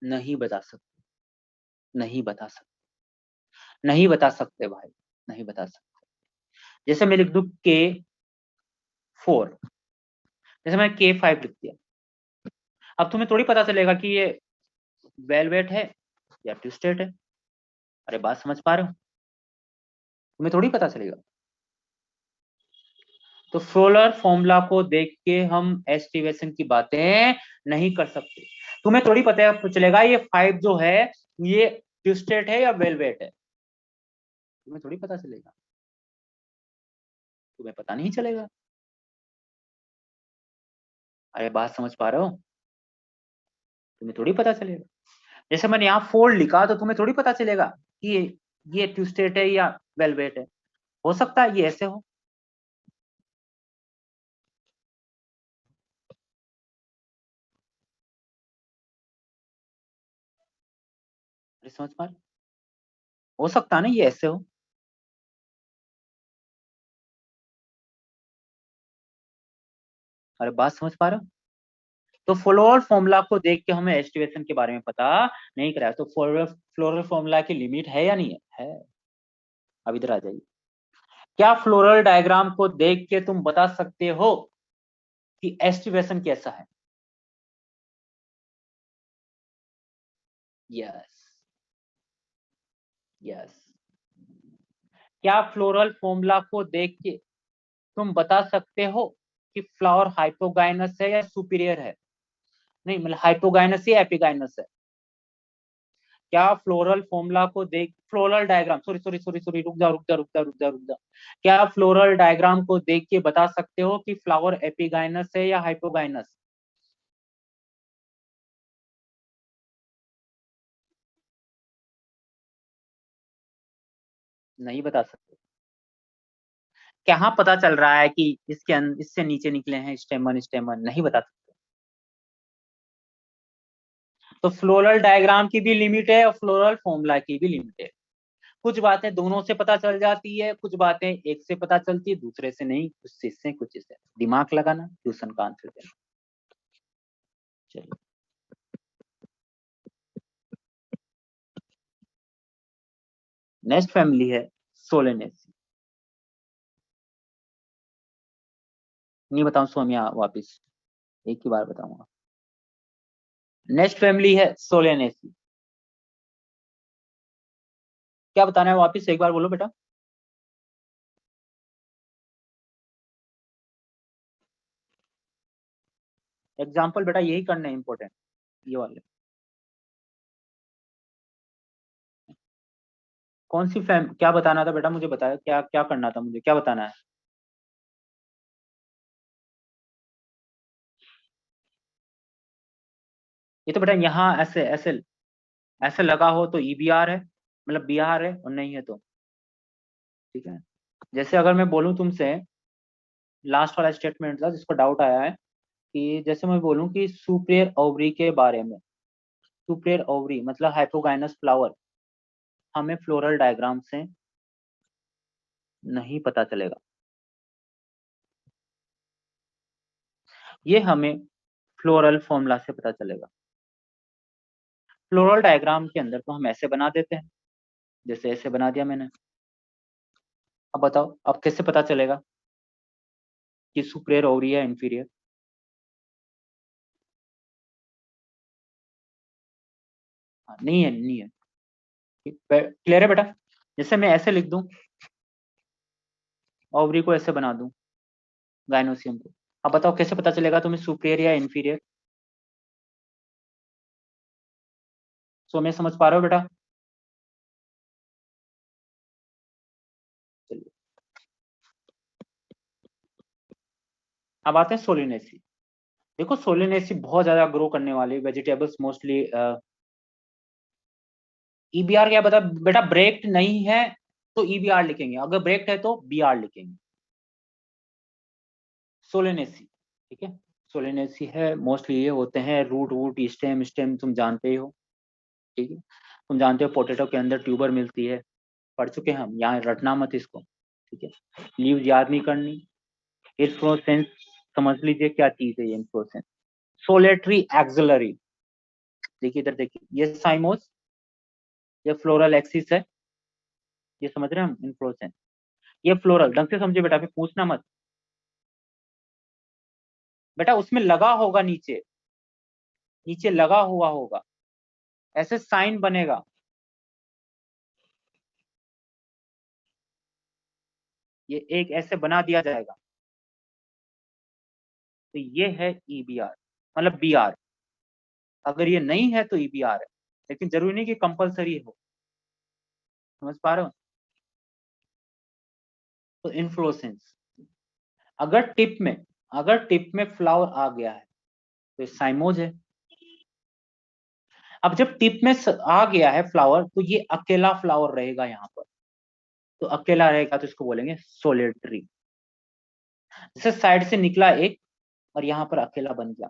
नहीं बता सकते, नहीं बता सकते, नहीं बता सकते भाई, नहीं बता सकते। जैसे मैं लिख दूं K4, जैसे मैं K5 लिख दिया, अब तुम्हें थोड़ी पता चलेगा कि ये वेलवेट है या ट्विस्टेड है। अरे बात समझ पा रहे हो? तुम्हें थोड़ी पता चलेगा। तो फ्लोरल फॉर्मूला को देख के हम एस्टिवेशन की बातें नहीं कर सकते। तुम्हें थोड़ी पता चलेगा ये 5 जो है ये ट्विस्टेड है या वेलवेट है, तुम्हें थोड़ी पता चलेगा, तुम्हें पता नहीं चलेगा। अरे बात समझ पा रहे हो? तुम्हें थोड़ी पता चलेगा। जैसे मैंने यहाँ फोल्ड लिखा तो तुम्हें थोड़ी पता चलेगा कि ये ट्विस्टेड है या वेलवेट है। हो सकता है ये ऐसे हो। अरे समझ पा रहे हो सकता है ना ये ऐसे हो। अरे बात समझ पा रहे हो? तो फ्लोरल फॉर्मूला को देख के हमें एस्टिवेशन के बारे में पता नहीं कराया, तो फ्लोरल फॉर्मूला की लिमिट है या नहीं है? अब इधर आ जाइए। क्या फ्लोरल डायग्राम को देख के तुम बता सकते हो कि एस्टिवेशन कैसा है? Yes, yes. क्या फ्लोरल फॉर्मूला को देख के तुम बता सकते हो कि फ्लावर हाइपोगाइनस है या सुपीरियर है? नहीं मतलब हाइपोगाइनस या एपिगाइनस है? क्या फ्लोरल फॉर्मूला को देख, floral diagram, sorry sorry sorry sorry, रुक जा रुक जा रुक जा रुक जा रुक जा। क्या फ्लोरल डायग्राम को देख के बता सकते हो कि फ्लावर एपिगाइनस है या हाइपोगाइनस? नहीं बता सकते। कहाँ पता चल रहा है कि इससे नीचे निकले हैं स्टेमन, स्टेमन नहीं बता सकते। तो फ्लोरल डायग्राम की भी लिमिट है और फ्लोरल फॉर्मूला की भी लिमिट है। कुछ बातें दोनों से पता चल जाती है, कुछ बातें एक से पता चलती है, दूसरे से नहीं, कुछ इससे कुछ इससे। दिमाग लगाना, ट्यूशन का आंसर देना। चलिए नेक्स्ट फैमिली है सोलेनेसी। नहीं बताऊं सोमिया वापिस, एक ही बार बताऊंगा। नेक्स्ट फैमिली है सोलेनेसी। क्या बताना है वापिस एक बार बोलो बेटा। एग्जाम्पल बेटा यही करना है इंपॉर्टेंट, ये वाले। कौन सी फैम, क्या बताना था बेटा मुझे बताया, क्या क्या करना था मुझे, क्या बताना है? ये तो बेटा यहाँ ऐसे ऐसे ऐसे लगा हो तो ईबीआर है, मतलब बिहार है, और नहीं है तो ठीक है। जैसे अगर मैं बोलूं तुमसे, लास्ट वाला स्टेटमेंट था जिसको डाउट आया है, कि जैसे मैं बोलूं कि सुपेरियर ओवरी के बारे में, सुपेरियर ओवरी मतलब हाइपोगाइनस फ्लावर, हमें फ्लोरल डायग्राम से नहीं पता चलेगा, ये हमें फ्लोरल फॉर्मूला से पता चलेगा। फ्लोरल डायग्राम के अंदर तो हम ऐसे बना देते हैं, जैसे ऐसे बना दिया मैंने। अब बताओ अब कैसे पता चलेगा कि सुपेरियर ओवरी है इंफीरियर? नहीं है, नहीं है। क्लियर है बेटा? जैसे मैं ऐसे लिख दूं, ओवरी को ऐसे बना दूं, गाइनोसियम को। अब बताओ कैसे पता चलेगा तुम्हें सुपेरियर या इंफीरियर? सो मैं समझ पा रहे हो बेटा? चलिए, अब आते हैं सोलिनेसी। देखो सोलिनेसी बहुत ज्यादा ग्रो करने वाली वेजिटेबल्स मोस्टली। ईबीआर क्या बता बेटा, ब्रेक्ड नहीं है तो ईबीआर लिखेंगे, अगर ब्रेक्ड है तो बीआर लिखेंगे। सोलिनेसी, ठीक है। सोलिनेसी है, मोस्टली ये होते हैं रूट वूट स्टेम, स्टेम तुम जानते ही हो, ठीक है। तुम जानते हो पोटैटो के अंदर ट्यूबर मिलती है, पढ़ चुके हैं हम, यहाँ रटना मत इसको, ठीक है। लीव याद नहीं करनी। इन्फ्लोरेसेंस समझ लीजिए क्या चीज है ये इन्फ्लोरेसेंस। सोलेटरी एक्सिलरी, देखिए इधर देखिए, ये साइमोस, ये फ्लोरल एक्सिस है, ये समझ रहे हैं हम इन्फ्लोरेसेंस। ये फ्लोरल, ढंग से समझिए बेटा, फिर पूछना मत। बेटा उसमें लगा होगा नीचे, नीचे लगा हुआ होगा, ऐसे साइन बनेगा। ये एक ऐसे बना दिया जाएगा, तो ये है ईबीआर, मतलब बीआर। अगर ये नहीं है तो ईबीआर है, लेकिन जरूरी नहीं कि कंपलसरी हो। समझ पा रहे हो? तो इन्फ्लोरेसेंस, अगर टिप में, अगर टिप में फ्लावर आ गया है तो ये साइमोज है। अब जब टिप में आ गया है फ्लावर, तो ये अकेला फ्लावर रहेगा यहाँ पर, तो अकेला रहेगा तो इसको बोलेंगे सोलेटरी। जैसे साइड से निकला एक और यहाँ पर अकेला बन गया,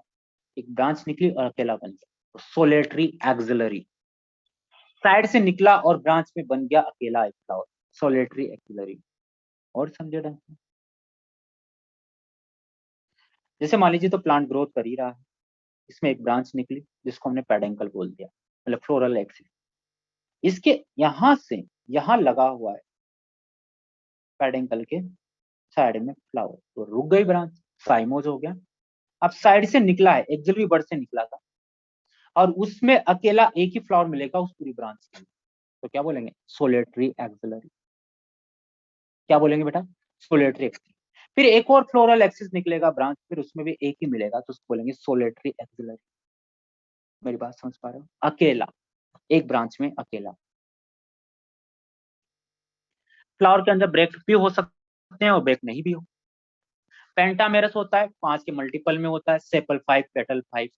एक ब्रांच निकली और अकेला बन गया, तो सोलेटरी एक्सिलरी। साइड से निकला और ब्रांच में बन गया अकेला एक फ्लावर, सोलेटरी एक्सिलरी। और समझे ढंग से? जैसे मान लीजिए तो प्लांट ग्रोथ कर ही रहा है, इसमें एक ब्रांच निकली जिसको हमने पेडेंकल बोल दिया, मतलब फ्लोरल एक्सिस। इसके यहां से यहां लगा हुआ है पेडेंकल के साइड में फ्लावर, तो रुक गई ब्रांच, साइमोज हो गया। अब साइड से निकला है, एक्सिलरी बर्ड से निकला था, और उसमें अकेला एक ही फ्लावर मिलेगा उस पूरी ब्रांच के, तो क्या बोलेंगे? Solitary axillary. क्या बोलेंगे बेटा? Solitary axillary. फिर एक और फ्लोरल एक्सिस निकलेगा ब्रांच, फिर उसमें भी एक ही मिलेगा, तो उसको बोलेंगे सोलेटरी एक्सिलरी। मेरी बात समझ पा रहे हो? अकेला, एक ब्रांच में अकेला। फ्लावर के अंदर ब्रेक भी हो सकते हैं और ब्रेक नहीं भी हो। पेंटामेरस होता है 5 के मल्टीपल में होता है, सेपल 5, पेटल 5।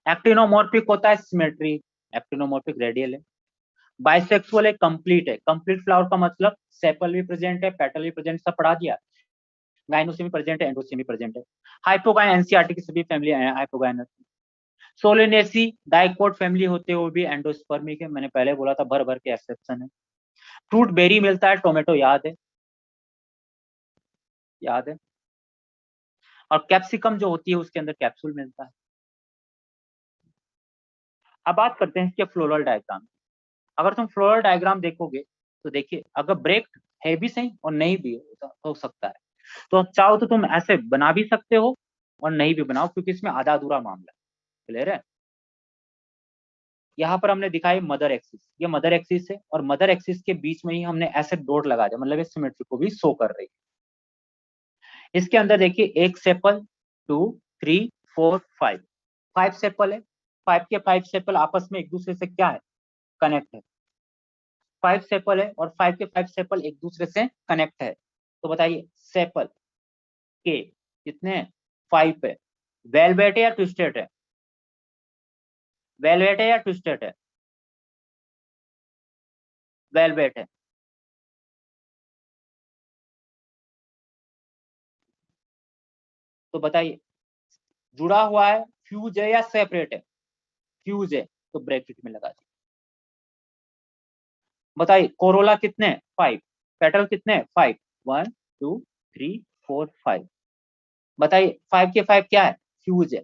एक्टिनोमॉर्फिक होता है सिमेट्री, एक्टिनोमॉर्फिक रेडियल है। बाइसेक्सुअल है, कंप्लीट है। कंप्लीट फ्लावर का मतलब सेपल भी प्रेजेंट है, पेटल भी प्रेजेंट, सब पढ़ा दिया। गाइनोसिम भी प्रेजेंट है, एंडोसिम भी प्रेजेंट है। हाइपोगाइन एनसीईआरटी की सभी family hypogynous. Solanaceae dicot family होते हुए भी एंडोस्पर्मिक है, मैंने पहले बोला था, भर भर के एक्सेप्शन है। फ्रूट बेरी मिलता है, टोमेटो याद है, याद है। और कैप्सिकम जो होती है उसके अंदर कैप्सूल मिलता है। अब बात करते हैं इसके फ्लोरल डायग्राम। अगर तुम फ्लोरल डायग्राम देखोगे तो देखिए, अगर ब्रेक है भी सही और नहीं भी हो सकता है, तो चाहो तो तुम ऐसे बना भी सकते हो और नहीं भी बनाओ, क्योंकि इसमें आधा अधूरा मामला है। क्लियर है? यहाँ पर हमने दिखाई मदर एक्सिस, ये मदर एक्सिस है, और मदर एक्सिस के बीच में ही हमने ऐसे डॉट लगा दिया, मतलब इस सिमेट्री को भी शो कर रही है। इसके अंदर देखिए, एक सेपल, 2, 3, 4, 5, 5 सेपल है। 5 के 5 सेपल आपस में एक दूसरे से क्या है? कनेक्ट है। 5 सेपल है और 5 के 5 सेपल एक दूसरे से कनेक्ट है, तो बताइए सेपल के कितने हैं? 5 है। वेलवेट है या ट्विस्टेड है? वेलवेट है या ट्विस्टेड है? वेलवेट है। तो बताइए जुड़ा हुआ है, फ्यूज है या सेपरेट है? फ्यूज है, तो ब्रैकेट में लगा दिए। बताइए कोरोला कितने? 5। पेटल कितने? 5। 1 2 3 4 5। बताइए 5 के 5 क्या है? फ्यूज है,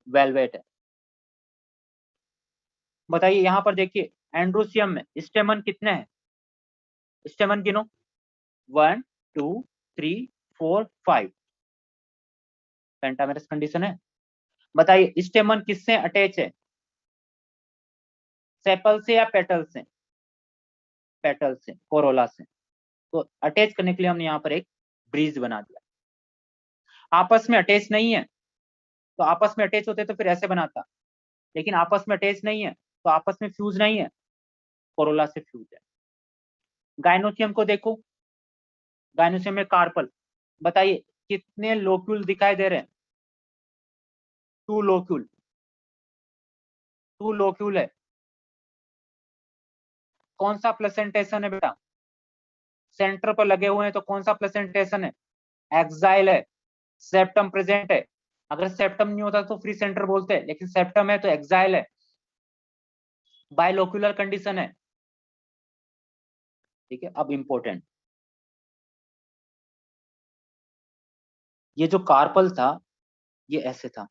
वेलवेट है। बताइए यहाँ पर देखिए एंड्रोसियम में स्टेमन कितने हैं? स्टेमन गिनो। 1 2 3 4 5। पेंटामेरस कंडीशन है। बताइए स्टेमन किससे अटैच है? सेपल से या पेटल से? पेटल से, कोरोला से। तो अटैच करने के लिए हमने यहाँ पर एक ब्रिज बना दिया। आपस में अटैच नहीं है, तो आपस में अटैच होते तो फिर ऐसे बनाता, लेकिन आपस में अटैच नहीं है तो आपस में फ्यूज नहीं है, कोरोला से फ्यूज है। गाइनोसियम को देखो, गाइनोसियम में कार्पल। बताइए कितने लोक्यूल दिखाई दे रहे हैं? 2 लोक्यूल। 2 लोक्यूल है। कौन सा प्लेसेंटेशन है बेटा? सेंटर पर लगे हुए हैं तो कौन सा प्लेसेंटेशन है? एक्साइल है। सेप्टम प्रेजेंट है। अगर सेप्टम नहीं होता तो फ्री सेंटर बोलते हैं, लेकिन सेप्टम है तो एक्साइल है। बायलोक्यूलर कंडीशन है। ठीक है, अब इंपॉर्टेंट, ये जो कार्पल था ये ऐसे था,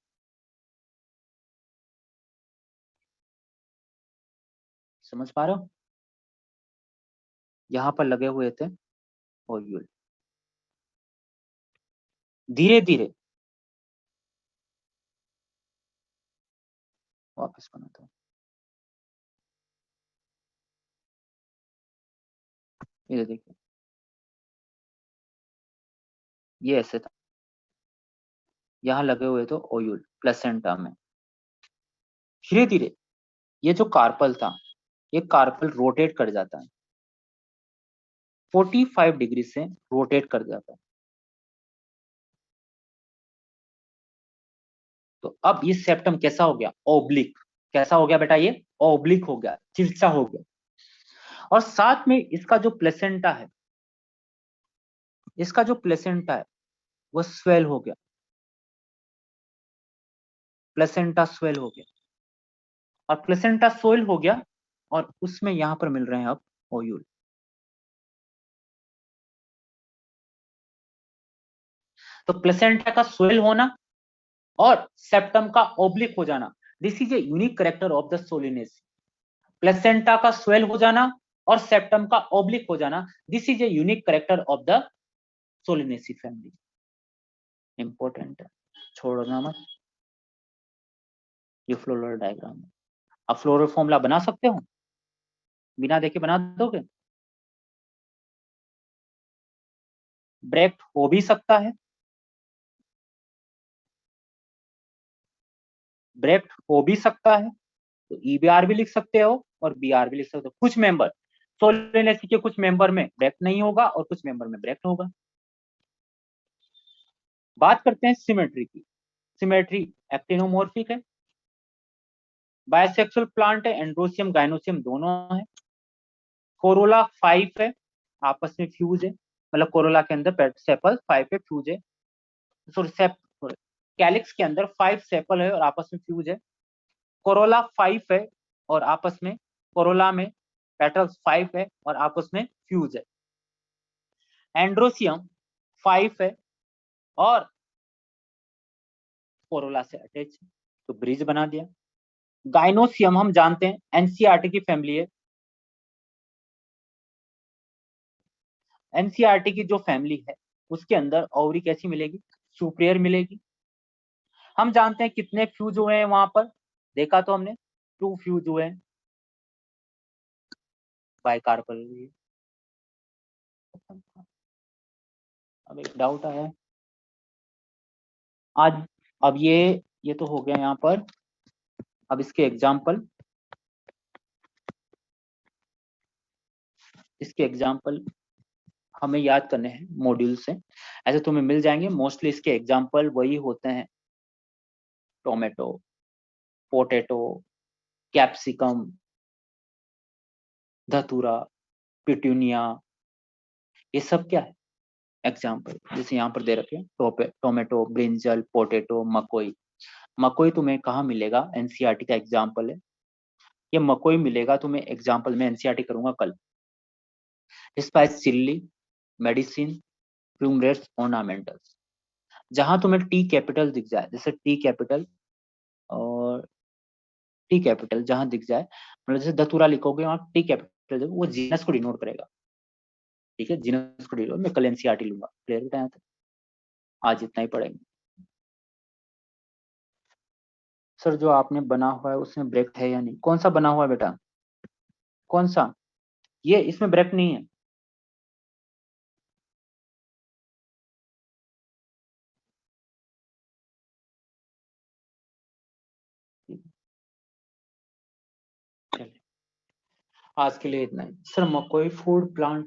समझ पा रहे हो? यहां पर लगे हुए थे ओव्यूल। धीरे धीरे वापस बनाता हूं। ये देखिए, ये ऐसे था, यहाँ लगे हुए थे ओव्यूल प्लेसेंटा में। धीरे धीरे ये जो कार्पल था, ये कार्पल रोटेट कर जाता है, 45 डिग्री से रोटेट कर जाता है। तो अब ये सेप्टम कैसा हो गया? ओब्लिक। कैसा हो गया बेटा? ये ओब्लिक हो गया, तिरछा हो गया। और साथ में इसका जो प्लेसेंटा है, इसका जो प्लेसेंटा है वो स्वेल हो गया, प्लेसेंटा स्वेल हो गया। और प्लेसेंटा स्वेल हो गया और उसमें यहां पर मिल रहे हैं अब ओयूल। तो प्लेसेंटा का स्वेल होना और सेप्टम का ओब्लिक हो जाना, this is a unique character of the Solanaceae. Placenta का स्वेल हो जाना और सेप्टम का ओब्लिक हो जाना, this is a unique character of the Solanaceae family. Important है, छोड़ना मत। ये फ्लोरल डायग्राम है। अब फ्लोरल फॉर्मूला बना सकते हो? बिना देखे बना दोगे? ब्रेक हो भी सकता है, ब्रेक हो भी सकता है, तो ईबीआर भी लिख सकते हो और बीआर भी लिख सकते हो। कुछ मेंबर सोलिनेसी के कुछ मेंबर में ब्रेक नहीं होगा और कुछ मेंबर में ब्रेक होगा। बात करते हैं सिमेट्री की। सिमेट्री एक्टिनोमॉर्फिक है, बायसेक्सुअल प्लांट है, एंड्रोसियम गाइनोसियम दोनों है। कोरोला 5 है, आपस में फ्यूज है, मतलब कोरोला के अंदर सेपल 5 पे फ्यूज है। सॉरी, कैलिक्स के अंदर 5 सेपल है और आपस में फ्यूज है। कोरोला 5 है और आपस में, कोरोला में पेटल्स 5 है और आपस में फ्यूज है। एंड्रोसियम 5 है और कोरोला से अटैच है, तो ब्रिज बना दिया। गाइनोसियम हम जानते हैं एनसीईआरटी की फैमिली है। एनसीईआरटी की जो फैमिली है उसके अंदर ओवरी कैसी मिलेगी? सुपीरियर मिलेगी। हम जानते हैं कितने फ्यूज हुए हैं वहां पर, देखा तो हमने 2 फ्यूज हुए हैं बाइकार्पल। अब एक डाउट आया है आज। अब ये तो हो गया यहाँ पर। अब इसके एग्जाम्पल, इसके एग्जाम्पल हमें याद करने हैं मॉड्यूल से, ऐसे तुम्हें मिल जाएंगे। मोस्टली इसके एग्जाम्पल वही होते हैं, टोमेटो, पोटैटो, कैप्सिकम, धतूरा, पिटूनिया, ये सब क्या है? एग्जाम्पल जैसे यहाँ पर दे रखे हैं, टोमेटो, ब्रिंजल, पोटेटो, मकोई। मकोई तुम्हें कहाँ मिलेगा? एनसीईआरटी का एग्जाम्पल है। ये मकोई मिलेगा तुम्हें एग्जाम्पल में, एनसीईआरटी करूंगा कल। Spice chilli, medicine, fumigatories, ornamentals. जहां तुम्हें टी कैपिटल दिख जाए, जैसे टी कैपिटल और टी कैपिटल जहां दिख जाए, मतलब जैसे दतुरा लिखोगे वहां टी कैपिटल, वो जीनस को डिनोट करेगा। ठीक है, जीनस को डिनोट। मैं कल एनसीईआरटी लूंगा। क्लियर बेटा? यहाँ तक आज इतना ही पढ़ेंगे। सर जो आपने बना हुआ है उसमें ब्रेक है या नहीं? कौन सा बना हुआ है बेटा? कौन सा? ये इसमें ब्रेक नहीं है। चलिए, आज के लिए इतना ही। सर मकोई फूड प्लांट